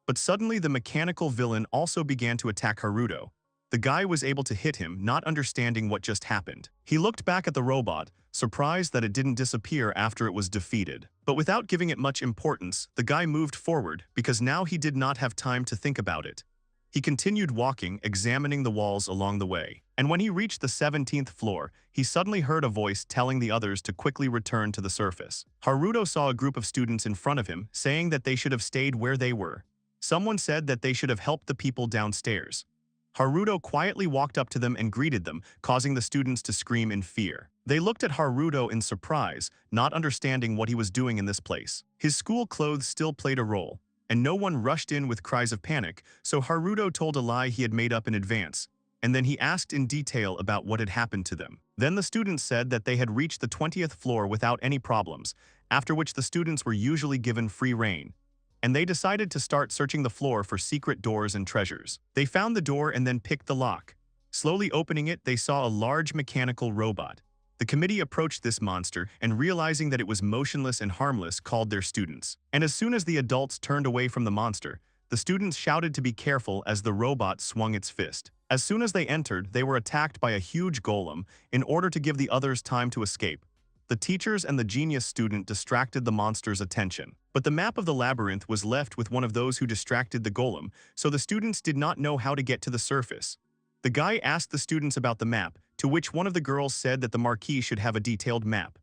But suddenly the mechanical villain also began to attack Haruto. The guy was able to hit him, not understanding what just happened. He looked back at the robot, surprised that it didn't disappear after it was defeated. But without giving it much importance, the guy moved forward, because now he did not have time to think about it. He continued walking, examining the walls along the way. And when he reached the 17th floor, he suddenly heard a voice telling the others to quickly return to the surface. Haruto saw a group of students in front of him, saying that they should have stayed where they were. Someone said that they should have helped the people downstairs. Haruto quietly walked up to them and greeted them, causing the students to scream in fear. They looked at Haruto in surprise, not understanding what he was doing in this place. His school clothes still played a role, and no one rushed in with cries of panic, so Haruto told a lie he had made up in advance, and then he asked in detail about what had happened to them. Then the students said that they had reached the 20th floor without any problems, after which the students were usually given free rein. And they decided to start searching the floor for secret doors and treasures. They found the door and then picked the lock. Slowly opening it, they saw a large mechanical robot. The committee approached this monster and, realizing that it was motionless and harmless, called their students. And as soon as the adults turned away from the monster, the students shouted to be careful as the robot swung its fist. As soon as they entered, they were attacked by a huge golem in order to give the others time to escape. The teachers and the genius student distracted the monster's attention. But the map of the labyrinth was left with one of those who distracted the golem, so the students did not know how to get to the surface. The guy asked the students about the map, to which one of the girls said that the Marquis should have a detailed map.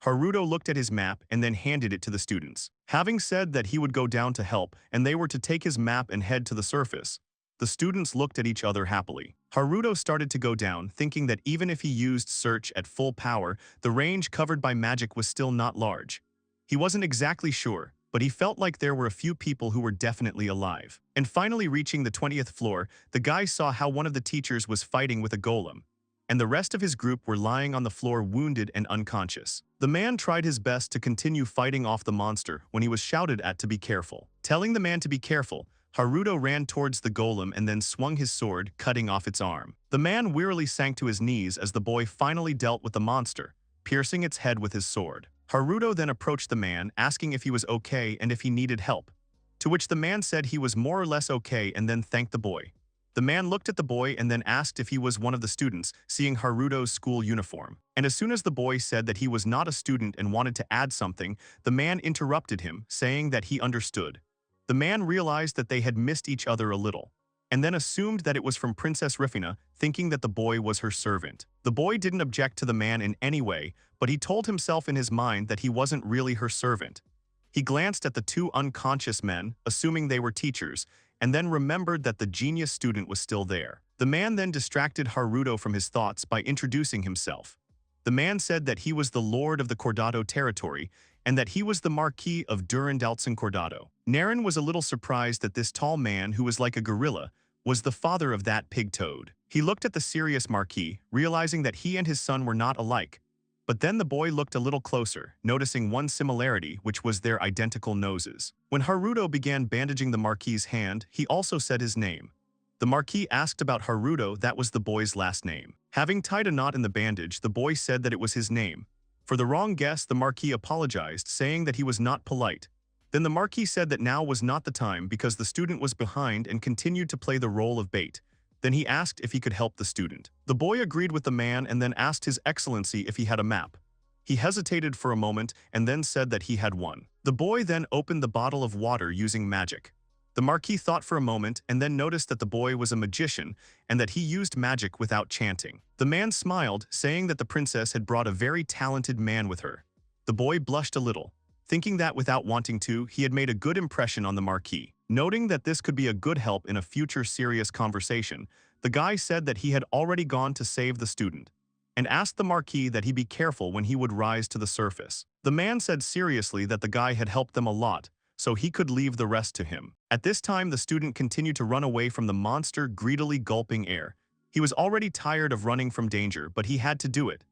Haruto looked at his map and then handed it to the students. Having said that he would go down to help and they were to take his map and head to the surface, the students looked at each other happily. Haruto started to go down, thinking that even if he used search at full power, the range covered by magic was still not large. He wasn't exactly sure, but he felt like there were a few people who were definitely alive. And finally reaching the 20th floor, the guy saw how one of the teachers was fighting with a golem, and the rest of his group were lying on the floor wounded and unconscious. The man tried his best to continue fighting off the monster when he was shouted at to be careful. Telling the man to be careful, Haruto ran towards the golem and then swung his sword, cutting off its arm. The man wearily sank to his knees as the boy finally dealt with the monster, piercing its head with his sword. Haruto then approached the man, asking if he was okay and if he needed help, to which the man said he was more or less okay and then thanked the boy. The man looked at the boy and then asked if he was one of the students, seeing Haruto's school uniform. And as soon as the boy said that he was not a student and wanted to add something, the man interrupted him, saying that he understood. The man realized that they had missed each other a little, and then assumed that it was from Princess Rifina, thinking that the boy was her servant. The boy didn't object to the man in any way, but he told himself in his mind that he wasn't really her servant. He glanced at the two unconscious men, assuming they were teachers, and then remembered that the genius student was still there. The man then distracted Haruto from his thoughts by introducing himself. The man said that he was the lord of the Cordado territory, and that he was the Marquis of Durandaltson Cordado. Naren was a little surprised that this tall man, who was like a gorilla, was the father of that pig-toad. He looked at the serious Marquis, realizing that he and his son were not alike. But then the boy looked a little closer, noticing one similarity, which was their identical noses. When Haruto began bandaging the Marquis's hand, he also said his name. The Marquis asked about Haruto, that was the boy's last name. Having tied a knot in the bandage, the boy said that it was his name. For the wrong guess, the Marquis apologized, saying that he was not polite. Then the Marquis said that now was not the time because the student was behind and continued to play the role of bait. Then he asked if he could help the student. The boy agreed with the man and then asked His Excellency if he had a map. He hesitated for a moment and then said that he had one. The boy then opened the bottle of water using magic. The Marquis thought for a moment and then noticed that the boy was a magician and that he used magic without chanting. The man smiled, saying that the princess had brought a very talented man with her. The boy blushed a little, thinking that without wanting to, he had made a good impression on the Marquis. Noting that this could be a good help in a future serious conversation, the guy said that he had already gone to save the student, and asked the Marquis that he be careful when he would rise to the surface. The man said seriously that the guy had helped them a lot, so he could leave the rest to him. At this time, the student continued to run away from the monster, greedily gulping air. He was already tired of running from danger, but he had to do it.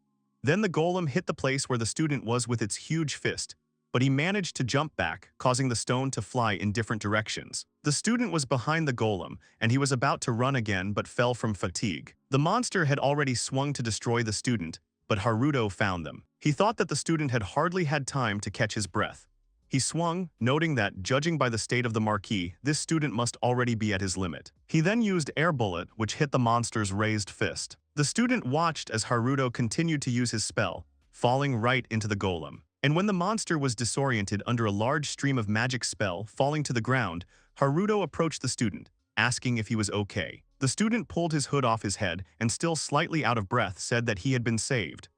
Then the golem hit the place where the student was with its huge fist, but he managed to jump back, causing the stone to fly in different directions. The student was behind the golem, and he was about to run again but fell from fatigue. The monster had already swung to destroy the student, but Haruto found them. He thought that the student had hardly had time to catch his breath. He swung, noting that, judging by the state of the Marquis, this student must already be at his limit. He then used air bullet, which hit the monster's raised fist. The student watched as Haruto continued to use his spell, falling right into the golem. And when the monster was disoriented under a large stream of magic spell falling to the ground, Haruto approached the student, asking if he was okay. The student pulled his hood off his head and, still slightly out of breath, said that he had been saved.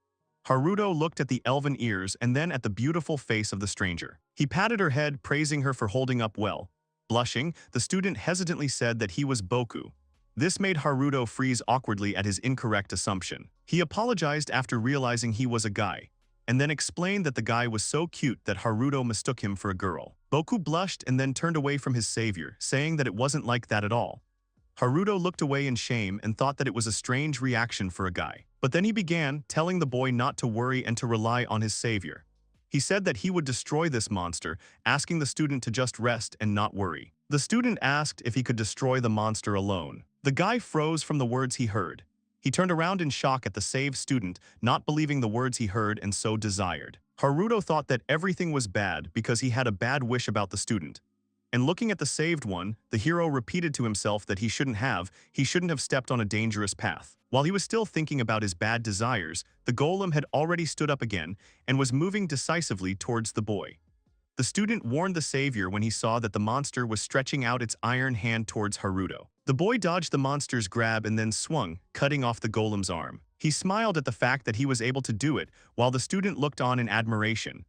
Haruto looked at the elven ears and then at the beautiful face of the stranger. He patted her head, praising her for holding up well. Blushing, the student hesitantly said that he was Boku. This made Haruto freeze awkwardly at his incorrect assumption. He apologized after realizing he was a guy, and then explained that the guy was so cute that Haruto mistook him for a girl. Boku blushed and then turned away from his savior, saying that it wasn't like that at all. Haruto looked away in shame and thought that it was a strange reaction for a guy. But then he began, telling the boy not to worry and to rely on his savior. He said that he would destroy this monster, asking the student to just rest and not worry. The student asked if he could destroy the monster alone. The guy froze from the words he heard. He turned around in shock at the saved student, not believing the words he heard and so desired. Haruto thought that everything was bad because he had a bad wish about the student. And looking at the saved one, the hero repeated to himself that he shouldn't have stepped on a dangerous path. While he was still thinking about his bad desires, the golem had already stood up again and was moving decisively towards the boy. The student warned the savior when he saw that the monster was stretching out its iron hand towards Haruto. The boy dodged the monster's grab and then swung, cutting off the golem's arm. He smiled at the fact that he was able to do it, while the student looked on in admiration.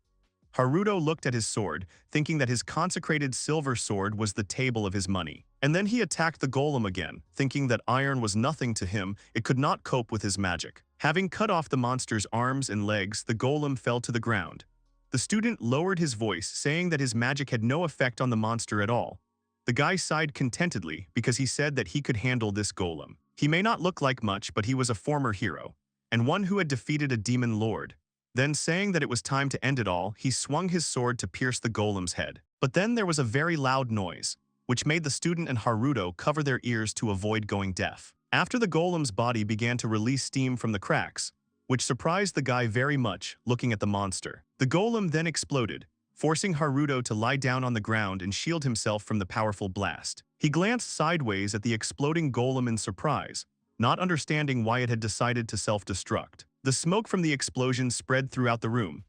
Haruto looked at his sword, thinking that his consecrated silver sword was the table of his money. And then he attacked the golem again, thinking that iron was nothing to him, it could not cope with his magic. Having cut off the monster's arms and legs, the golem fell to the ground. The student lowered his voice, saying that his magic had no effect on the monster at all. The guy sighed contentedly because he said that he could handle this golem. He may not look like much, but he was a former hero, and one who had defeated a demon lord. Then, saying that it was time to end it all, he swung his sword to pierce the golem's head. But then there was a very loud noise, which made the student and Haruto cover their ears to avoid going deaf. After the golem's body began to release steam from the cracks, which surprised the guy very much, looking at the monster. The golem then exploded, forcing Haruto to lie down on the ground and shield himself from the powerful blast. He glanced sideways at the exploding golem in surprise, not understanding why it had decided to self-destruct. The smoke from the explosion spread throughout the room.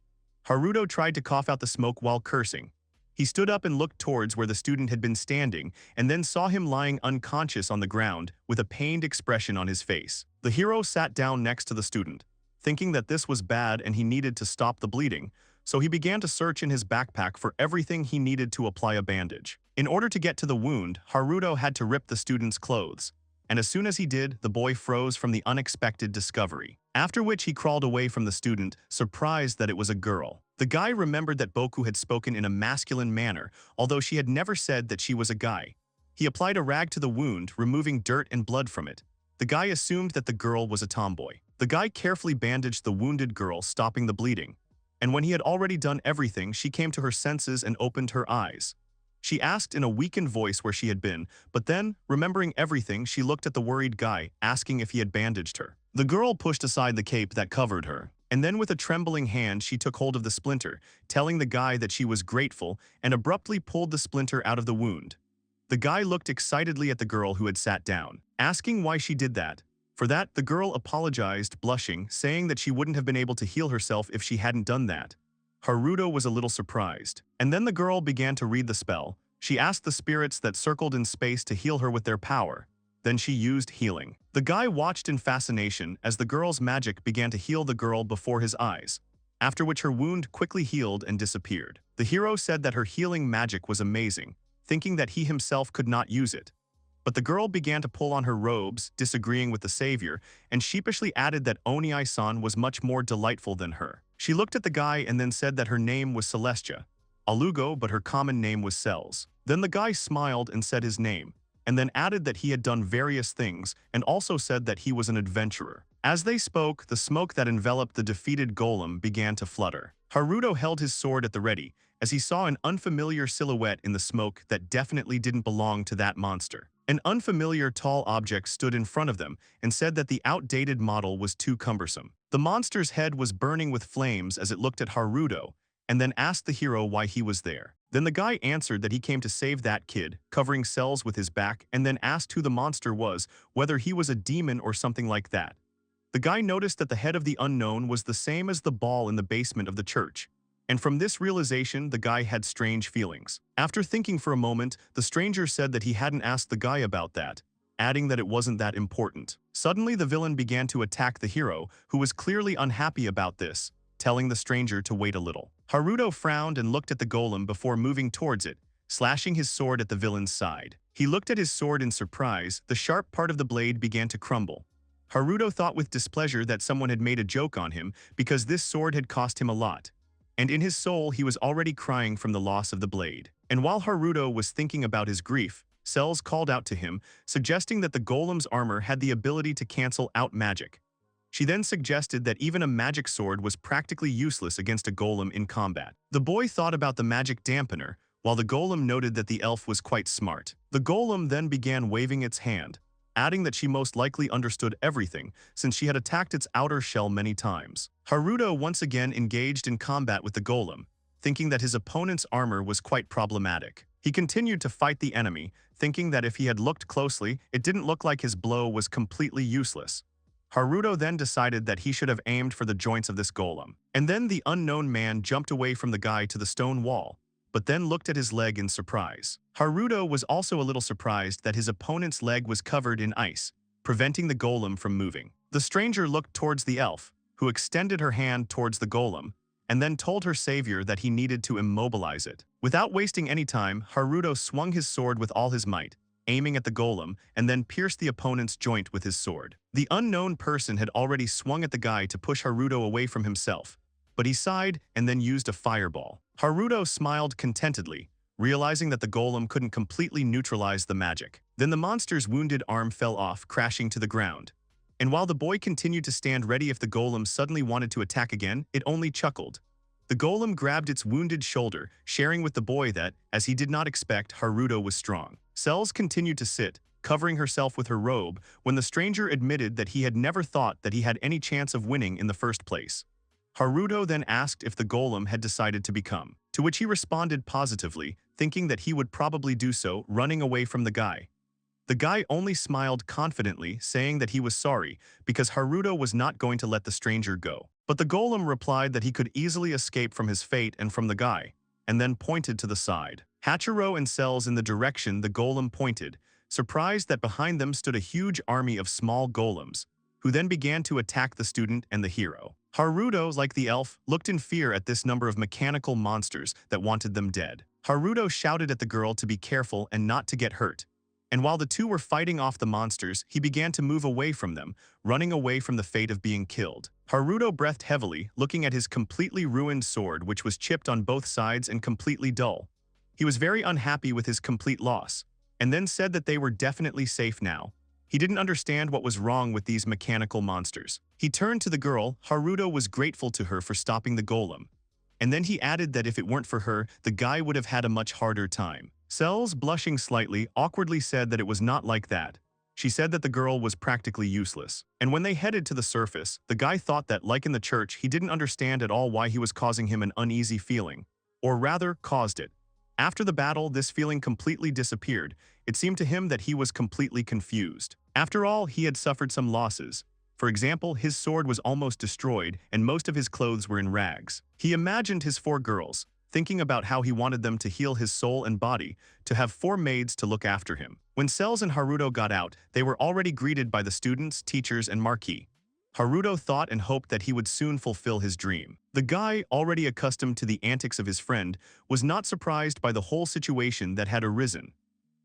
Haruto tried to cough out the smoke while cursing. He stood up and looked towards where the student had been standing, and then saw him lying unconscious on the ground with a pained expression on his face. The hero sat down next to the student, thinking that this was bad and he needed to stop the bleeding, so he began to search in his backpack for everything he needed to apply a bandage. In order to get to the wound, Haruto had to rip the student's clothes, and as soon as he did, the boy froze from the unexpected discovery. After which he crawled away from the student, surprised that it was a girl. The guy remembered that Boku had spoken in a masculine manner, although she had never said that she was a guy. He applied a rag to the wound, removing dirt and blood from it. The guy assumed that the girl was a tomboy. The guy carefully bandaged the wounded girl, stopping the bleeding. And when he had already done everything, she came to her senses and opened her eyes. She asked in a weakened voice where she had been, but then, remembering everything, she looked at the worried guy, asking if he had bandaged her. The girl pushed aside the cape that covered her, and then with a trembling hand she took hold of the splinter, telling the guy that she was grateful, and abruptly pulled the splinter out of the wound. The guy looked excitedly at the girl who had sat down, asking why she did that. For that, the girl apologized, blushing, saying that she wouldn't have been able to heal herself if she hadn't done that. Haruto was a little surprised. And then the girl began to read the spell. She asked the spirits that circled in space to heal her with their power. Then she used healing. The guy watched in fascination as the girl's magic began to heal the girl before his eyes, after which her wound quickly healed and disappeared. The hero said that her healing magic was amazing, thinking that he himself could not use it. But the girl began to pull on her robes, disagreeing with the savior, and sheepishly added that Oniai-san was much more delightful than her. She looked at the guy and then said that her name was Celestia, Alugo, but her common name was Cells. Then the guy smiled and said his name, and then added that he had done various things, and also said that he was an adventurer. As they spoke, the smoke that enveloped the defeated golem began to flutter. Haruto held his sword at the ready, as he saw an unfamiliar silhouette in the smoke that definitely didn't belong to that monster. An unfamiliar tall object stood in front of them and said that the outdated model was too cumbersome. The monster's head was burning with flames as it looked at Haruto, and then asked the hero why he was there. Then the guy answered that he came to save that kid, covering Cells with his back, and then asked who the monster was, whether he was a demon or something like that. The guy noticed that the head of the unknown was the same as the ball in the basement of the church. And from this realization, the guy had strange feelings. After thinking for a moment, the stranger said that he hadn't asked the guy about that, adding that it wasn't that important. Suddenly, the villain began to attack the hero, who was clearly unhappy about this, telling the stranger to wait a little. Haruto frowned and looked at the golem before moving towards it, slashing his sword at the villain's side. He looked at his sword in surprise. The sharp part of the blade began to crumble. Haruto thought with displeasure that someone had made a joke on him because this sword had cost him a lot. And in his soul, he was already crying from the loss of the blade. And while Haruto was thinking about his grief, Cells called out to him, suggesting that the golem's armor had the ability to cancel out magic. She then suggested that even a magic sword was practically useless against a golem in combat. The boy thought about the magic dampener, while the golem noted that the elf was quite smart. The golem then began waving its hand, adding that she most likely understood everything since she had attacked its outer shell many times. Haruto once again engaged in combat with the golem, thinking that his opponent's armor was quite problematic. He continued to fight the enemy, thinking that if he had looked closely, it didn't look like his blow was completely useless. Haruto then decided that he should have aimed for the joints of this golem. And then the unknown man jumped away from the guy to the stone wall, but then looked at his leg in surprise. Haruto was also a little surprised that his opponent's leg was covered in ice, preventing the golem from moving. The stranger looked towards the elf, who extended her hand towards the golem, and then told her savior that he needed to immobilize it. Without wasting any time, Haruto swung his sword with all his might, aiming at the golem, and then pierced the opponent's joint with his sword. The unknown person had already swung at the guy to push Haruto away from himself, but he sighed and then used a fireball. Haruto smiled contentedly, realizing that the golem couldn't completely neutralize the magic. Then the monster's wounded arm fell off, crashing to the ground. And while the boy continued to stand ready if the golem suddenly wanted to attack again, it only chuckled. The golem grabbed its wounded shoulder, sharing with the boy that, as he did not expect, Haruto was strong. Cells continued to sit, covering herself with her robe, when the stranger admitted that he had never thought that he had any chance of winning in the first place. Haruto then asked if the golem had decided to become, to which he responded positively, thinking that he would probably do so, running away from the guy. The guy only smiled confidently, saying that he was sorry, because Haruto was not going to let the stranger go. But the golem replied that he could easily escape from his fate and from the guy, and then pointed to the side. Hachiro and Cells in the direction the golem pointed, surprised that behind them stood a huge army of small golems, who then began to attack the student and the hero. Haruto, like the elf, looked in fear at this number of mechanical monsters that wanted them dead. Haruto shouted at the girl to be careful and not to get hurt. And while the two were fighting off the monsters, he began to move away from them, running away from the fate of being killed. Haruto breathed heavily, looking at his completely ruined sword, which was chipped on both sides and completely dull. He was very unhappy with his complete loss, and then said that they were definitely safe now. He didn't understand what was wrong with these mechanical monsters. He turned to the girl. Haruto was grateful to her for stopping the golem. And then he added that if it weren't for her, the guy would have had a much harder time. Cells, blushing slightly, awkwardly said that it was not like that. She said that the girl was practically useless. And when they headed to the surface, the guy thought that, like in the church, he didn't understand at all why he was causing him an uneasy feeling. Or rather, caused it. After the battle, this feeling completely disappeared. It seemed to him that he was completely confused. After all, he had suffered some losses. For example, his sword was almost destroyed, and most of his clothes were in rags. He imagined his 4 girls, thinking about how he wanted them to heal his soul and body, to have 4 maids to look after him. When Cells and Haruto got out, they were already greeted by the students, teachers, and Marquis. Haruto thought and hoped that he would soon fulfill his dream. The guy, already accustomed to the antics of his friend, was not surprised by the whole situation that had arisen.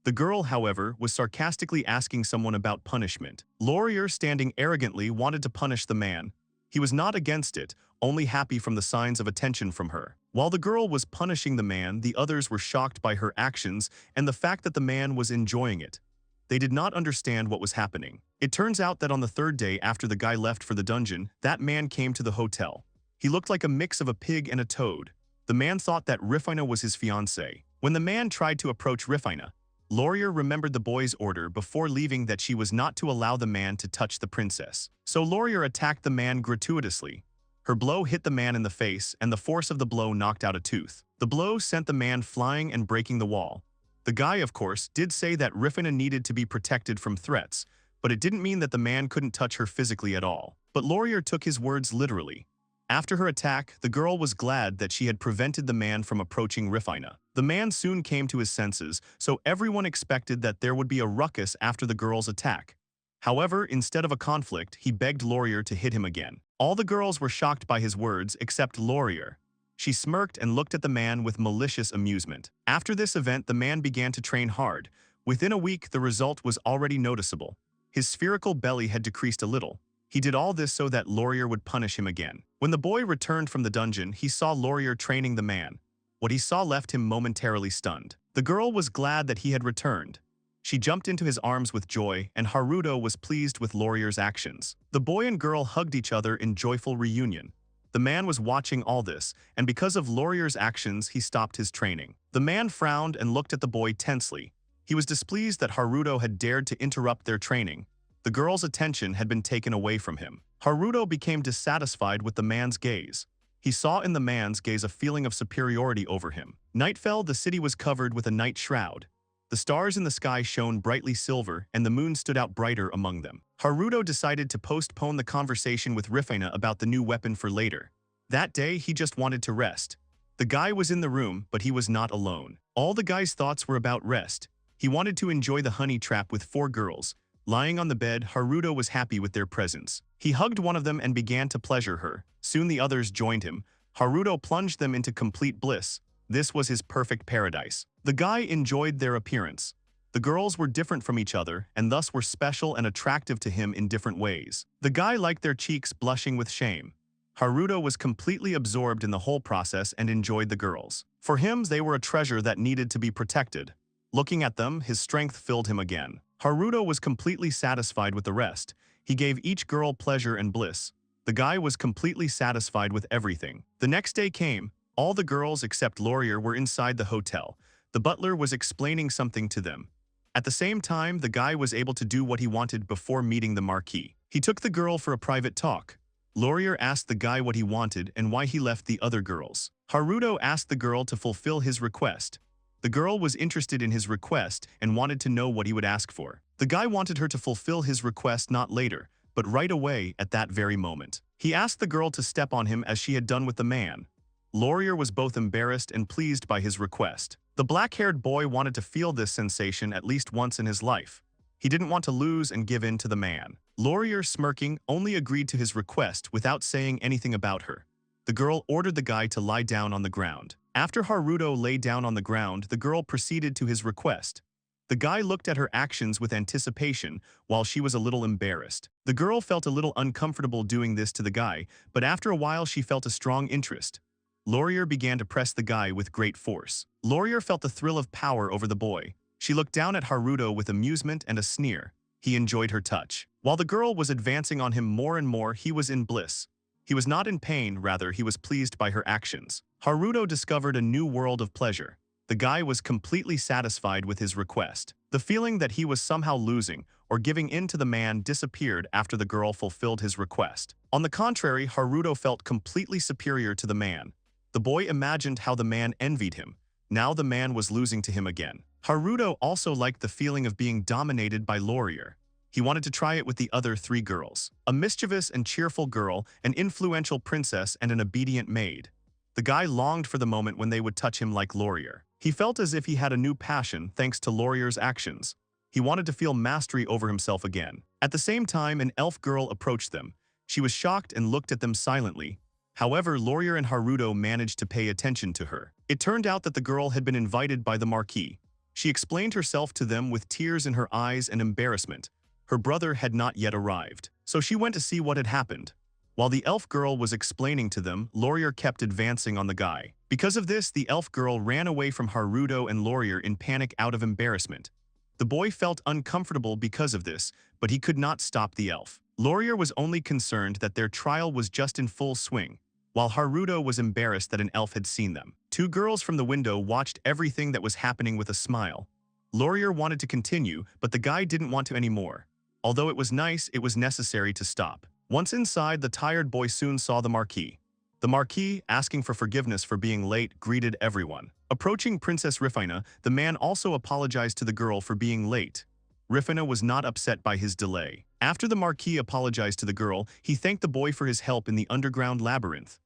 The girl, however, was sarcastically asking someone about punishment. Laurier, standing arrogantly, wanted to punish the man. He was not against it, only happy from the signs of attention from her. While the girl was punishing the man, the others were shocked by her actions and the fact that the man was enjoying it. They did not understand what was happening. It turns out that on the 3rd day after the guy left for the dungeon, that man came to the hotel. He looked like a mix of a pig and a toad. The man thought that Rifina was his fiancée. When the man tried to approach Rifina, Laurier remembered the boy's order before leaving that she was not to allow the man to touch the princess. So Laurier attacked the man gratuitously. Her blow hit the man in the face, and the force of the blow knocked out a tooth. The blow sent the man flying and breaking the wall. The guy, of course, did say that Rifina needed to be protected from threats, but it didn't mean that the man couldn't touch her physically at all. But Laurier took his words literally. After her attack, the girl was glad that she had prevented the man from approaching Rifina. The man soon came to his senses, so everyone expected that there would be a ruckus after the girl's attack. However, instead of a conflict, he begged Laurier to hit him again. All the girls were shocked by his words except Laurier. She smirked and looked at the man with malicious amusement. After this event, the man began to train hard. Within a week, the result was already noticeable. His spherical belly had decreased a little. He did all this so that Laurier would punish him again. When the boy returned from the dungeon, he saw Laurier training the man. What he saw left him momentarily stunned. The girl was glad that he had returned. She jumped into his arms with joy, and Haruto was pleased with Laurier's actions. The boy and girl hugged each other in joyful reunion. The man was watching all this, and because of Laurier's actions, he stopped his training. The man frowned and looked at the boy tensely. He was displeased that Haruto had dared to interrupt their training. The girl's attention had been taken away from him. Haruto became dissatisfied with the man's gaze. He saw in the man's gaze a feeling of superiority over him. Night fell, the city was covered with a night shroud. The stars in the sky shone brightly silver, and the moon stood out brighter among them. Haruto decided to postpone the conversation with Rifina about the new weapon for later. That day, he just wanted to rest. The guy was in the room, but he was not alone. All the guy's thoughts were about rest. He wanted to enjoy the honey trap with 4 girls. Lying on the bed, Haruto was happy with their presence. He hugged one of them and began to pleasure her. Soon the others joined him. Haruto plunged them into complete bliss. This was his perfect paradise. The guy enjoyed their appearance. The girls were different from each other and thus were special and attractive to him in different ways. The guy liked their cheeks blushing with shame. Haruto was completely absorbed in the whole process and enjoyed the girls. For him, they were a treasure that needed to be protected. Looking at them, his strength filled him again. Haruto was completely satisfied with the rest. He gave each girl pleasure and bliss. The guy was completely satisfied with everything. The next day came. All the girls except Laurier were inside the hotel. The butler was explaining something to them. At the same time, the guy was able to do what he wanted before meeting the Marquis. He took the girl for a private talk. Laurier asked the guy what he wanted and why he left the other girls. Haruto asked the girl to fulfill his request. The girl was interested in his request and wanted to know what he would ask for. The guy wanted her to fulfill his request not later, but right away at that very moment. He asked the girl to step on him as she had done with the man. Laurier was both embarrassed and pleased by his request. The black-haired boy wanted to feel this sensation at least once in his life. He didn't want to lose and give in to the man. Laurier, smirking, only agreed to his request without saying anything about her. The girl ordered the guy to lie down on the ground. After Haruto lay down on the ground, the girl proceeded to his request. The guy looked at her actions with anticipation, while she was a little embarrassed. The girl felt a little uncomfortable doing this to the guy, but after a while she felt a strong interest. Laurier began to press the guy with great force. Laurier felt the thrill of power over the boy. She looked down at Haruto with amusement and a sneer. He enjoyed her touch. While the girl was advancing on him more and more, he was in bliss. He was not in pain, rather he was pleased by her actions. Haruto discovered a new world of pleasure. The guy was completely satisfied with his request. The feeling that he was somehow losing or giving in to the man disappeared after the girl fulfilled his request. On the contrary, Haruto felt completely superior to the man. The boy imagined how the man envied him. Now the man was losing to him again. Haruto also liked the feeling of being dominated by Laurier. He wanted to try it with the other 3 girls. A mischievous and cheerful girl, an influential princess, and an obedient maid. The guy longed for the moment when they would touch him like Laurier. He felt as if he had a new passion thanks to Laurier's actions. He wanted to feel mastery over himself again. At the same time, an elf girl approached them. She was shocked and looked at them silently. However, Laurier and Haruto managed to pay attention to her. It turned out that the girl had been invited by the Marquis. She explained herself to them with tears in her eyes and embarrassment. Her brother had not yet arrived, so she went to see what had happened. While the elf girl was explaining to them, Laurier kept advancing on the guy. Because of this, the elf girl ran away from Haruto and Laurier in panic out of embarrassment. The boy felt uncomfortable because of this, but he could not stop the elf. Laurier was only concerned that their trial was just in full swing, while Haruto was embarrassed that an elf had seen them. 2 girls from the window watched everything that was happening with a smile. Laurier wanted to continue, but the guy didn't want to anymore. Although it was nice, it was necessary to stop. Once inside, the tired boy soon saw the Marquis. The Marquis, asking for forgiveness for being late, greeted everyone. Approaching Princess Rifina, the man also apologized to the girl for being late. Rifina was not upset by his delay. After the Marquis apologized to the girl, he thanked the boy for his help in the underground labyrinth.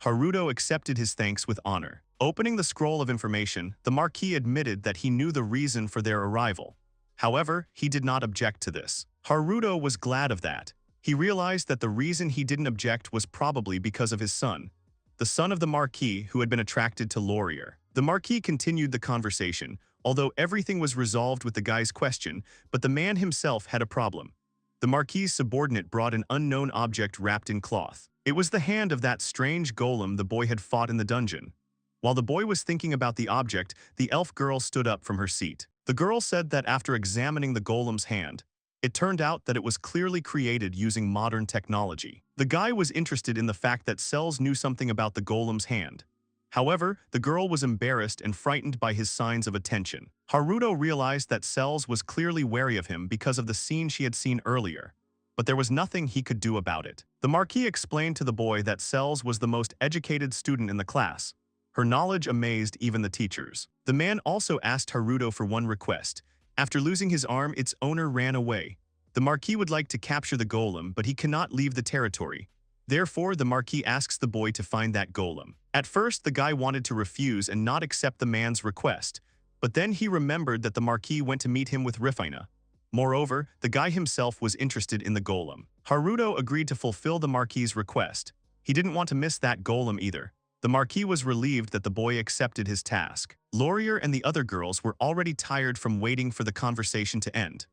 Haruto accepted his thanks with honor. Opening the scroll of information, the Marquis admitted that he knew the reason for their arrival. However, he did not object to this. Haruto was glad of that. He realized that the reason he didn't object was probably because of his son, the son of the Marquis who had been attracted to Laurier. The Marquis continued the conversation, although everything was resolved with the guy's question, but the man himself had a problem. The Marquis's subordinate brought an unknown object wrapped in cloth. It was the hand of that strange golem the boy had fought in the dungeon. While the boy was thinking about the object, the elf girl stood up from her seat. The girl said that after examining the golem's hand, it turned out that it was clearly created using modern technology. The guy was interested in the fact that Cells knew something about the golem's hand. However, the girl was embarrassed and frightened by his signs of attention. Haruto realized that Cells was clearly wary of him because of the scene she had seen earlier, but there was nothing he could do about it. The Marquis explained to the boy that Cells was the most educated student in the class. Her knowledge amazed even the teachers. The man also asked Haruto for one request. After losing his arm, its owner ran away. The Marquis would like to capture the golem, but he cannot leave the territory. Therefore, the Marquis asks the boy to find that golem. At first, the guy wanted to refuse and not accept the man's request, but then he remembered that the Marquis went to meet him with Rifina. Moreover, the guy himself was interested in the golem. Haruto agreed to fulfill the Marquis's request. He didn't want to miss that golem either. The Marquis was relieved that the boy accepted his task. Laurier and the other girls were already tired from waiting for the conversation to end.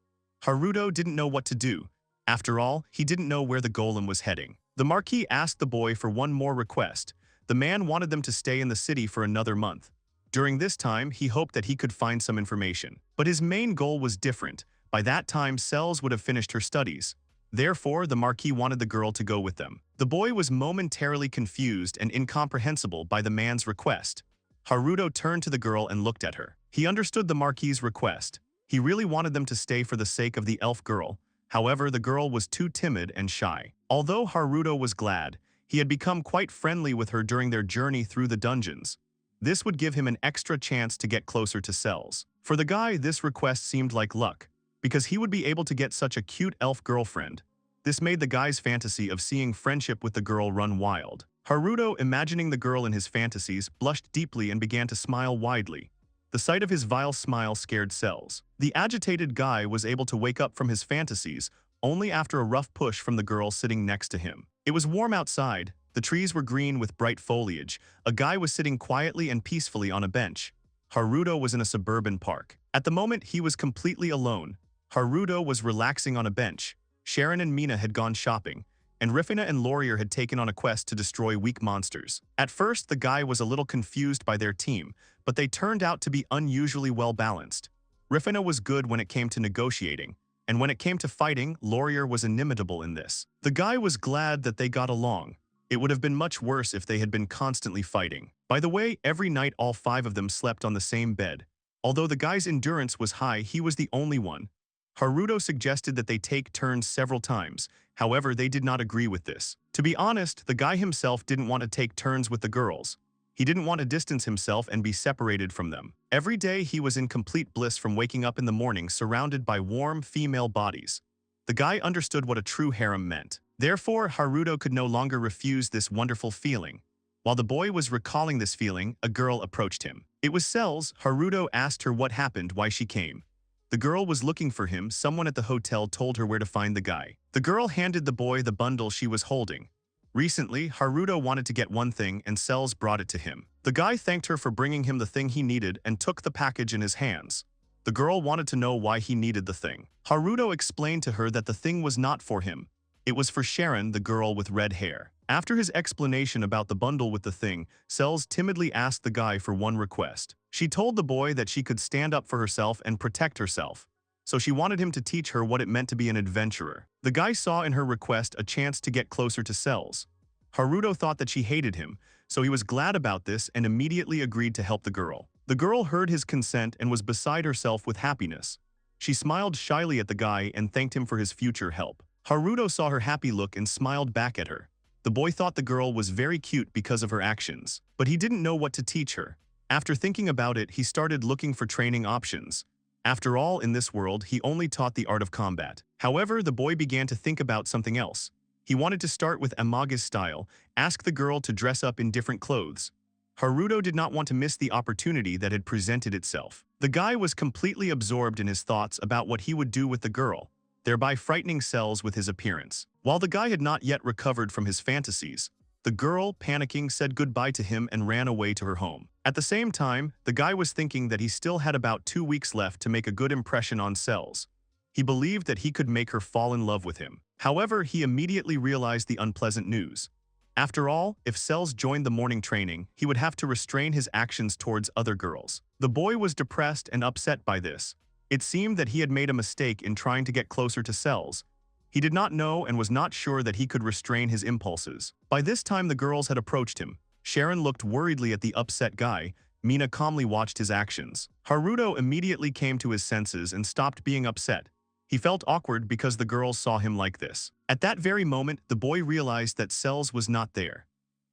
Haruto didn't know what to do. After all, he didn't know where the golem was heading. The Marquis asked the boy for one more request. The man wanted them to stay in the city for another month. During this time, he hoped that he could find some information. But his main goal was different. By that time, Cells would have finished her studies. Therefore, the Marquis wanted the girl to go with them. The boy was momentarily confused and incomprehensible by the man's request. Haruto turned to the girl and looked at her. He understood the Marquis's request. He really wanted them to stay for the sake of the elf girl. However, the girl was too timid and shy. Although Haruto was glad, he had become quite friendly with her during their journey through the dungeons. This would give him an extra chance to get closer to Cells. For the guy, this request seemed like luck, because he would be able to get such a cute elf girlfriend. This made the guy's fantasy of seeing friendship with the girl run wild. Haruto, imagining the girl in his fantasies, blushed deeply and began to smile widely. The sight of his vile smile scared Cells. The agitated guy was able to wake up from his fantasies only after a rough push from the girl sitting next to him. It was warm outside. The trees were green with bright foliage. A guy was sitting quietly and peacefully on a bench. Haruto was in a suburban park. At the moment, he was completely alone. Haruto was relaxing on a bench. Sharon and Mina had gone shopping, and Rifina and Laurier had taken on a quest to destroy weak monsters. At first, the guy was a little confused by their team, but they turned out to be unusually well-balanced. Rifina was good when it came to negotiating, and when it came to fighting, Laurier was inimitable in this. The guy was glad that they got along. It would have been much worse if they had been constantly fighting. By the way, every night all 5 of them slept on the same bed. Although the guy's endurance was high, he was the only one. Haruto suggested that they take turns several times. However, they did not agree with this. To be honest, the guy himself didn't want to take turns with the girls. He didn't want to distance himself and be separated from them. Every day he was in complete bliss from waking up in the morning surrounded by warm female bodies. The guy understood what a true harem meant. Therefore, Haruto could no longer refuse this wonderful feeling. While the boy was recalling this feeling, a girl approached him. It was Cells. Haruto asked her what happened, why she came. The girl was looking for him. Someone at the hotel told her where to find the guy. The girl handed the boy the bundle she was holding. Recently, Haruto wanted to get one thing and Cells brought it to him. The guy thanked her for bringing him the thing he needed and took the package in his hands. The girl wanted to know why he needed the thing. Haruto explained to her that the thing was not for him. It was for Sharon, the girl with red hair. After his explanation about the bundle with the thing, Cells timidly asked the guy for one request. She told the boy that she could stand up for herself and protect herself. So she wanted him to teach her what it meant to be an adventurer. The guy saw in her request a chance to get closer to Cells. Haruto thought that she hated him, so he was glad about this and immediately agreed to help the girl. The girl heard his consent and was beside herself with happiness. She smiled shyly at the guy and thanked him for his future help. Haruto saw her happy look and smiled back at her. The boy thought the girl was very cute because of her actions, but he didn't know what to teach her. After thinking about it, he started looking for training options. After all, in this world, he only taught the art of combat. However, the boy began to think about something else. He wanted to start with Amaga's style, ask the girl to dress up in different clothes. Haruto did not want to miss the opportunity that had presented itself. The guy was completely absorbed in his thoughts about what he would do with the girl, thereby frightening Cells with his appearance. While the guy had not yet recovered from his fantasies, the girl, panicking, said goodbye to him and ran away to her home. At the same time, the guy was thinking that he still had about 2 weeks left to make a good impression on Cells. He believed that he could make her fall in love with him. However, he immediately realized the unpleasant news. After all, if Cells joined the morning training, he would have to restrain his actions towards other girls. The boy was depressed and upset by this. It seemed that he had made a mistake in trying to get closer to Cells. He did not know and was not sure that he could restrain his impulses. By this time, the girls had approached him. Sharon looked worriedly at the upset guy. Mina calmly watched his actions. Haruto immediately came to his senses and stopped being upset. He felt awkward because the girls saw him like this. At that very moment, the boy realized that Cells was not there.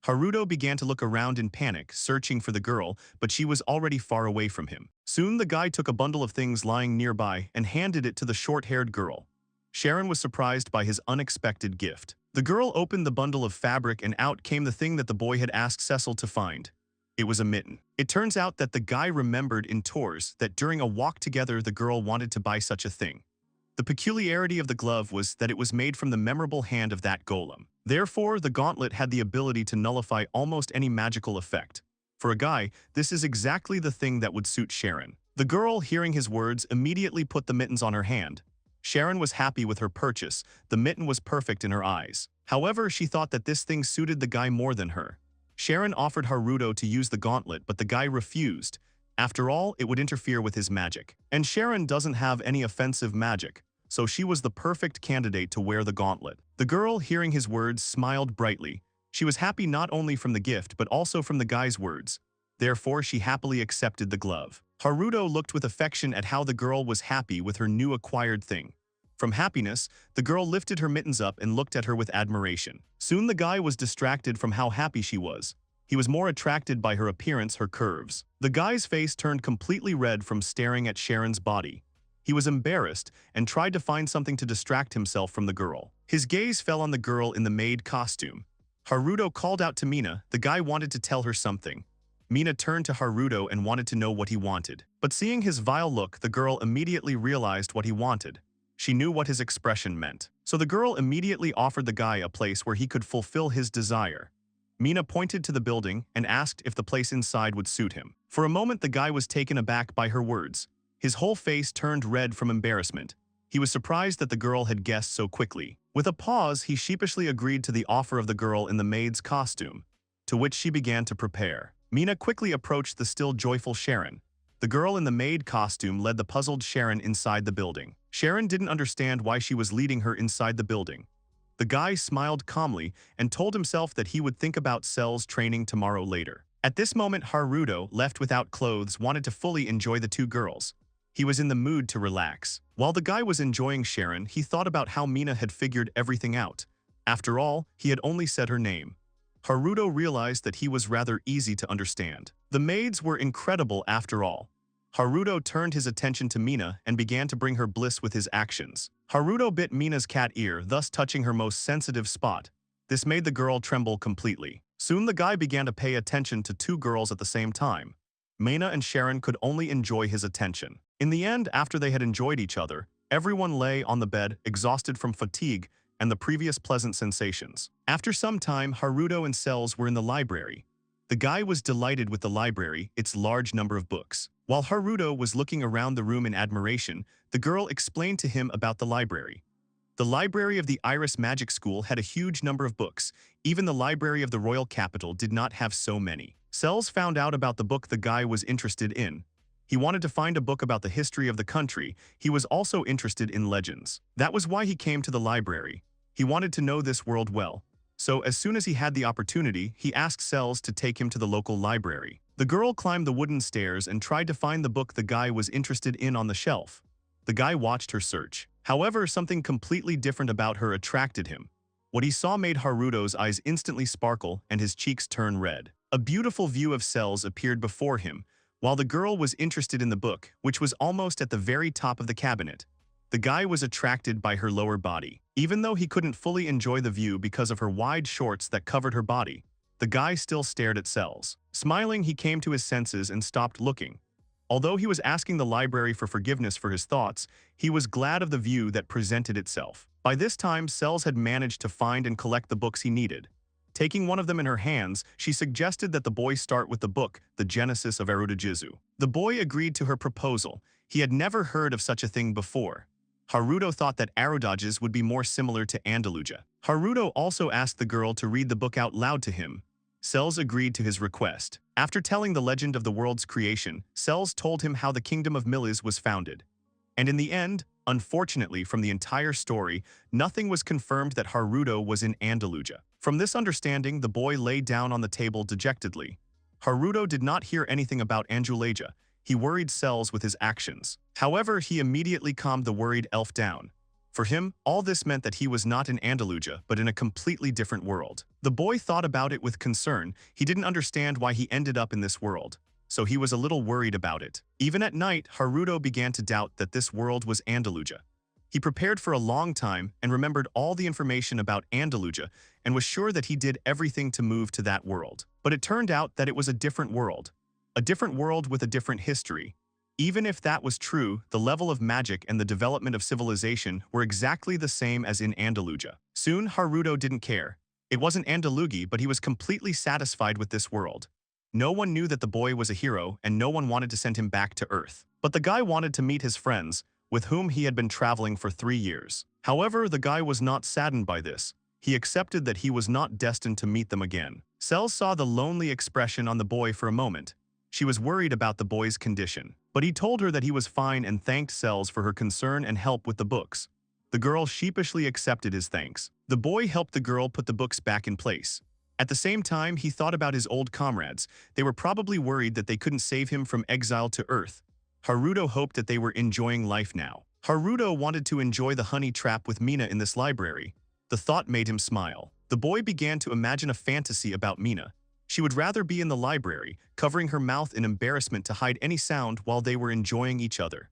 Haruto began to look around in panic, searching for the girl, but she was already far away from him. Soon the guy took a bundle of things lying nearby and handed it to the short-haired girl. Sharon was surprised by his unexpected gift. The girl opened the bundle of fabric and out came the thing that the boy had asked Cecil to find. It was a mitten. It turns out that the guy remembered in tours that during a walk together the girl wanted to buy such a thing. The peculiarity of the glove was that it was made from the memorable hand of that golem. Therefore, the gauntlet had the ability to nullify almost any magical effect. For a guy, this is exactly the thing that would suit Sharon. The girl, hearing his words, immediately put the mittens on her hand. Sharon was happy with her purchase. The mitten was perfect in her eyes. However, she thought that this thing suited the guy more than her. Sharon offered Haruto to use the gauntlet, but the guy refused. After all, it would interfere with his magic. And Sharon doesn't have any offensive magic, so she was the perfect candidate to wear the gauntlet. The girl, hearing his words, smiled brightly. She was happy not only from the gift but also from the guy's words. Therefore, she happily accepted the glove. Haruto looked with affection at how the girl was happy with her new acquired thing. From happiness, the girl lifted her mittens up and looked at her with admiration. Soon the guy was distracted from how happy she was. He was more attracted by her appearance, her curves. The guy's face turned completely red from staring at Sharon's body. He was embarrassed and tried to find something to distract himself from the girl. His gaze fell on the girl in the maid costume. Haruto called out to Mina. The guy wanted to tell her something. Mina turned to Haruto and wanted to know what he wanted. But seeing his vile look, the girl immediately realized what he wanted. She knew what his expression meant. So the girl immediately offered the guy a place where he could fulfill his desire. Mina pointed to the building and asked if the place inside would suit him. For a moment, the guy was taken aback by her words. His whole face turned red from embarrassment. He was surprised that the girl had guessed so quickly. With a pause, he sheepishly agreed to the offer of the girl in the maid's costume, to which she began to prepare. Mina quickly approached the still joyful Sharon. The girl in the maid costume led the puzzled Sharon inside the building. Sharon didn't understand why she was leading her inside the building. The guy smiled calmly and told himself that he would think about Cell's training tomorrow later. At this moment, Haruto, left without clothes, wanted to fully enjoy the two girls. He was in the mood to relax. While the guy was enjoying Sharon, he thought about how Mina had figured everything out. After all, he had only said her name. Haruto realized that he was rather easy to understand. The maids were incredible after all. Haruto turned his attention to Mina and began to bring her bliss with his actions. Haruto bit Mina's cat ear, thus touching her most sensitive spot. This made the girl tremble completely. Soon the guy began to pay attention to two girls at the same time. Mina and Sharon could only enjoy his attention. In the end, after they had enjoyed each other, everyone lay on the bed, exhausted from fatigue and the previous pleasant sensations. After some time, Haruto and Cells were in the library. The guy was delighted with the library, its large number of books. While Haruto was looking around the room in admiration, the girl explained to him about the library. The library of the Iris Magic School had a huge number of books. Even the library of the royal capital did not have so many. Cells found out about the book the guy was interested in. He wanted to find a book about the history of the country. He was also interested in legends. That was why he came to the library. He wanted to know this world well. So as soon as he had the opportunity, he asked Cells to take him to the local library. The girl climbed the wooden stairs and tried to find the book the guy was interested in on the shelf. The guy watched her search. However, something completely different about her attracted him. What he saw made Haruto's eyes instantly sparkle and his cheeks turn red. A beautiful view of Cells appeared before him, while the girl was interested in the book, which was almost at the very top of the cabinet. The guy was attracted by her lower body. Even though he couldn't fully enjoy the view because of her wide shorts that covered her body, the guy still stared at Cells. Smiling, he came to his senses and stopped looking. Although he was asking the library for forgiveness for his thoughts, he was glad of the view that presented itself. By this time, Cells had managed to find and collect the books he needed. Taking one of them in her hands, she suggested that the boy start with the book, The Genesis of Erudijizu. The boy agreed to her proposal. He had never heard of such a thing before. Haruto thought that Arudages would be more similar to Andalusia. Haruto also asked the girl to read the book out loud to him. Cells agreed to his request. After telling the legend of the world's creation, Cells told him how the kingdom of Milis was founded. And in the end, unfortunately from the entire story, nothing was confirmed that Haruto was in Andalusia. From this understanding, the boy lay down on the table dejectedly. Haruto did not hear anything about Andalusia. He worried Cells with his actions. However, he immediately calmed the worried elf down. For him, all this meant that he was not in Andalusia, but in a completely different world. The boy thought about it with concern. He didn't understand why he ended up in this world, so he was a little worried about it. Even at night, Haruto began to doubt that this world was Andalusia. He prepared for a long time and remembered all the information about Andalusia and was sure that he did everything to move to that world. But it turned out that it was a different world. A different world with a different history. Even if that was true, the level of magic and the development of civilization were exactly the same as in Andalusia. Soon, Haruto didn't care. It wasn't Andalugi, but he was completely satisfied with this world. No one knew that the boy was a hero, and no one wanted to send him back to Earth. But the guy wanted to meet his friends, with whom he had been traveling for 3 years. However, the guy was not saddened by this. He accepted that he was not destined to meet them again. Cells saw the lonely expression on the boy for a moment. She was worried about the boy's condition. But he told her that he was fine and thanked Cells for her concern and help with the books. The girl sheepishly accepted his thanks. The boy helped the girl put the books back in place. At the same time, he thought about his old comrades. They were probably worried that they couldn't save him from exile to Earth. Haruto hoped that they were enjoying life now. Haruto wanted to enjoy the honey trap with Mina in this library. The thought made him smile. The boy began to imagine a fantasy about Mina. She would rather be in the library, covering her mouth in embarrassment to hide any sound while they were enjoying each other.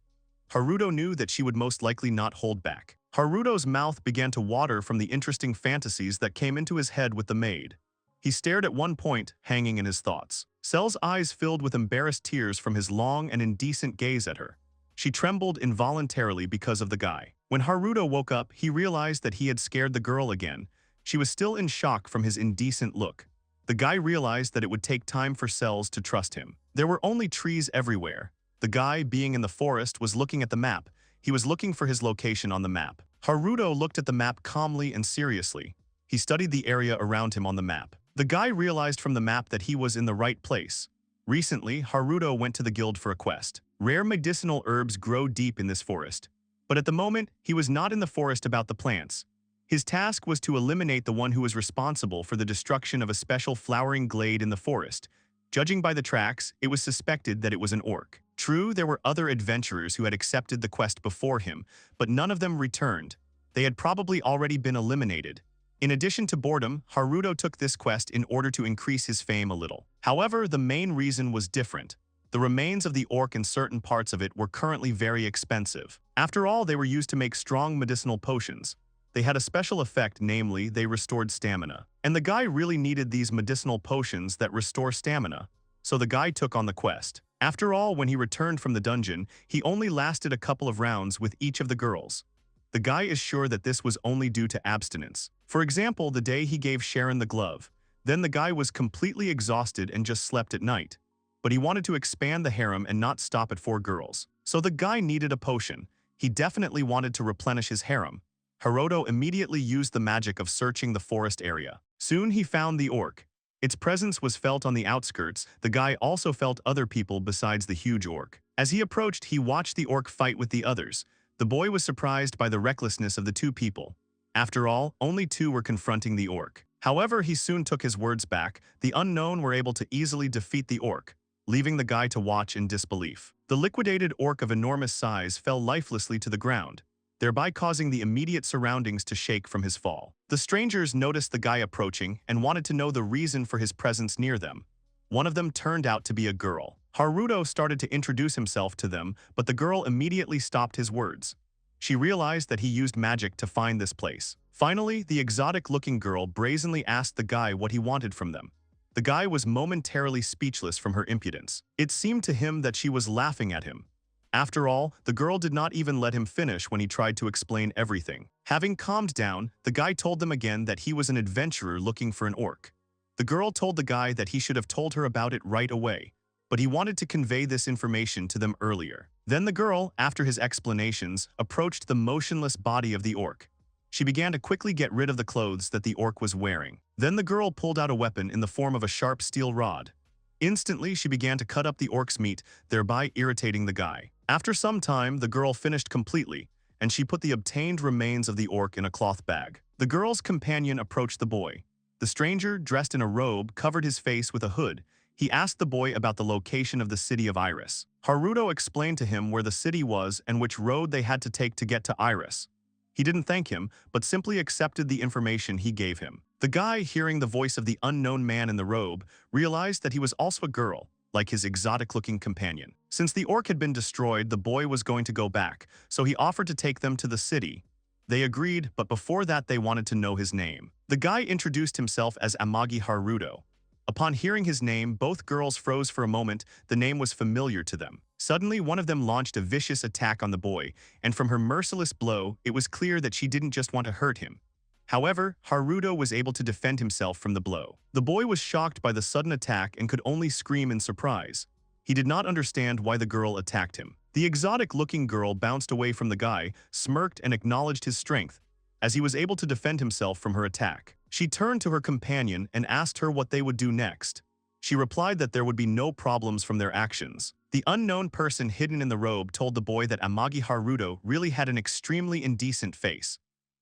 Haruto knew that she would most likely not hold back. Haruto's mouth began to water from the interesting fantasies that came into his head with the maid. He stared at one point, hanging in his thoughts. Cell's eyes filled with embarrassed tears from his long and indecent gaze at her. She trembled involuntarily because of the guy. When Haruto woke up, he realized that he had scared the girl again. She was still in shock from his indecent look. The guy realized that it would take time for Cells to trust him. There were only trees everywhere. The guy, being in the forest, was looking at the map. He was looking for his location on the map. Haruto looked at the map calmly and seriously. He studied the area around him on the map. The guy realized from the map that he was in the right place. Recently, Haruto went to the guild for a quest. Rare medicinal herbs grow deep in this forest. But at the moment, he was not in the forest about the plants. His task was to eliminate the one who was responsible for the destruction of a special flowering glade in the forest. Judging by the tracks, it was suspected that it was an orc. True, there were other adventurers who had accepted the quest before him, but none of them returned. They had probably already been eliminated. In addition to boredom, Haruto took this quest in order to increase his fame a little. However, the main reason was different. The remains of the orc and certain parts of it were currently very expensive. After all, they were used to make strong medicinal potions. They had a special effect, namely, they restored stamina. And the guy really needed these medicinal potions that restore stamina. So the guy took on the quest. After all, when he returned from the dungeon, he only lasted a couple of rounds with each of the girls. The guy is sure that this was only due to abstinence. For example, the day he gave Sharon the glove. Then the guy was completely exhausted and just slept at night. But he wanted to expand the harem and not stop at 4 girls. So the guy needed a potion. He definitely wanted to replenish his harem. Haruto immediately used the magic of searching the forest area. Soon he found the orc. Its presence was felt on the outskirts. The guy also felt other people besides the huge orc. As he approached, he watched the orc fight with the others. The boy was surprised by the recklessness of the 2 people. After all, only 2 were confronting the orc. However, he soon took his words back. The unknown were able to easily defeat the orc, leaving the guy to watch in disbelief. The liquidated orc of enormous size fell lifelessly to the ground, thereby causing the immediate surroundings to shake from his fall. The strangers noticed the guy approaching and wanted to know the reason for his presence near them. One of them turned out to be a girl. Haruto started to introduce himself to them, but the girl immediately stopped his words. She realized that he used magic to find this place. Finally, the exotic-looking girl brazenly asked the guy what he wanted from them. The guy was momentarily speechless from her impudence. It seemed to him that she was laughing at him. After all, the girl did not even let him finish when he tried to explain everything. Having calmed down, the guy told them again that he was an adventurer looking for an orc. The girl told the guy that he should have told her about it right away, but he wanted to convey this information to them earlier. Then the girl, after his explanations, approached the motionless body of the orc. She began to quickly get rid of the clothes that the orc was wearing. Then the girl pulled out a weapon in the form of a sharp steel rod. Instantly, she began to cut up the orc's meat, thereby irritating the guy. After some time, the girl finished completely, and she put the obtained remains of the orc in a cloth bag. The girl's companion approached the boy. The stranger, dressed in a robe, covered his face with a hood. He asked the boy about the location of the city of Iris. Haruto explained to him where the city was and which road they had to take to get to Iris. He didn't thank him, but simply accepted the information he gave him. The guy, hearing the voice of the unknown man in the robe, realized that he was also a girl, like his exotic-looking companion. Since the orc had been destroyed, the boy was going to go back, so he offered to take them to the city. They agreed, but before that they wanted to know his name. The guy introduced himself as Amagi Haruto. Upon hearing his name, both girls froze for a moment. The name was familiar to them. Suddenly, one of them launched a vicious attack on the boy, and from her merciless blow, it was clear that she didn't just want to hurt him. However, Haruto was able to defend himself from the blow. The boy was shocked by the sudden attack and could only scream in surprise. He did not understand why the girl attacked him. The exotic-looking girl bounced away from the guy, smirked and acknowledged his strength, as he was able to defend himself from her attack. She turned to her companion and asked her what they would do next. She replied that there would be no problems from their actions. The unknown person hidden in the robe told the boy that Amagi Haruto really had an extremely indecent face.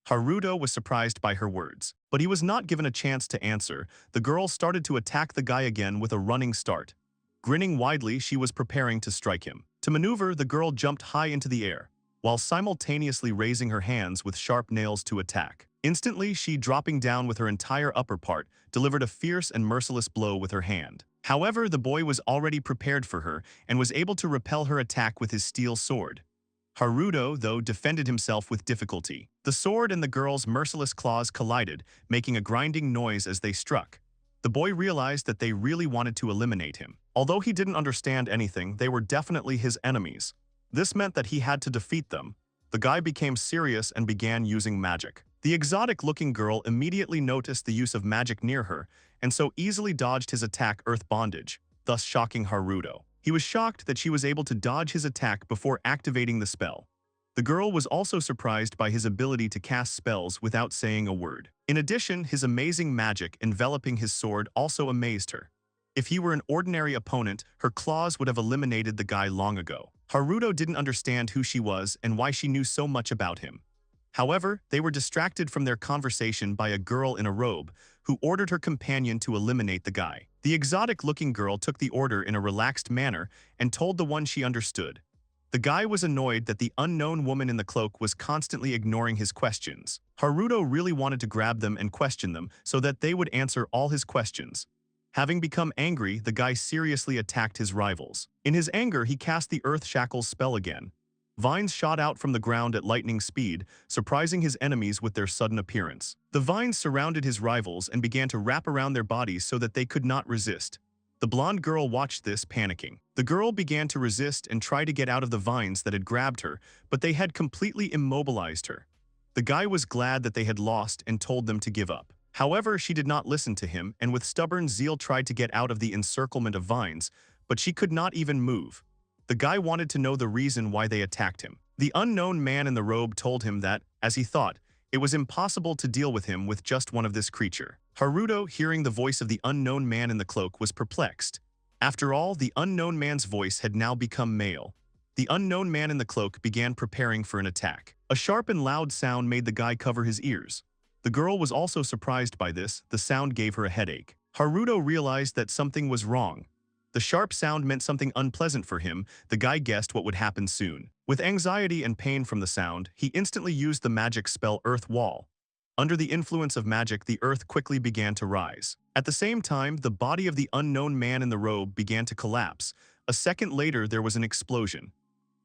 Haruto was surprised by her words, but he was not given a chance to answer. The girl started to attack the guy again with a running start. Grinning widely, she was preparing to strike him. To maneuver, the girl jumped high into the air, while simultaneously raising her hands with sharp nails to attack. Instantly, she, dropping down with her entire upper part, delivered a fierce and merciless blow with her hand. However, the boy was already prepared for her and was able to repel her attack with his steel sword. Haruto, though, defended himself with difficulty. The sword and the girl's merciless claws collided, making a grinding noise as they struck. The boy realized that they really wanted to eliminate him. Although he didn't understand anything, they were definitely his enemies. This meant that he had to defeat them. The guy became serious and began using magic. The exotic-looking girl immediately noticed the use of magic near her, and so easily dodged his attack Earth Bondage, thus shocking Haruto. He was shocked that she was able to dodge his attack before activating the spell. The girl was also surprised by his ability to cast spells without saying a word. In addition, his amazing magic enveloping his sword also amazed her. If he were an ordinary opponent, her claws would have eliminated the guy long ago. Haruto didn't understand who she was and why she knew so much about him. However, they were distracted from their conversation by a girl in a robe who ordered her companion to eliminate the guy. The exotic-looking girl took the order in a relaxed manner and told the one she understood. The guy was annoyed that the unknown woman in the cloak was constantly ignoring his questions. Haruto really wanted to grab them and question them so that they would answer all his questions. Having become angry, the guy seriously attacked his rivals. In his anger, he cast the Earth Shackles spell again. Vines shot out from the ground at lightning speed, surprising his enemies with their sudden appearance. The vines surrounded his rivals and began to wrap around their bodies so that they could not resist. The blonde girl watched this, panicking. The girl began to resist and try to get out of the vines that had grabbed her, but they had completely immobilized her. The guy was glad that they had lost and told them to give up. However, she did not listen to him and with stubborn zeal tried to get out of the encirclement of vines, but she could not even move. The guy wanted to know the reason why they attacked him. The unknown man in the robe told him that, as he thought, it was impossible to deal with him with just one of this creature. Haruto, hearing the voice of the unknown man in the cloak, was perplexed. After all, the unknown man's voice had now become male. The unknown man in the cloak began preparing for an attack. A sharp and loud sound made the guy cover his ears. The girl was also surprised by this. The sound gave her a headache. Haruto realized that something was wrong. The sharp sound meant something unpleasant for him. The guy guessed what would happen soon. With anxiety and pain from the sound, he instantly used the magic spell Earth Wall. Under the influence of magic, the earth quickly began to rise. At the same time, the body of the unknown man in the robe began to collapse. A second later, there was an explosion.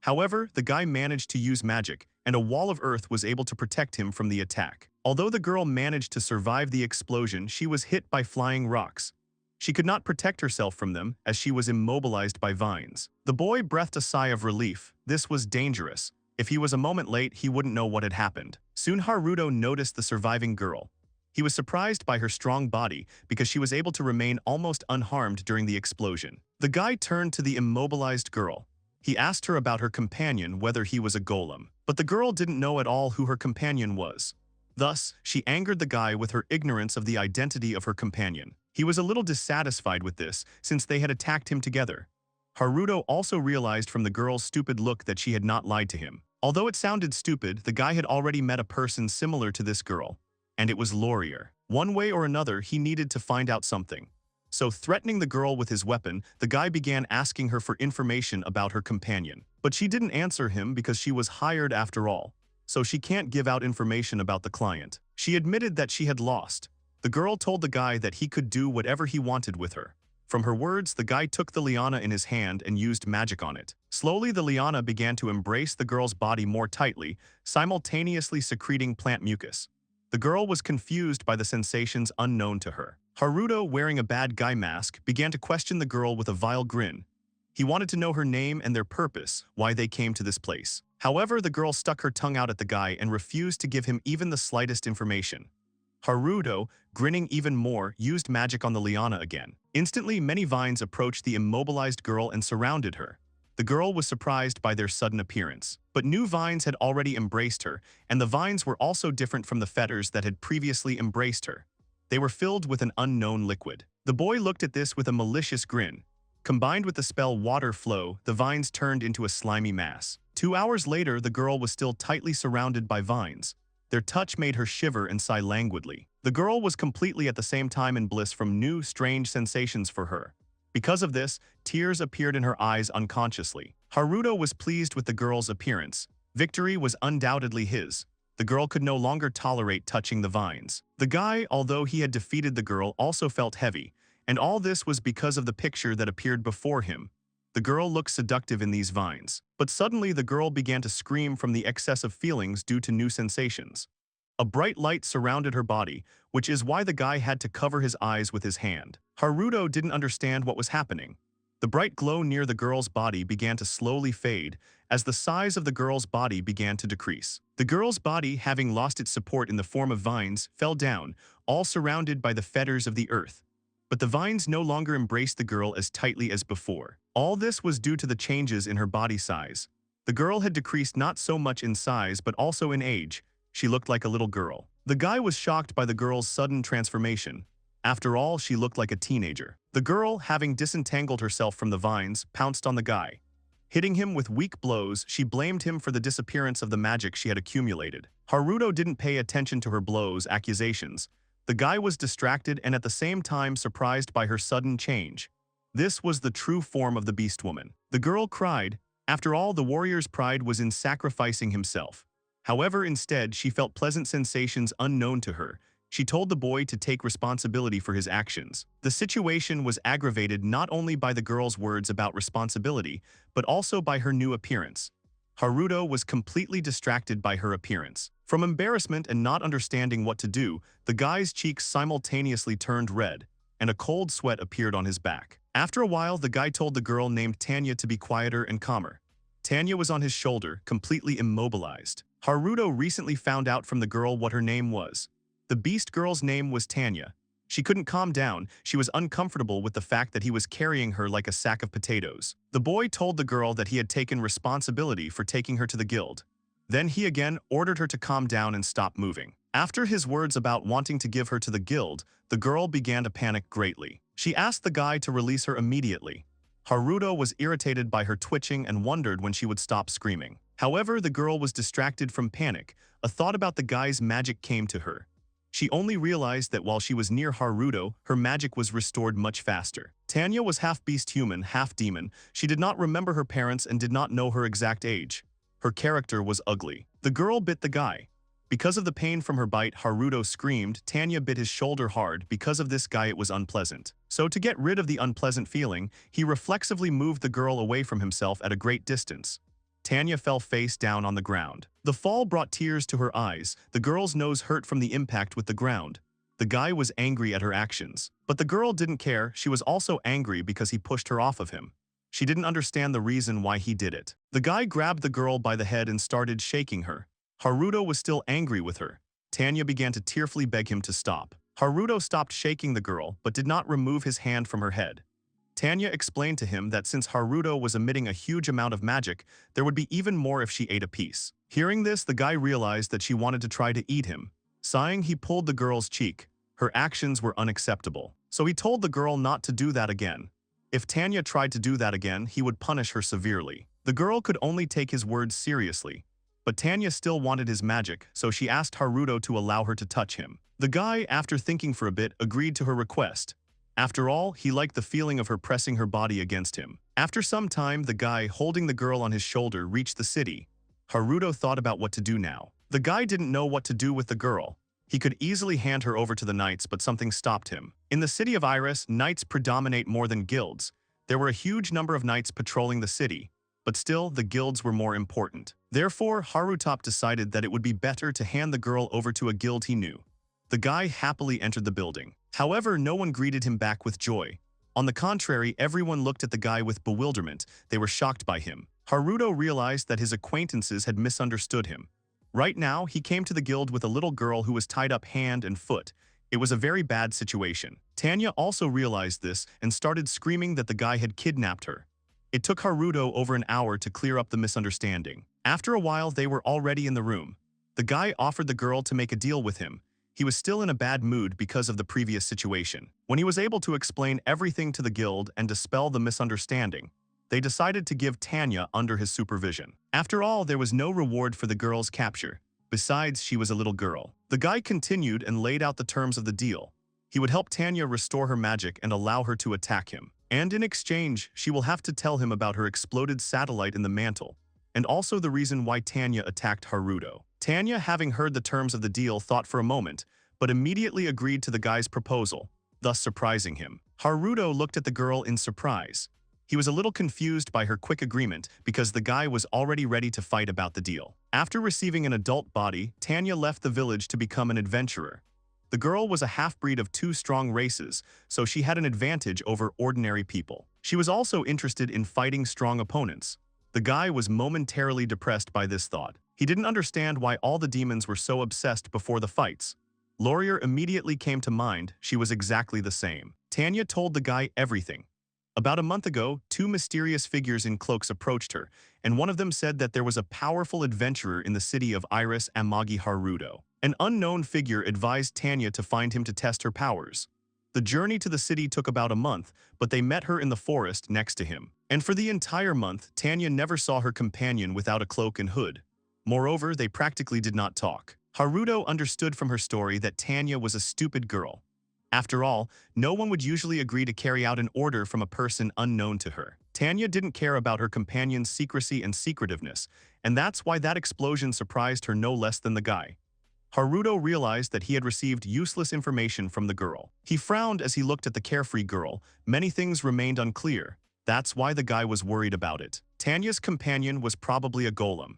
However, the guy managed to use magic, and a wall of earth was able to protect him from the attack. Although the girl managed to survive the explosion, she was hit by flying rocks. She could not protect herself from them, as she was immobilized by vines. The boy breathed a sigh of relief. This was dangerous. If he was a moment late, he wouldn't know what had happened. Soon Haruto noticed the surviving girl. He was surprised by her strong body because she was able to remain almost unharmed during the explosion. The guy turned to the immobilized girl. He asked her about her companion, whether he was a golem. But the girl didn't know at all who her companion was. Thus, she angered the guy with her ignorance of the identity of her companion. He was a little dissatisfied with this, since they had attacked him together. Haruto also realized from the girl's stupid look that she had not lied to him. Although it sounded stupid, the guy had already met a person similar to this girl, and it was Laurier. One way or another, he needed to find out something. So, threatening the girl with his weapon, the guy began asking her for information about her companion. But she didn't answer him because she was hired after all, so she can't give out information about the client. She admitted that she had lost. The girl told the guy that he could do whatever he wanted with her. From her words, the guy took the liana in his hand and used magic on it. Slowly, the liana began to embrace the girl's body more tightly, simultaneously secreting plant mucus. The girl was confused by the sensations unknown to her. Haruto, wearing a bad guy mask, began to question the girl with a vile grin. He wanted to know her name and their purpose, why they came to this place. However, the girl stuck her tongue out at the guy and refused to give him even the slightest information. Haruto, grinning even more, used magic on the liana again. Instantly, many vines approached the immobilized girl and surrounded her. The girl was surprised by their sudden appearance. But new vines had already embraced her, and the vines were also different from the fetters that had previously embraced her. They were filled with an unknown liquid. The boy looked at this with a malicious grin. Combined with the spell Water Flow, the vines turned into a slimy mass. 2 hours later, the girl was still tightly surrounded by vines. Their touch made her shiver and sigh languidly. The girl was completely at the same time in bliss from new, strange sensations for her. Because of this, tears appeared in her eyes unconsciously. Haruto was pleased with the girl's appearance. Victory was undoubtedly his. The girl could no longer tolerate touching the vines. The guy, although he had defeated the girl, also felt heavy, and all this was because of the picture that appeared before him. The girl looked seductive in these vines. But suddenly the girl began to scream from the excess of feelings due to new sensations. A bright light surrounded her body, which is why the guy had to cover his eyes with his hand. Haruto didn't understand what was happening. The bright glow near the girl's body began to slowly fade as the size of the girl's body began to decrease. The girl's body, having lost its support in the form of vines, fell down, all surrounded by the fetters of the earth. But the vines no longer embraced the girl as tightly as before. All this was due to the changes in her body size. The girl had decreased not so much in size but also in age. She looked like a little girl. The guy was shocked by the girl's sudden transformation. After all, she looked like a teenager. The girl, having disentangled herself from the vines, pounced on the guy. Hitting him with weak blows, she blamed him for the disappearance of the magic she had accumulated. Haruto didn't pay attention to her blows, accusations. The guy was distracted and at the same time surprised by her sudden change. This was the true form of the beast woman. The girl cried. After all, the warrior's pride was in sacrificing himself. However, instead, she felt pleasant sensations unknown to her. She told the boy to take responsibility for his actions. The situation was aggravated not only by the girl's words about responsibility, but also by her new appearance. Haruto was completely distracted by her appearance. From embarrassment and not understanding what to do, the guy's cheeks simultaneously turned red, and a cold sweat appeared on his back. After a while, the guy told the girl named Tanya to be quieter and calmer. Tanya was on his shoulder, completely immobilized. Haruto recently found out from the girl what her name was. The beast girl's name was Tanya. She couldn't calm down. She was uncomfortable with the fact that he was carrying her like a sack of potatoes. The boy told the girl that he had taken responsibility for taking her to the guild. Then he again ordered her to calm down and stop moving. After his words about wanting to give her to the guild, the girl began to panic greatly. She asked the guy to release her immediately. Haruto was irritated by her twitching and wondered when she would stop screaming. However, the girl was distracted from panic. A thought about the guy's magic came to her. She only realized that while she was near Haruto, her magic was restored much faster. Tanya was half beast human, half demon. She did not remember her parents and did not know her exact age. Her character was ugly. The girl bit the guy. Because of the pain from her bite, Haruto screamed. Tanya bit his shoulder hard. Because of this guy, it was unpleasant. So to get rid of the unpleasant feeling, he reflexively moved the girl away from himself at a great distance. Tanya fell face down on the ground. The fall brought tears to her eyes. The girl's nose hurt from the impact with the ground. The guy was angry at her actions. But the girl didn't care. She was also angry because he pushed her off of him. She didn't understand the reason why he did it. The guy grabbed the girl by the head and started shaking her. Haruto was still angry with her. Tanya began to tearfully beg him to stop. Haruto stopped shaking the girl but did not remove his hand from her head. Tanya explained to him that since Haruto was emitting a huge amount of magic, there would be even more if she ate a piece. Hearing this, the guy realized that she wanted to try to eat him. Sighing, he pulled the girl's cheek. Her actions were unacceptable. So he told the girl not to do that again. If Tanya tried to do that again, he would punish her severely. The girl could only take his words seriously. But Tanya still wanted his magic, so she asked Haruto to allow her to touch him. The guy, after thinking for a bit, agreed to her request. After all, he liked the feeling of her pressing her body against him. After some time, the guy, holding the girl on his shoulder, reached the city. Haruto thought about what to do now. The guy didn't know what to do with the girl. He could easily hand her over to the knights, but something stopped him. In the city of Iris, knights predominate more than guilds. There were a huge number of knights patrolling the city, but still the guilds were more important. Therefore, Harutop decided that it would be better to hand the girl over to a guild he knew. The guy happily entered the building. However, no one greeted him back with joy. On the contrary, everyone looked at the guy with bewilderment. They were shocked by him. Haruto realized that his acquaintances had misunderstood him. Right now, he came to the guild with a little girl who was tied up hand and foot. It was a very bad situation. Tanya also realized this and started screaming that the guy had kidnapped her. It took Haruto over an hour to clear up the misunderstanding. After a while, they were already in the room. The guy offered the girl to make a deal with him. He was still in a bad mood because of the previous situation. When he was able to explain everything to the guild and dispel the misunderstanding, they decided to give Tanya under his supervision. After all, there was no reward for the girl's capture. Besides, she was a little girl. The guy continued and laid out the terms of the deal. He would help Tanya restore her magic and allow her to attack him. And in exchange, she will have to tell him about her exploded satellite in the mantle, and also the reason why Tanya attacked Haruto. Tanya, having heard the terms of the deal, thought for a moment, but immediately agreed to the guy's proposal, thus surprising him. Haruto looked at the girl in surprise. He was a little confused by her quick agreement because the guy was already ready to fight about the deal. After receiving an adult body, Tanya left the village to become an adventurer. The girl was a half-breed of two strong races, so she had an advantage over ordinary people. She was also interested in fighting strong opponents. The guy was momentarily depressed by this thought. He didn't understand why all the demons were so obsessed before the fights. Laurier immediately came to mind. She was exactly the same. Tanya told the guy everything. About a month ago, two mysterious figures in cloaks approached her, and one of them said that there was a powerful adventurer in the city of Iris Amagi Haruto. An unknown figure advised Tanya to find him to test her powers. The journey to the city took about a month, but they met her in the forest next to him. And for the entire month, Tanya never saw her companion without a cloak and hood. Moreover, they practically did not talk. Haruto understood from her story that Tanya was a stupid girl. After all, no one would usually agree to carry out an order from a person unknown to her. Tanya didn't care about her companion's secrecy and secretiveness, and that's why that explosion surprised her no less than the guy. Haruto realized that he had received useless information from the girl. He frowned as he looked at the carefree girl. Many things remained unclear. That's why the guy was worried about it. Tanya's companion was probably a golem.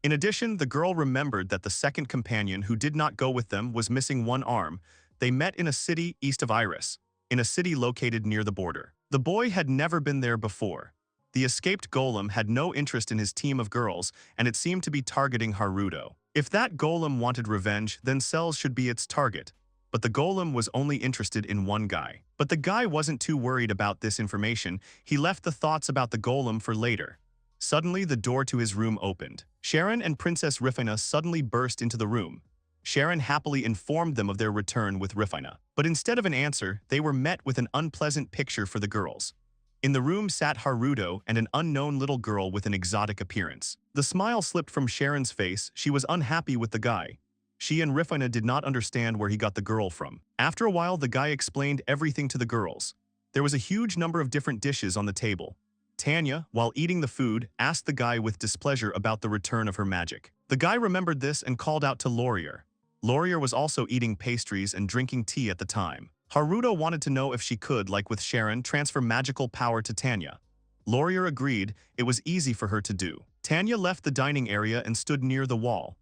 In addition, the girl remembered that the second companion who did not go with them was missing one arm. They met in a city east of Iris, in a city located near the border. The boy had never been there before. The escaped golem had no interest in his team of girls, and it seemed to be targeting Haruto. If that golem wanted revenge, then Cells should be its target. But the golem was only interested in one guy. But the guy wasn't too worried about this information. He left the thoughts about the golem for later. Suddenly, the door to his room opened. Sharon and Princess Rifina suddenly burst into the room. Sharon happily informed them of their return with Rifina. But instead of an answer, they were met with an unpleasant picture for the girls. In the room sat Haruto and an unknown little girl with an exotic appearance. The smile slipped from Sharon's face. She was unhappy with the guy. She and Rifina did not understand where he got the girl from. After a while, the guy explained everything to the girls. There was a huge number of different dishes on the table. Tanya, while eating the food, asked the guy with displeasure about the return of her magic. The guy remembered this and called out to Laurier. Laurier was also eating pastries and drinking tea at the time. Haruto wanted to know if she could, like with Sharon, transfer magical power to Tanya. Laurier agreed. It was easy for her to do. Tanya left the dining area and stood near the wall.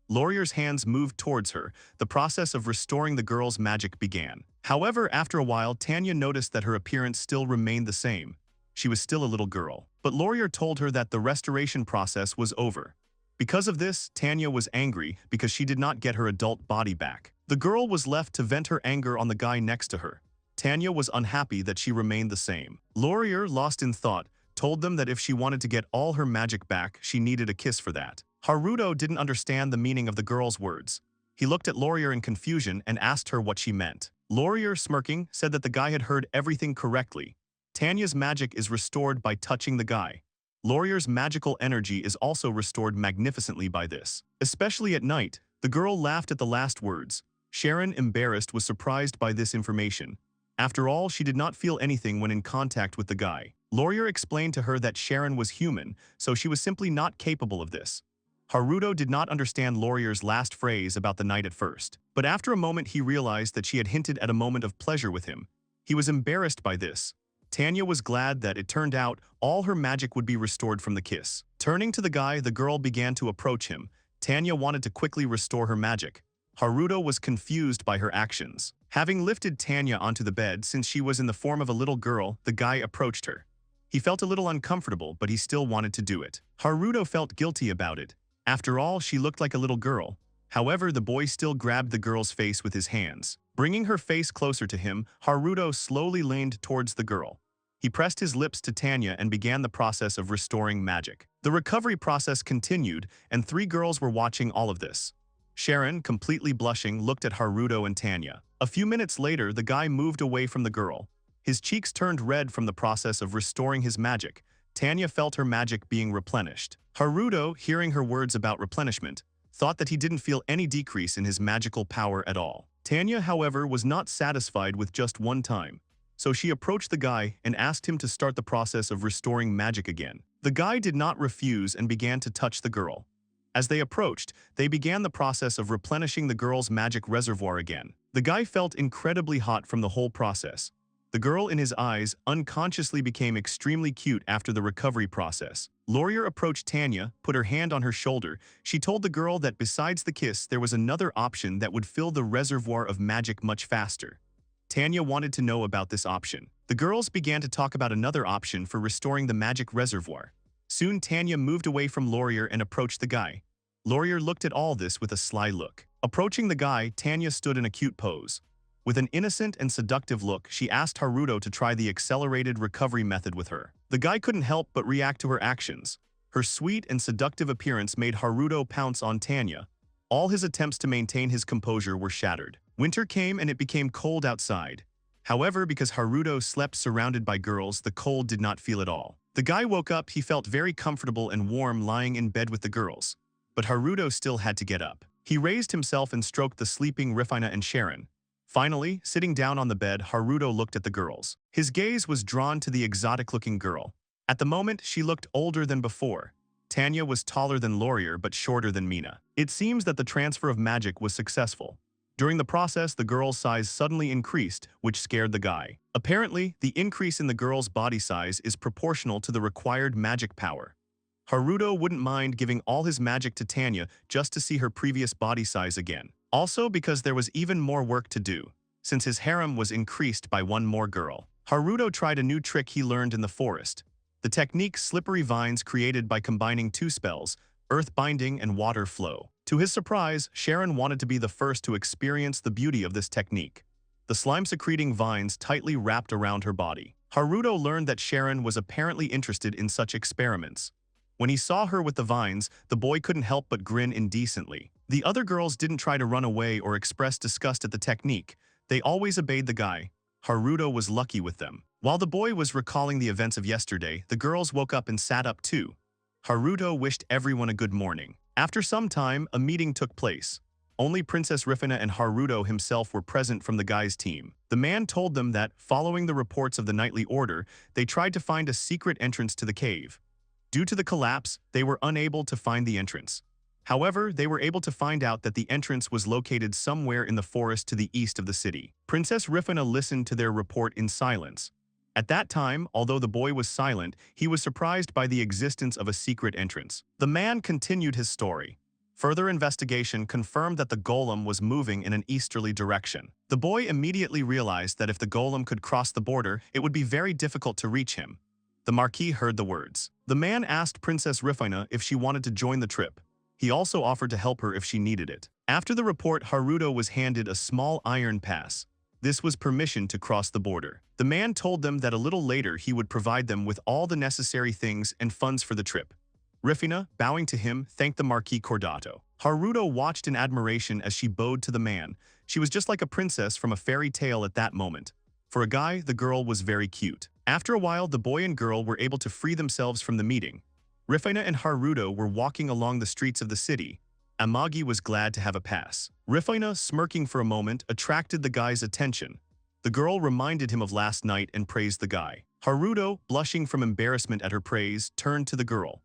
Laurier's hands moved towards her. The process of restoring the girl's magic began. However, after a while, Tanya noticed that her appearance still remained the same. She was still a little girl. But Laurier told her that the restoration process was over. Because of this, Tanya was angry because she did not get her adult body back. The girl was left to vent her anger on the guy next to her. Tanya was unhappy that she remained the same. Laurier, lost in thought, told them that if she wanted to get all her magic back, she needed a kiss for that. Haruto didn't understand the meaning of the girl's words. He looked at Laurier in confusion and asked her what she meant. Laurier, smirking, said that the guy had heard everything correctly. Tanya's magic is restored by touching the guy. Laurier's magical energy is also restored magnificently by this. Especially at night, the girl laughed at the last words. Sharon, embarrassed, was surprised by this information. After all, she did not feel anything when in contact with the guy. Laurier explained to her that Sharon was human, so she was simply not capable of this. Haruto did not understand Laurier's last phrase about the night at first, but after a moment he realized that she had hinted at a moment of pleasure with him. He was embarrassed by this. Tanya was glad that it turned out all her magic would be restored from the kiss. Turning to the guy, the girl began to approach him. Tanya wanted to quickly restore her magic. Haruto was confused by her actions. Having lifted Tanya onto the bed since she was in the form of a little girl, the guy approached her. He felt a little uncomfortable, but he still wanted to do it. Haruto felt guilty about it. After all, she looked like a little girl. However, the boy still grabbed the girl's face with his hands. Bringing her face closer to him, Haruto slowly leaned towards the girl. He pressed his lips to Tanya and began the process of restoring magic. The recovery process continued, and three girls were watching all of this. Sharon, completely blushing, looked at Haruto and Tanya. A few minutes later, the guy moved away from the girl. His cheeks turned red from the process of restoring his magic. Tanya felt her magic being replenished. Haruto, hearing her words about replenishment, thought that he didn't feel any decrease in his magical power at all. Tanya, however, was not satisfied with just one time. So she approached the guy and asked him to start the process of restoring magic again. The guy did not refuse and began to touch the girl. As they approached, they began the process of replenishing the girl's magic reservoir again. The guy felt incredibly hot from the whole process. The girl in his eyes unconsciously became extremely cute after the recovery process. Laurier approached Tanya, put her hand on her shoulder. She told the girl that besides the kiss, there was another option that would fill the reservoir of magic much faster. Tanya wanted to know about this option. The girls began to talk about another option for restoring the magic reservoir. Soon Tanya moved away from Laurier and approached the guy. Laurier looked at all this with a sly look. Approaching the guy, Tanya stood in a cute pose. With an innocent and seductive look, she asked Haruto to try the accelerated recovery method with her. The guy couldn't help but react to her actions. Her sweet and seductive appearance made Haruto pounce on Tanya. All his attempts to maintain his composure were shattered. Winter came and it became cold outside. However, because Haruto slept surrounded by girls, the cold did not feel at all. The guy woke up, he felt very comfortable and warm lying in bed with the girls. But Haruto still had to get up. He raised himself and stroked the sleeping Rifina and Sharon. Finally, sitting down on the bed, Haruto looked at the girls. His gaze was drawn to the exotic-looking girl. At the moment, she looked older than before. Tanya was taller than Laurier but shorter than Mina. It seems that the transfer of magic was successful. During the process, the girl's size suddenly increased, which scared the guy. Apparently, the increase in the girl's body size is proportional to the required magic power. Haruto wouldn't mind giving all his magic to Tanya just to see her previous body size again. Also because there was even more work to do, since his harem was increased by one more girl. Haruto tried a new trick he learned in the forest. The technique slippery vines created by combining two spells, earth binding and water flow. To his surprise, Sharon wanted to be the first to experience the beauty of this technique. The slime-secreting vines tightly wrapped around her body. Haruto learned that Sharon was apparently interested in such experiments. When he saw her with the vines, the boy couldn't help but grin indecently. The other girls didn't try to run away or express disgust at the technique. They always obeyed the guy. Haruto was lucky with them. While the boy was recalling the events of yesterday, the girls woke up and sat up too. Haruto wished everyone a good morning. After some time, a meeting took place. Only Princess Rifina and Haruto himself were present from the guy's team. The man told them that, following the reports of the nightly order, they tried to find a secret entrance to the cave. Due to the collapse, they were unable to find the entrance. However, they were able to find out that the entrance was located somewhere in the forest to the east of the city. Princess Rifina listened to their report in silence. At that time, although the boy was silent, he was surprised by the existence of a secret entrance. The man continued his story. Further investigation confirmed that the golem was moving in an easterly direction. The boy immediately realized that if the golem could cross the border, it would be very difficult to reach him. The Marquis heard the words. The man asked Princess Rifina if she wanted to join the trip. He also offered to help her if she needed it. After the report, Haruto was handed a small iron pass. This was permission to cross the border. The man told them that a little later he would provide them with all the necessary things and funds for the trip. Rifina, bowing to him, thanked the Marquis Cordato. Haruto watched in admiration as she bowed to the man. She was just like a princess from a fairy tale at that moment. For a guy, the girl was very cute. After a while, the boy and girl were able to free themselves from the meeting. Rifina and Haruto were walking along the streets of the city. Amagi was glad to have a pass. Rifina, smirking for a moment, attracted the guy's attention. The girl reminded him of last night and praised the guy. Haruto, blushing from embarrassment at her praise, turned to the girl.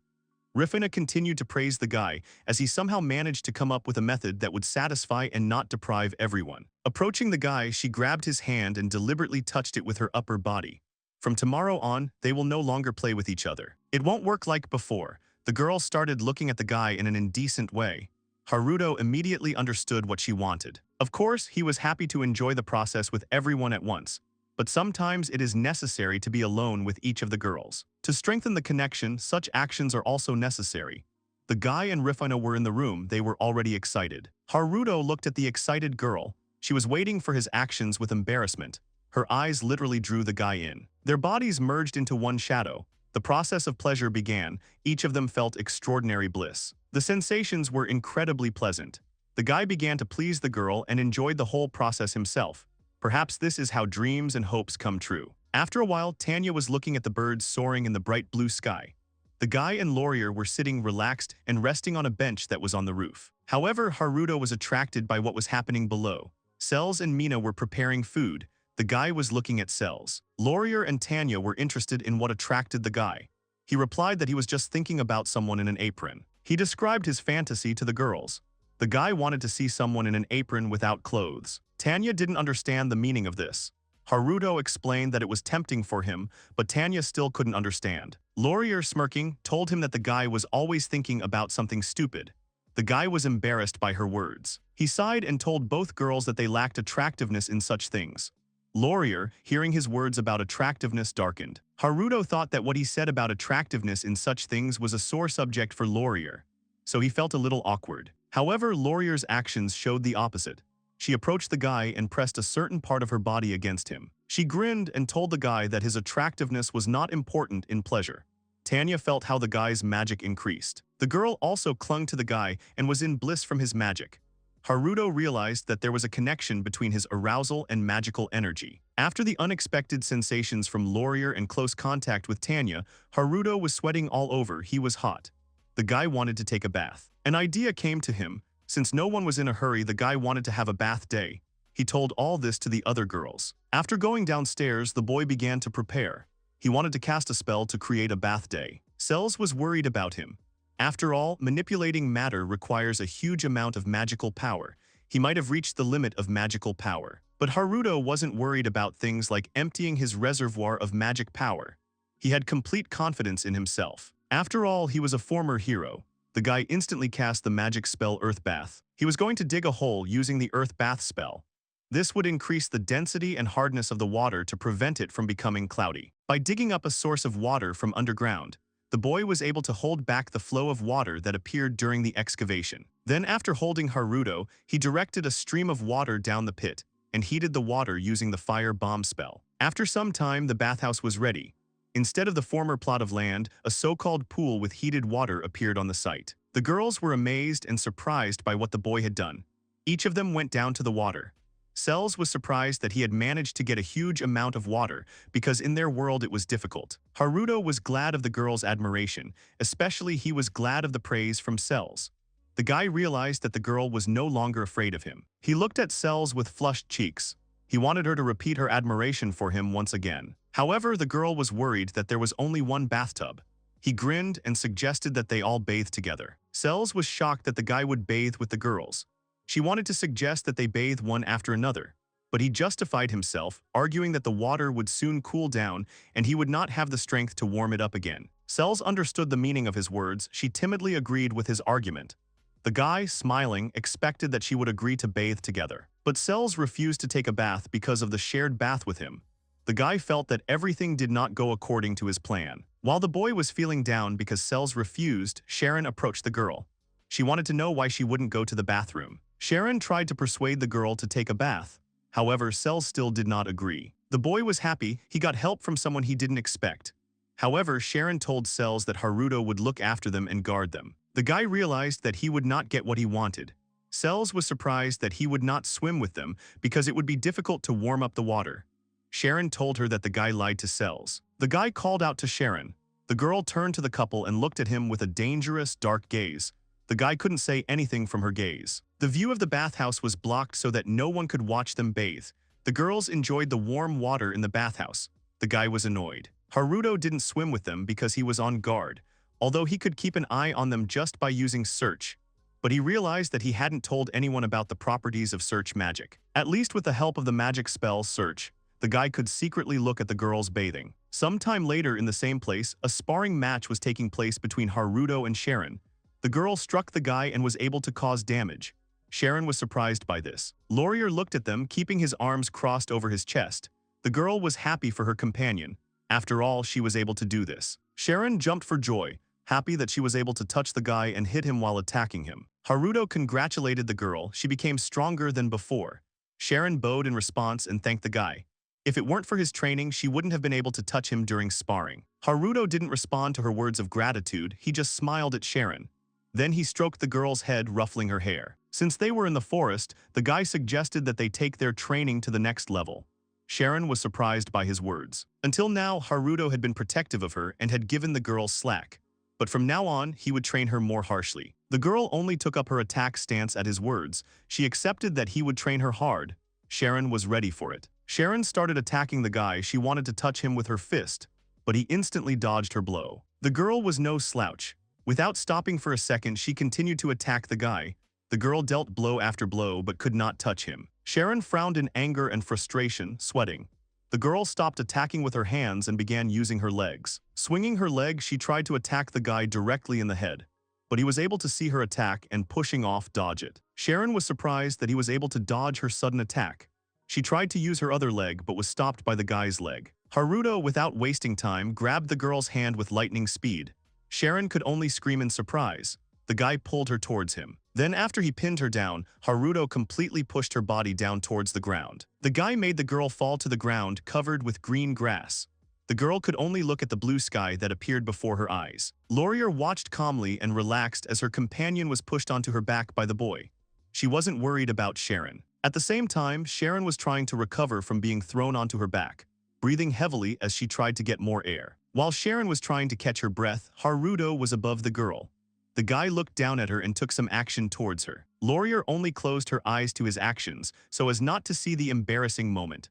Rifina continued to praise the guy as he somehow managed to come up with a method that would satisfy and not deprive everyone. Approaching the guy, she grabbed his hand and deliberately touched it with her upper body. From tomorrow on, they will no longer play with each other. It won't work like before. The girl started looking at the guy in an indecent way. Haruto immediately understood what she wanted. Of course, he was happy to enjoy the process with everyone at once, but sometimes it is necessary to be alone with each of the girls. To strengthen the connection, such actions are also necessary. The guy and Rifina were in the room. They were already excited. Haruto looked at the excited girl. She was waiting for his actions with embarrassment. Her eyes literally drew the guy in. Their bodies merged into one shadow. The process of pleasure began. Each of them felt extraordinary bliss. The sensations were incredibly pleasant. The guy began to please the girl and enjoyed the whole process himself. Perhaps this is how dreams and hopes come true. After a while, Tanya was looking at the birds soaring in the bright blue sky. The guy and Laurier were sitting relaxed and resting on a bench that was on the roof. However, Haruto was attracted by what was happening below. Cells and Mina were preparing food. The guy was looking at Cells. Laurier and Tanya were interested in what attracted the guy. He replied that he was just thinking about someone in an apron. He described his fantasy to the girls. The guy wanted to see someone in an apron without clothes. Tanya didn't understand the meaning of this. Haruto explained that it was tempting for him, but Tanya still couldn't understand. Laurier, smirking, told him that the guy was always thinking about something stupid. The guy was embarrassed by her words. He sighed and told both girls that they lacked attractiveness in such things. Laurier, hearing his words about attractiveness, darkened. Haruto thought that what he said about attractiveness in such things was a sore subject for Laurier, so he felt a little awkward. However, Laurier's actions showed the opposite. She approached the guy and pressed a certain part of her body against him. She grinned and told the guy that his attractiveness was not important in pleasure. Tanya felt how the guy's magic increased. The girl also clung to the guy and was in bliss from his magic. Haruto realized that there was a connection between his arousal and magical energy. After the unexpected sensations from Laurier and close contact with Tanya, Haruto was sweating all over. He was hot. The guy wanted to take a bath. An idea came to him. Since no one was in a hurry, the guy wanted to have a bath day. He told all this to the other girls. After going downstairs, the boy began to prepare. He wanted to cast a spell to create a bath day. Cells was worried about him. After all, manipulating matter requires a huge amount of magical power. He might have reached the limit of magical power. But Haruto wasn't worried about things like emptying his reservoir of magic power. He had complete confidence in himself. After all, he was a former hero. The guy instantly cast the magic spell Earth Bath. He was going to dig a hole using the Earth Bath spell. This would increase the density and hardness of the water to prevent it from becoming cloudy. By digging up a source of water from underground, the boy was able to hold back the flow of water that appeared during the excavation. Then, after holding Haruto, he directed a stream of water down the pit and heated the water using the fire bomb spell. After some time, the bathhouse was ready. Instead of the former plot of land, a so-called pool with heated water appeared on the site. The girls were amazed and surprised by what the boy had done. Each of them went down to the water. Cells was surprised that he had managed to get a huge amount of water because in their world it was difficult. Haruto was glad of the girls' admiration, especially he was glad of the praise from Cells. The guy realized that the girl was no longer afraid of him. He looked at Cells with flushed cheeks. He wanted her to repeat her admiration for him once again. However, the girl was worried that there was only one bathtub. He grinned and suggested that they all bathe together. Cells was shocked that the guy would bathe with the girls. She wanted to suggest that they bathe one after another, but he justified himself, arguing that the water would soon cool down and he would not have the strength to warm it up again. Cells understood the meaning of his words. She timidly agreed with his argument. The guy, smiling, expected that she would agree to bathe together. But Cells refused to take a bath because of the shared bath with him. The guy felt that everything did not go according to his plan. While the boy was feeling down because Cells refused, Sharon approached the girl. She wanted to know why she wouldn't go to the bathroom. Sharon tried to persuade the girl to take a bath. However, Cells still did not agree. The boy was happy. He got help from someone he didn't expect. However, Sharon told Cells that Haruto would look after them and guard them. The guy realized that he would not get what he wanted. Cells was surprised that he would not swim with them because it would be difficult to warm up the water. Sharon told her that the guy lied to Cells. The guy called out to Sharon. The girl turned to the couple and looked at him with a dangerous, dark gaze. The guy couldn't say anything from her gaze. The view of the bathhouse was blocked so that no one could watch them bathe. The girls enjoyed the warm water in the bathhouse. The guy was annoyed. Haruto didn't swim with them because he was on guard. although he could keep an eye on them just by using search. But he realized that he hadn't told anyone about the properties of search magic. At least with the help of the magic spell search, the guy could secretly look at the girls bathing. Sometime later in the same place, a sparring match was taking place between Haruto and Sharon. The girl struck the guy and was able to cause damage. Sharon was surprised by this. Laurier looked at them, keeping his arms crossed over his chest. The girl was happy for her companion. After all, she was able to do this. Sharon jumped for joy, happy that she was able to touch the guy and hit him while attacking him. Haruto congratulated the girl. She became stronger than before. Sharon bowed in response and thanked the guy. If it weren't for his training, she wouldn't have been able to touch him during sparring. Haruto didn't respond to her words of gratitude, he just smiled at Sharon. Then he stroked the girl's head, ruffling her hair. Since they were in the forest, the guy suggested that they take their training to the next level. Sharon was surprised by his words. Until now, Haruto had been protective of her and had given the girl slack. But from now on, he would train her more harshly. The girl only took up her attack stance at his words. She accepted that he would train her hard. Sharon was ready for it. Sharon started attacking the guy. She wanted to touch him with her fist, but he instantly dodged her blow. The girl was no slouch. Without stopping for a second, she continued to attack the guy. The girl dealt blow after blow but could not touch him. Sharon frowned in anger and frustration, sweating. The girl stopped attacking with her hands and began using her legs. Swinging her leg, she tried to attack the guy directly in the head, but he was able to see her attack and pushing off dodge it. Sharon was surprised that he was able to dodge her sudden attack. She tried to use her other leg but was stopped by the guy's leg. Haruto, without wasting time, grabbed the girl's hand with lightning speed. Sharon could only scream in surprise. The guy pulled her towards him. Then after he pinned her down, Haruto completely pushed her body down towards the ground. The guy made the girl fall to the ground, covered with green grass. The girl could only look at the blue sky that appeared before her eyes. Laurier watched calmly and relaxed as her companion was pushed onto her back by the boy. She wasn't worried about Sharon. At the same time, Sharon was trying to recover from being thrown onto her back, breathing heavily as she tried to get more air. While Sharon was trying to catch her breath, Haruto was above the girl. The guy looked down at her and took some action towards her. Laurier only closed her eyes to his actions so as not to see the embarrassing moment.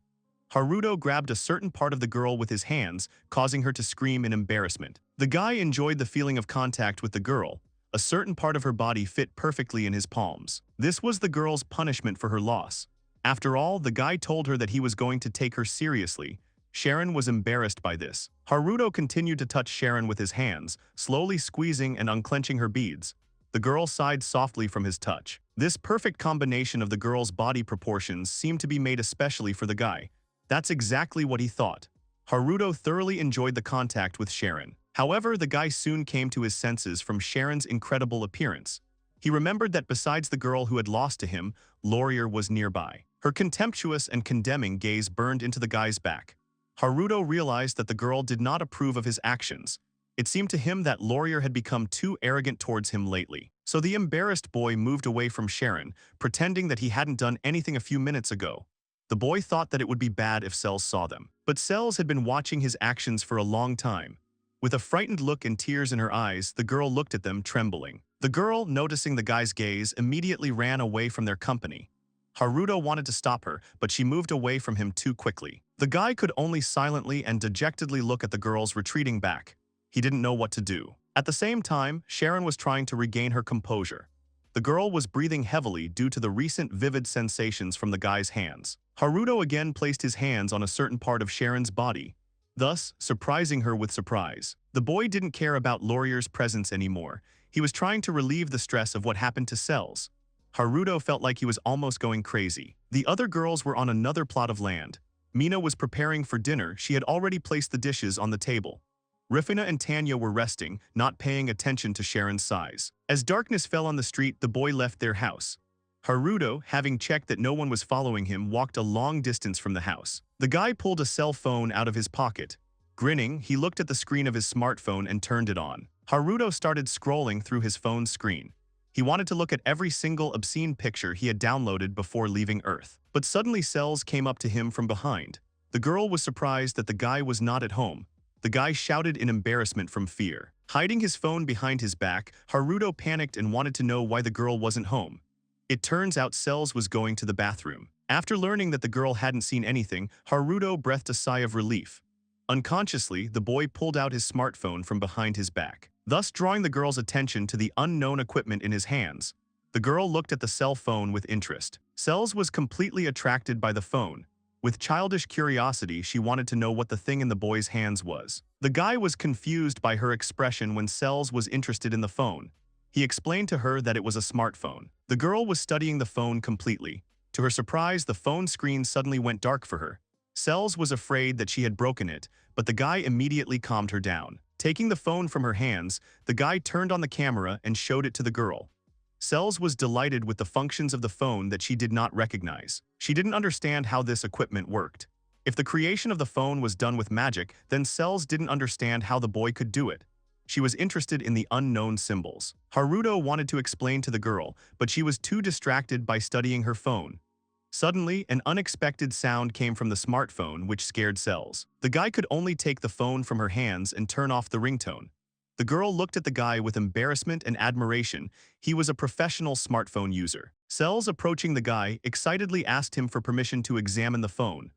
Haruto grabbed a certain part of the girl with his hands, causing her to scream in embarrassment. The guy enjoyed the feeling of contact with the girl. A certain part of her body fit perfectly in his palms. This was the girl's punishment for her loss. After all, the guy told her that he was going to take her seriously. Sharon was embarrassed by this. Haruto continued to touch Sharon with his hands, slowly squeezing and unclenching her beads. The girl sighed softly from his touch. This perfect combination of the girl's body proportions seemed to be made especially for the guy. That's exactly what he thought. Haruto thoroughly enjoyed the contact with Sharon. However, the guy soon came to his senses from Sharon's incredible appearance. He remembered that besides the girl who had lost to him, Laurier was nearby. Her contemptuous and condemning gaze burned into the guy's back. Haruto realized that the girl did not approve of his actions. It seemed to him that Laurier had become too arrogant towards him lately. So the embarrassed boy moved away from Sharon, pretending that he hadn't done anything a few minutes ago. The boy thought that it would be bad if Cells saw them. But Cells had been watching his actions for a long time. With a frightened look and tears in her eyes, the girl looked at them, trembling. The girl, noticing the guy's gaze, immediately ran away from their company. Haruto wanted to stop her, but she moved away from him too quickly. The guy could only silently and dejectedly look at the girls retreating back. He didn't know what to do. At the same time, Sharon was trying to regain her composure. The girl was breathing heavily due to the recent vivid sensations from the guy's hands. Haruto again placed his hands on a certain part of Sharon's body, thus surprising her with surprise. The boy didn't care about Laurier's presence anymore. He was trying to relieve the stress of what happened to Cells. Haruto felt like he was almost going crazy. The other girls were on another plot of land. Mina was preparing for dinner. She had already placed the dishes on the table. Rifina and Tanya were resting, not paying attention to Sharon's sighs. As darkness fell on the street, the boy left their house. Haruto, having checked that no one was following him, walked a long distance from the house. The guy pulled a cell phone out of his pocket. Grinning, he looked at the screen of his smartphone and turned it on. Haruto started scrolling through his phone's screen. He wanted to look at every single obscene picture he had downloaded before leaving Earth. But suddenly Cells came up to him from behind. The girl was surprised that the guy was not at home. The guy shouted in embarrassment from fear. Hiding his phone behind his back, Haruto panicked and wanted to know why the girl wasn't home. It turns out Cells was going to the bathroom. After learning that the girl hadn't seen anything, Haruto breathed a sigh of relief. Unconsciously, the boy pulled out his smartphone from behind his back. thus drawing the girl's attention to the unknown equipment in his hands. The girl looked at the cell phone with interest. Cells was completely attracted by the phone. With childish curiosity, she wanted to know what the thing in the boy's hands was. The guy was confused by her expression when Cells was interested in the phone. He explained to her that it was a smartphone. The girl was studying the phone completely. To her surprise, the phone screen suddenly went dark for her. Cells was afraid that she had broken it, but the guy immediately calmed her down. Taking the phone from her hands, the guy turned on the camera and showed it to the girl. Cells was delighted with the functions of the phone that she did not recognize. She didn't understand how this equipment worked. If the creation of the phone was done with magic, then Cells didn't understand how the boy could do it. She was interested in the unknown symbols. Haruto wanted to explain to the girl, but she was too distracted by studying her phone. Suddenly, an unexpected sound came from the smartphone, which scared Cells. The guy could only take the phone from her hands and turn off the ringtone. The girl looked at the guy with embarrassment and admiration. He was a professional smartphone user. Cells, approaching the guy, excitedly asked him for permission to examine the phone.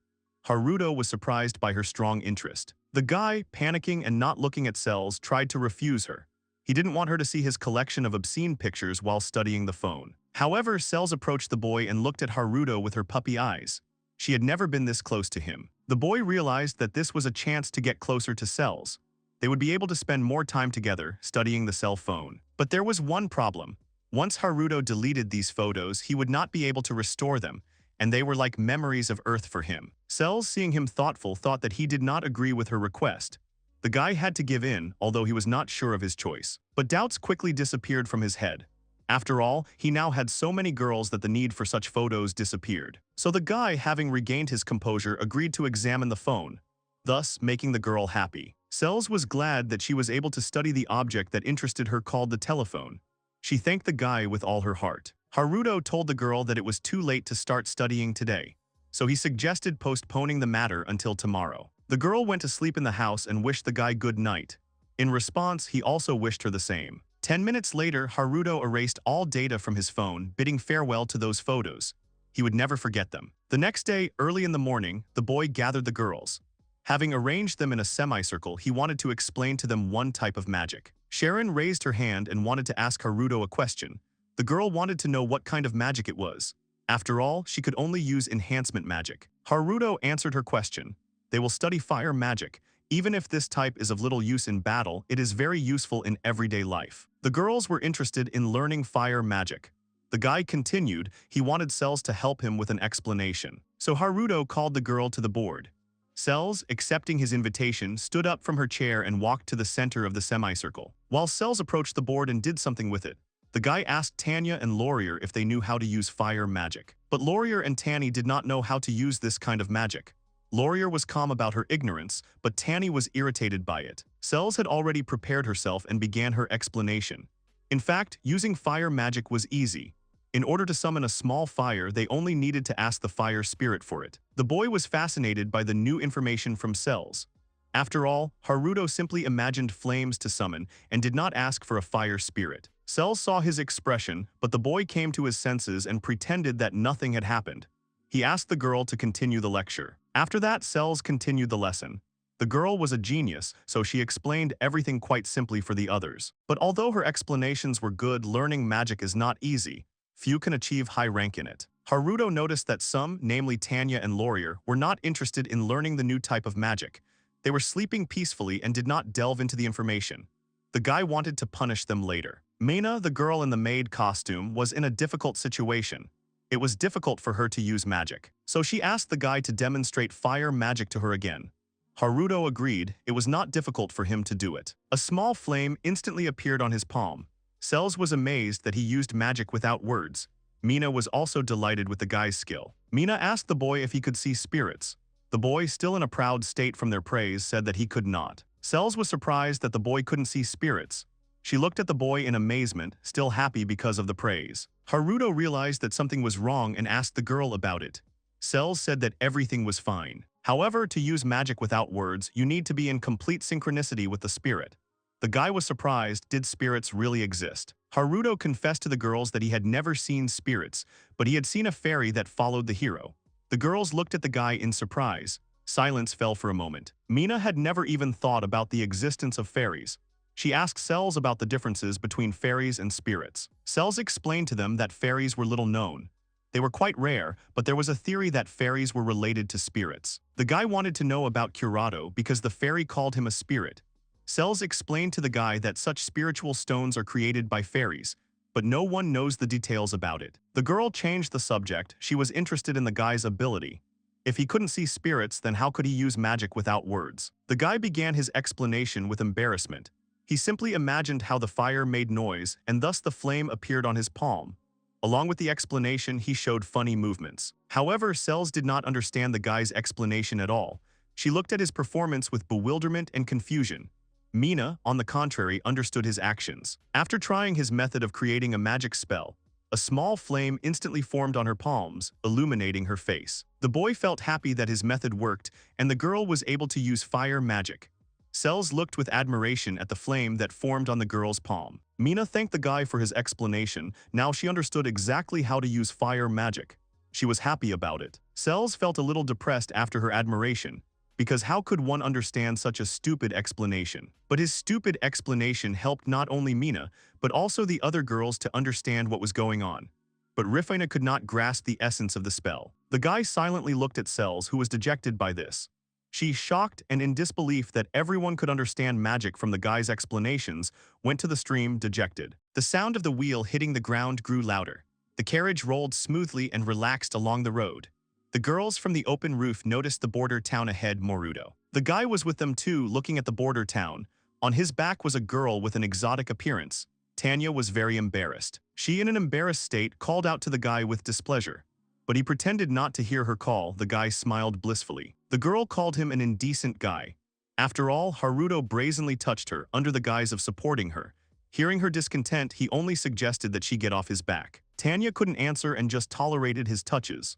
Haruto was surprised by her strong interest. The guy, panicking and not looking at Cells, tried to refuse her. He didn't want her to see his collection of obscene pictures while studying the phone. However, Cells approached the boy and looked at Haruto with her puppy eyes. She had never been this close to him. The boy realized that this was a chance to get closer to Cells. They would be able to spend more time together studying the cell phone. But there was one problem. Once Haruto deleted these photos, he would not be able to restore them, and they were like memories of Earth for him. Cells, seeing him thoughtful, thought that he did not agree with her request. The guy had to give in, although he was not sure of his choice. But doubts quickly disappeared from his head. After all, he now had so many girls that the need for such photos disappeared. So the guy, having regained his composure, agreed to examine the phone, thus making the girl happy. Cells was glad that she was able to study the object that interested her, called the telephone. She thanked the guy with all her heart. Haruto told the girl that it was too late to start studying today, so he suggested postponing the matter until tomorrow. The girl went to sleep in the house and wished the guy good night. In response, he also wished her the same. 10 minutes later, Haruto erased all data from his phone, bidding farewell to those photos. He would never forget them. The next day, early in the morning, the boy gathered the girls. Having arranged them in a semicircle, he wanted to explain to them one type of magic. Sharon raised her hand and wanted to ask Haruto a question. The girl wanted to know what kind of magic it was. After all, she could only use enhancement magic. Haruto answered her question. They will study fire magic. Even if this type is of little use in battle, it is very useful in everyday life. The girls were interested in learning fire magic. The guy continued. He wanted Cells to help him with an explanation. So Haruto called the girl to the board. Cells, accepting his invitation, stood up from her chair and walked to the center of the semicircle. While Cells approached the board and did something with it, the guy asked Tanya and Laurier if they knew how to use fire magic. But Laurier and Tanny did not know how to use this kind of magic. Laurier was calm about her ignorance, but Tanny was irritated by it. Cells had already prepared herself and began her explanation. In fact, using fire magic was easy. In order to summon a small fire, they only needed to ask the fire spirit for it. The boy was fascinated by the new information from Cells. After all, Haruto simply imagined flames to summon and did not ask for a fire spirit. Cells saw his expression, but the boy came to his senses and pretended that nothing had happened. He asked the girl to continue the lecture. After that, Cells continued the lesson. The girl was a genius, so she explained everything quite simply for the others. But although her explanations were good, learning magic is not easy. Few can achieve high rank in it. Haruto noticed that some, namely Tanya and Laurier, were not interested in learning the new type of magic. They were sleeping peacefully and did not delve into the information. The guy wanted to punish them later. Mina, the girl in the maid costume, was in a difficult situation. It was difficult for her to use magic, so she asked the guy to demonstrate fire magic to her again. Haruto agreed. It was not difficult for him to do it. A small flame instantly appeared on his palm. Cells was amazed that he used magic without words. Mina was also delighted with the guy's skill. Mina asked the boy if he could see spirits. The boy, still in a proud state from their praise, said that he could not. Cells was surprised that the boy couldn't see spirits. She looked at the boy in amazement, still happy because of the praise. Haruto realized that something was wrong and asked the girl about it. Cells said that everything was fine. However, to use magic without words, you need to be in complete synchronicity with the spirit. The guy was surprised. Did spirits really exist? Haruto confessed to the girls that he had never seen spirits, but he had seen a fairy that followed the hero. The girls looked at the guy in surprise. Silence fell for a moment. Mina had never even thought about the existence of fairies. She asked Cells about the differences between fairies and spirits. Cells explained to them that fairies were little known. They were quite rare, but there was a theory that fairies were related to spirits. The guy wanted to know about Curado because the fairy called him a spirit. Cells explained to the guy that such spiritual stones are created by fairies, but no one knows the details about it. The girl changed the subject. She was interested in the guy's ability. If he couldn't see spirits, then how could he use magic without words? The guy began his explanation with embarrassment. He simply imagined how the fire made noise, and thus the flame appeared on his palm. Along with the explanation, he showed funny movements. However, Cells did not understand the guy's explanation at all. She looked at his performance with bewilderment and confusion. Mina, on the contrary, understood his actions. After trying his method of creating a magic spell, a small flame instantly formed on her palms, illuminating her face. The boy felt happy that his method worked, and the girl was able to use fire magic. Cells looked with admiration at the flame that formed on the girl's palm. Mina thanked the guy for his explanation. Now she understood exactly how to use fire magic. She was happy about it. Cells felt a little depressed after her admiration, because how could one understand such a stupid explanation? But his stupid explanation helped not only Mina, but also the other girls to understand what was going on. But Rifina could not grasp the essence of the spell. The guy silently looked at Cells, who was dejected by this. She, shocked and in disbelief that everyone could understand magic from the guy's explanations, went to the stream dejected. The sound of the wheel hitting the ground grew louder. The carriage rolled smoothly and relaxed along the road. The girls from the open roof noticed the border town ahead, Moruto. The guy was with them too, looking at the border town. On his back was a girl with an exotic appearance. Tanya was very embarrassed. She, in an embarrassed state, called out to the guy with displeasure. But he pretended not to hear her call. The guy smiled blissfully. The girl called him an indecent guy. After all, Haruto brazenly touched her under the guise of supporting her. Hearing her discontent, he only suggested that she get off his back. Tanya couldn't answer and just tolerated his touches.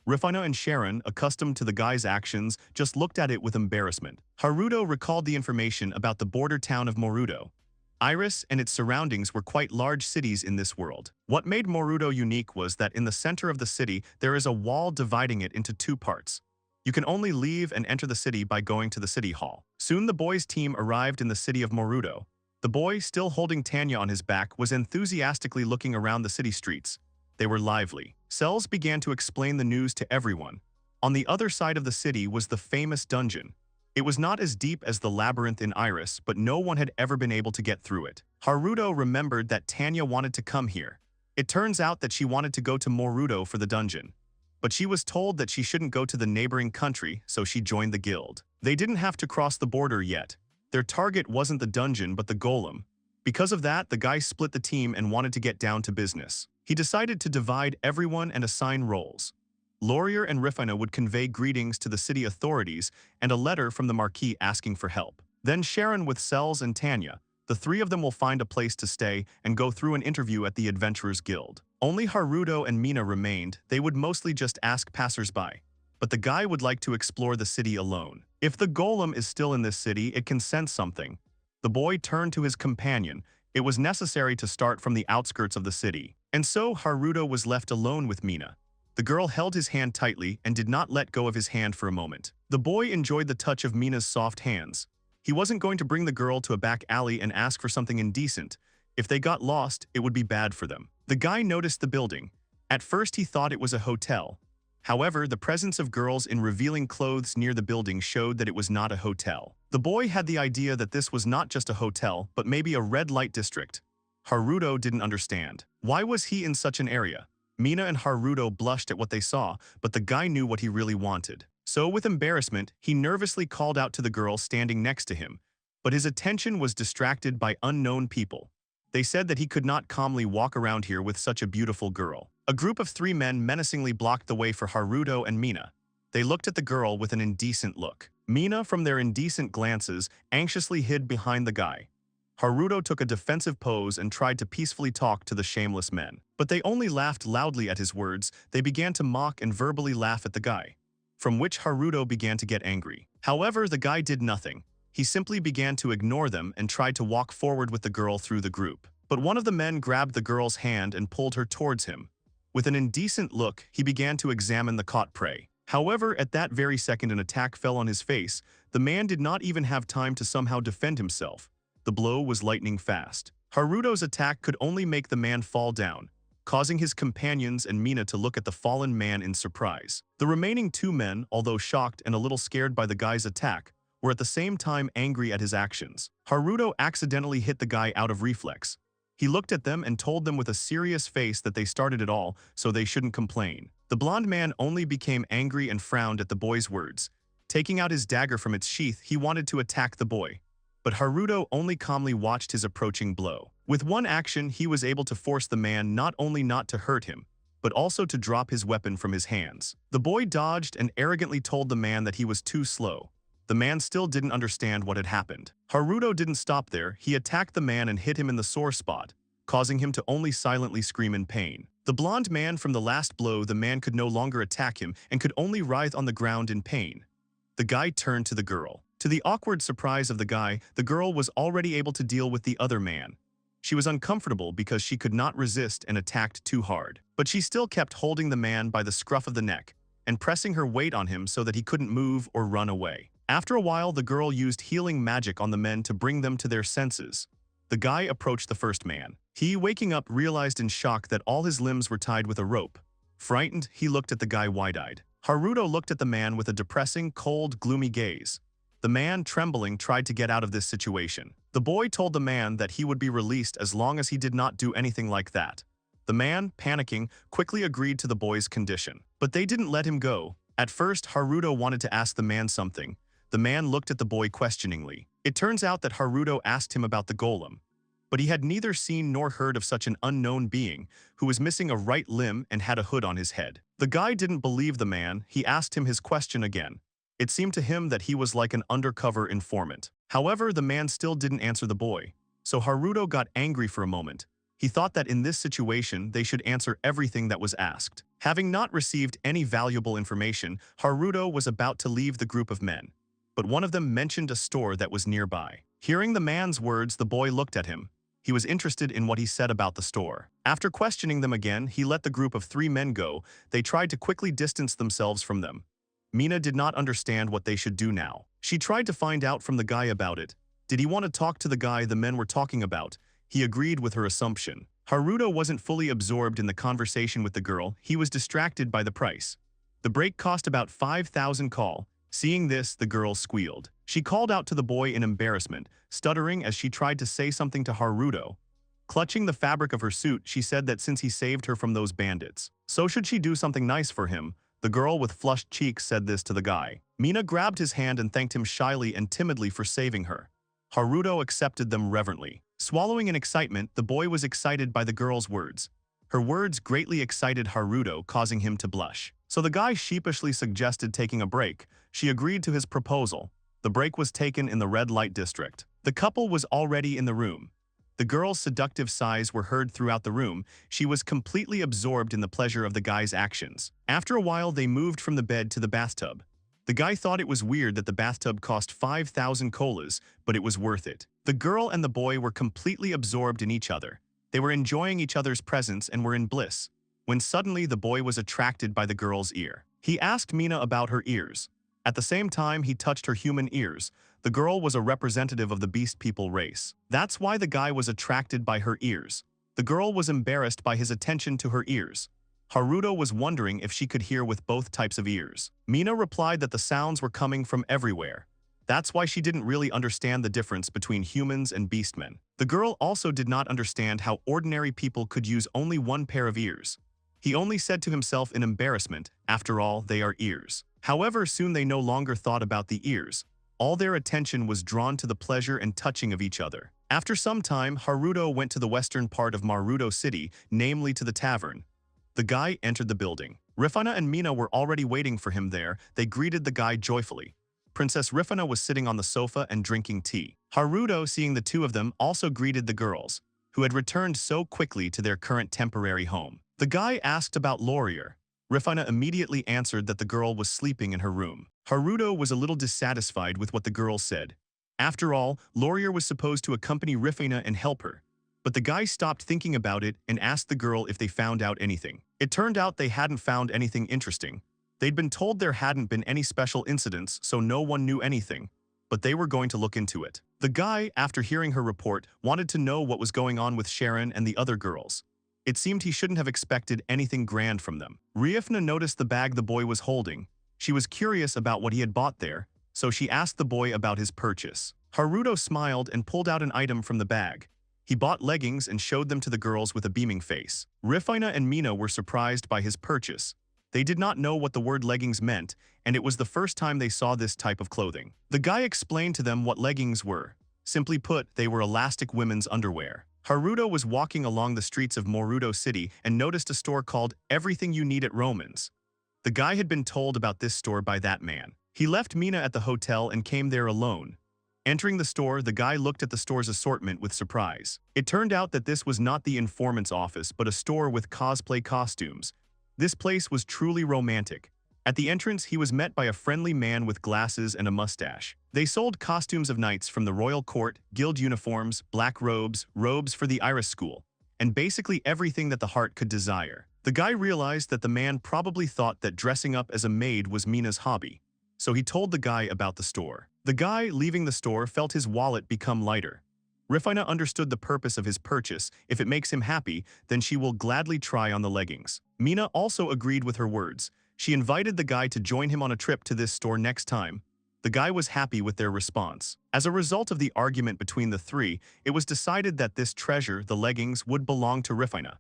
Rifina and Sharon, accustomed to the guy's actions, just looked at it with embarrassment. Haruto recalled the information about the border town of Moruto. Iris and its surroundings were quite large cities in this world. What made Moruto unique was that in the center of the city there is a wall dividing it into two parts. You can only leave and enter the city by going to the city hall. Soon the boys' team arrived in the city of Moruto. The boy, still holding Tanya on his back, was enthusiastically looking around the city streets. They were lively. Cells began to explain the news to everyone. On the other side of the city was the famous dungeon. It was not as deep as the labyrinth in Iris, but no one had ever been able to get through it. Haruto remembered that Tanya wanted to come here. It turns out that she wanted to go to Moruto for the dungeon. But she was told that she shouldn't go to the neighboring country, so she joined the guild. They didn't have to cross the border yet. Their target wasn't the dungeon but the golem. Because of that, the guy split the team and wanted to get down to business. He decided to divide everyone and assign roles. Laurier and Rifina would convey greetings to the city authorities and a letter from the Marquis asking for help. Then Sharon with Cells and Tanya. The three of them will find a place to stay and go through an interview at the Adventurers Guild. Only Haruto and Mina remained. They would mostly just ask passersby. But the guy would like to explore the city alone. If the golem is still in this city, it can sense something. The boy turned to his companion. It was necessary to start from the outskirts of the city. And so Haruto was left alone with Mina. The girl held his hand tightly and did not let go of his hand for a moment. The boy enjoyed the touch of Mina's soft hands. He wasn't going to bring the girl to a back alley and ask for something indecent. If they got lost, it would be bad for them. The guy noticed the building. At first he thought it was a hotel. However, the presence of girls in revealing clothes near the building showed that it was not a hotel. The boy had the idea that this was not just a hotel, but maybe a red light district. Haruto didn't understand. Why was he in such an area? Mina and Haruto blushed at what they saw, but the guy knew what he really wanted. So with embarrassment, he nervously called out to the girl standing next to him. But his attention was distracted by unknown people. They said that he could not calmly walk around here with such a beautiful girl. A group of three men menacingly blocked the way for Haruto and Mina. They looked at the girl with an indecent look. Mina, from their indecent glances, anxiously hid behind the guy. Haruto took a defensive pose and tried to peacefully talk to the shameless men. But they only laughed loudly at his words. They began to mock and verbally laugh at the guy, from which Haruto began to get angry. However, the guy did nothing. He simply began to ignore them and tried to walk forward with the girl through the group. But one of the men grabbed the girl's hand and pulled her towards him. With an indecent look, he began to examine the caught prey. However, at that very second an attack fell on his face. The man did not even have time to somehow defend himself. The blow was lightning fast. Haruto's attack could only make the man fall down, causing his companions and Mina to look at the fallen man in surprise. The remaining two men, although shocked and a little scared by the guy's attack, were at the same time angry at his actions. Haruto accidentally hit the guy out of reflex. He looked at them and told them with a serious face that they started it all, so they shouldn't complain. The blonde man only became angry and frowned at the boy's words. Taking out his dagger from its sheath, he wanted to attack the boy. But Haruto only calmly watched his approaching blow. With one action, he was able to force the man not only not to hurt him, but also to drop his weapon from his hands. The boy dodged and arrogantly told the man that he was too slow. The man still didn't understand what had happened. Haruto didn't stop there. He attacked the man and hit him in the sore spot, causing him to only silently scream in pain. The blonde man from the last blow, the man could no longer attack him and could only writhe on the ground in pain. The guy turned to the girl. To the awkward surprise of the guy, the girl was already able to deal with the other man. She was uncomfortable because she could not resist and attacked too hard. But she still kept holding the man by the scruff of the neck and pressing her weight on him so that he couldn't move or run away. After a while, the girl used healing magic on the men to bring them to their senses. The guy approached the first man. He, waking up, realized in shock that all his limbs were tied with a rope. Frightened, he looked at the guy wide-eyed. Haruto looked at the man with a depressing, cold, gloomy gaze. The man, trembling, tried to get out of this situation. The boy told the man that he would be released as long as he did not do anything like that. The man, panicking, quickly agreed to the boy's condition. But they didn't let him go. At first, Haruto wanted to ask the man something. The man looked at the boy questioningly. It turns out that Haruto asked him about the golem, but he had neither seen nor heard of such an unknown being who was missing a right limb and had a hood on his head. The guy didn't believe the man. He asked him his question again. It seemed to him that he was like an undercover informant. However, the man still didn't answer the boy. So Haruto got angry for a moment. He thought that in this situation, they should answer everything that was asked. Having not received any valuable information, Haruto was about to leave the group of men. But one of them mentioned a store that was nearby. Hearing the man's words, the boy looked at him. He was interested in what he said about the store. After questioning them again, he let the group of three men go. They tried to quickly distance themselves from them. Mina did not understand what they should do now. She tried to find out from the guy about it. Did he want to talk to the guy the men were talking about? He agreed with her assumption. Haruto wasn't fully absorbed in the conversation with the girl. He was distracted by the price. The break cost about 5,000 call. Seeing this, the girl squealed. She called out to the boy in embarrassment, stuttering as she tried to say something to Haruto. Clutching the fabric of her suit, she said that since he saved her from those bandits, so should she do something nice for him. The girl with flushed cheeks said this to the guy. Mina grabbed his hand and thanked him shyly and timidly for saving her. Haruto accepted them reverently. Swallowing in excitement, the boy was excited by the girl's words. Her words greatly excited Haruto, causing him to blush. So the guy sheepishly suggested taking a break. She agreed to his proposal. The break was taken in the red light district. The couple was already in the room. The girl's seductive sighs were heard throughout the room. She was completely absorbed in the pleasure of the guy's actions. After a while, they moved from the bed to the bathtub. The guy thought it was weird that the bathtub cost 5,000 colas, but it was worth it. The girl and the boy were completely absorbed in each other. They were enjoying each other's presence and were in bliss, when suddenly the boy was attracted by the girl's ear. He asked Mina about her ears. At the same time, he touched her human ears. The girl was a representative of the beast people race. That's why the guy was attracted by her ears. The girl was embarrassed by his attention to her ears. Haruto was wondering if she could hear with both types of ears. Mina replied that the sounds were coming from everywhere. That's why she didn't really understand the difference between humans and beastmen. The girl also did not understand how ordinary people could use only one pair of ears. He only said to himself in embarrassment, after all, they are ears. However, soon they no longer thought about the ears. All their attention was drawn to the pleasure and touching of each other. After some time, Haruto went to the western part of Maruto City, namely to the tavern. The guy entered the building. Rifana and Mina were already waiting for him there. They greeted the guy joyfully. Princess Rifana was sitting on the sofa and drinking tea. Haruto, seeing the two of them, also greeted the girls, who had returned so quickly to their current temporary home. The guy asked about Laurier. Rifana immediately answered that the girl was sleeping in her room. Haruto was a little dissatisfied with what the girl said. After all, Laurier was supposed to accompany Rifana and help her. But the guy stopped thinking about it and asked the girl if they found out anything. It turned out they hadn't found anything interesting. They'd been told there hadn't been any special incidents, so no one knew anything. But they were going to look into it. The guy, after hearing her report, wanted to know what was going on with Sharon and the other girls. It seemed he shouldn't have expected anything grand from them. Riefna noticed the bag the boy was holding. She was curious about what he had bought there, so she asked the boy about his purchase. Haruto smiled and pulled out an item from the bag. He bought leggings and showed them to the girls with a beaming face. Riefna and Mina were surprised by his purchase. They did not know what the word leggings meant, and it was the first time they saw this type of clothing. The guy explained to them what leggings were. Simply put, they were elastic women's underwear. Haruto was walking along the streets of Moruto City and noticed a store called Everything You Need at Romans. The guy had been told about this store by that man. He left Mina at the hotel and came there alone. Entering the store, the guy looked at the store's assortment with surprise. It turned out that this was not the informant's office but a store with cosplay costumes. This place was truly romantic. At the entrance, he was met by a friendly man with glasses and a mustache. They sold costumes of knights from the royal court, guild uniforms, black robes, robes for the Iris school, and basically everything that the heart could desire. The guy realized that the man probably thought that dressing up as a maid was Mina's hobby, so he told the guy about the store. The guy, leaving the store, felt his wallet become lighter. Riefna understood the purpose of his purchase. If it makes him happy, then she will gladly try on the leggings. Mina also agreed with her words. She invited the guy to join him on a trip to this store next time. The guy was happy with their response. As a result of the argument between the three, it was decided that this treasure, the leggings, would belong to Riefna.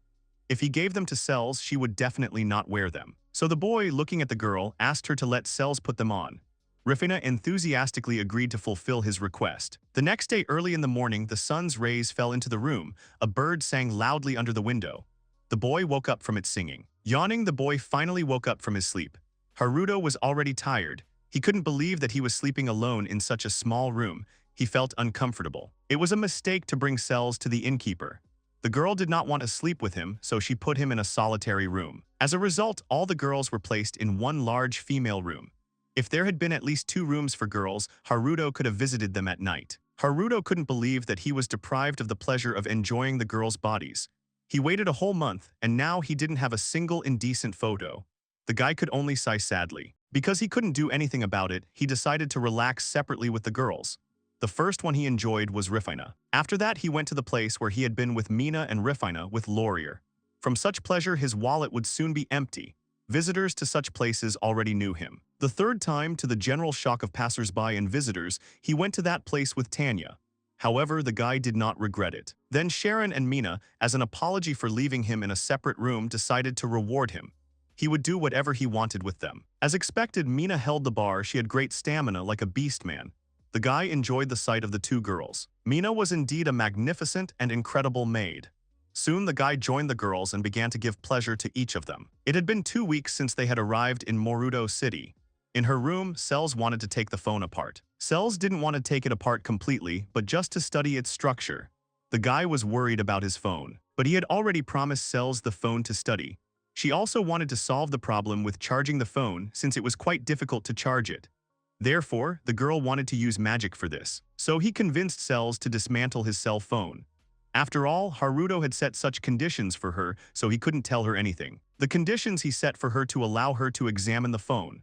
If he gave them to Cells, she would definitely not wear them. So the boy, looking at the girl, asked her to let Cells put them on. Riefna enthusiastically agreed to fulfill his request. The next day early in the morning, the sun's rays fell into the room. A bird sang loudly under the window. The boy woke up from its singing. Yawning, the boy finally woke up from his sleep. Haruto was already tired. He couldn't believe that he was sleeping alone in such a small room. He felt uncomfortable. It was a mistake to bring Cells to the innkeeper. The girl did not want to sleep with him, so she put him in a solitary room. As a result, all the girls were placed in one large female room. If there had been at least 2 rooms for girls, Haruto could have visited them at night. Haruto couldn't believe that he was deprived of the pleasure of enjoying the girls' bodies. He waited a whole month, and now he didn't have a single indecent photo. The guy could only sigh sadly. Because he couldn't do anything about it, he decided to relax separately with the girls. The first one he enjoyed was Riefna. After that, he went to the place where he had been with Mina and Riefna with Laurier. From such pleasure, his wallet would soon be empty. Visitors to such places already knew him. The third time, to the general shock of passers-by and visitors, he went to that place with Tanya. However, the guy did not regret it. Then Sharon and Mina, as an apology for leaving him in a separate room, decided to reward him. He would do whatever he wanted with them. As expected, Mina held the bar. She had great stamina like a beast man. The guy enjoyed the sight of the 2 girls. Mina was indeed a magnificent and incredible maid. Soon the guy joined the girls and began to give pleasure to each of them. It had been 2 weeks since they had arrived in Moruto City. In her room, Cells wanted to take the phone apart. Cells didn't want to take it apart completely, but just to study its structure. The guy was worried about his phone, but he had already promised Cells the phone to study. She also wanted to solve the problem with charging the phone since it was quite difficult to charge it. Therefore, the girl wanted to use magic for this. So he convinced Cells to dismantle his cell phone. After all, Haruto had set such conditions for her, so he couldn't tell her anything. The conditions he set for her to allow her to examine the phone.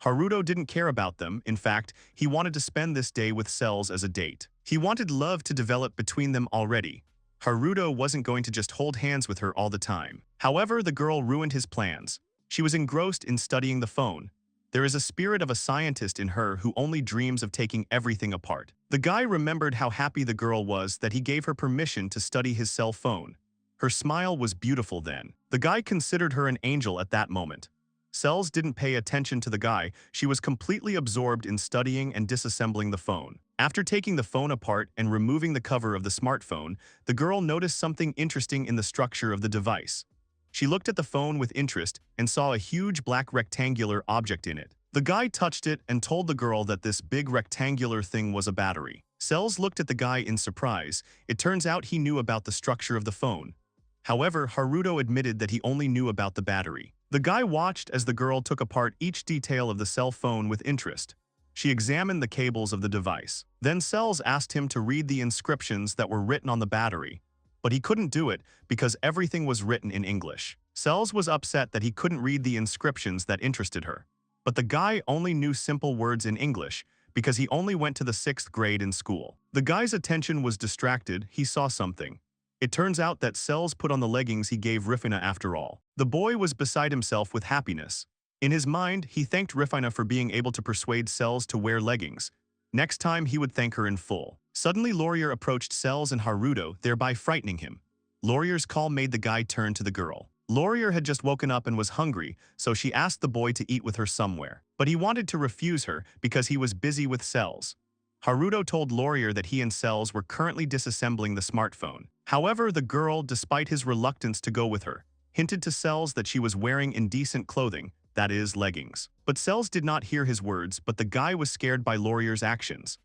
Haruto didn't care about them. In fact, he wanted to spend this day with Cells as a date. He wanted love to develop between them already. Haruto wasn't going to just hold hands with her all the time. However, the girl ruined his plans. She was engrossed in studying the phone. There is a spirit of a scientist in her who only dreams of taking everything apart. The guy remembered how happy the girl was that he gave her permission to study his cell phone. Her smile was beautiful then. The guy considered her an angel at that moment. Cells didn't pay attention to the guy. She was completely absorbed in studying and disassembling the phone. After taking the phone apart and removing the cover of the smartphone, the girl noticed something interesting in the structure of the device. She looked at the phone with interest and saw a huge black rectangular object in it. The guy touched it and told the girl that this big rectangular thing was a battery. Cells looked at the guy in surprise. It turns out he knew about the structure of the phone. However, Haruto admitted that he only knew about the battery. The guy watched as the girl took apart each detail of the cell phone with interest. She examined the cables of the device. Then Cells asked him to read the inscriptions that were written on the battery. But he couldn't do it because everything was written in English. Cells was upset that he couldn't read the inscriptions that interested her. But the guy only knew simple words in English. because he only went to the 6th grade in school. The guy's attention was distracted. He saw something. It turns out that Cells put on the leggings he gave Rifina after all. The boy was beside himself with happiness. In his mind, he thanked Rifina for being able to persuade Cells to wear leggings. Next time, he would thank her in full. Suddenly, Laurier approached Cells and Haruto, thereby frightening him. Laurier's call made the guy turn to the girl. Laurier had just woken up and was hungry, so she asked the boy to eat with her somewhere. But he wanted to refuse her because he was busy with Cells. Haruto told Laurier that he and Cells were currently disassembling the smartphone. However, the girl, despite his reluctance to go with her, hinted to Cells that she was wearing indecent clothing, that is, leggings. But Cells did not hear his words, but the guy was scared by Laurier's actions.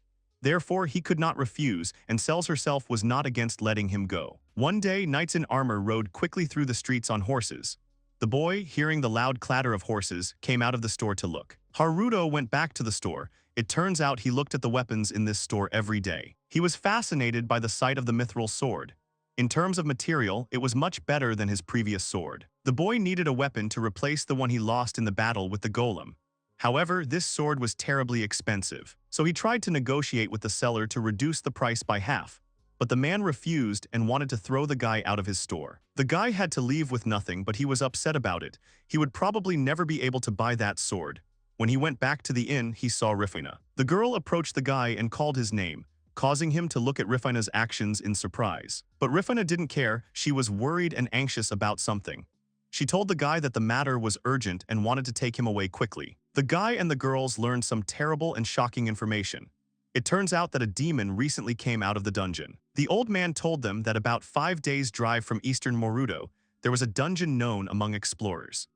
Therefore, he could not refuse, and Cells herself was not against letting him go. One day, knights in armor rode quickly through the streets on horses. The boy, hearing the loud clatter of horses, came out of the store to look. Haruto went back to the store. It turns out he looked at the weapons in this store every day. He was fascinated by the sight of the mithril sword. In terms of material, it was much better than his previous sword. The boy needed a weapon to replace the one he lost in the battle with the golem. However, this sword was terribly expensive, so he tried to negotiate with the seller to reduce the price by half. But the man refused and wanted to throw the guy out of his store. The guy had to leave with nothing, but he was upset about it. He would probably never be able to buy that sword. When he went back to the inn, he saw Rifina. The girl approached the guy and called his name, causing him to look at Rifina's actions in surprise. But Rifina didn't care. She was worried and anxious about something. She told the guy that the matter was urgent and wanted to take him away quickly. The guy and the girls learned some terrible and shocking information. It turns out that a demon recently came out of the dungeon. The old man told them that about 5 days' drive from eastern Moruto, there was a dungeon known among explorers.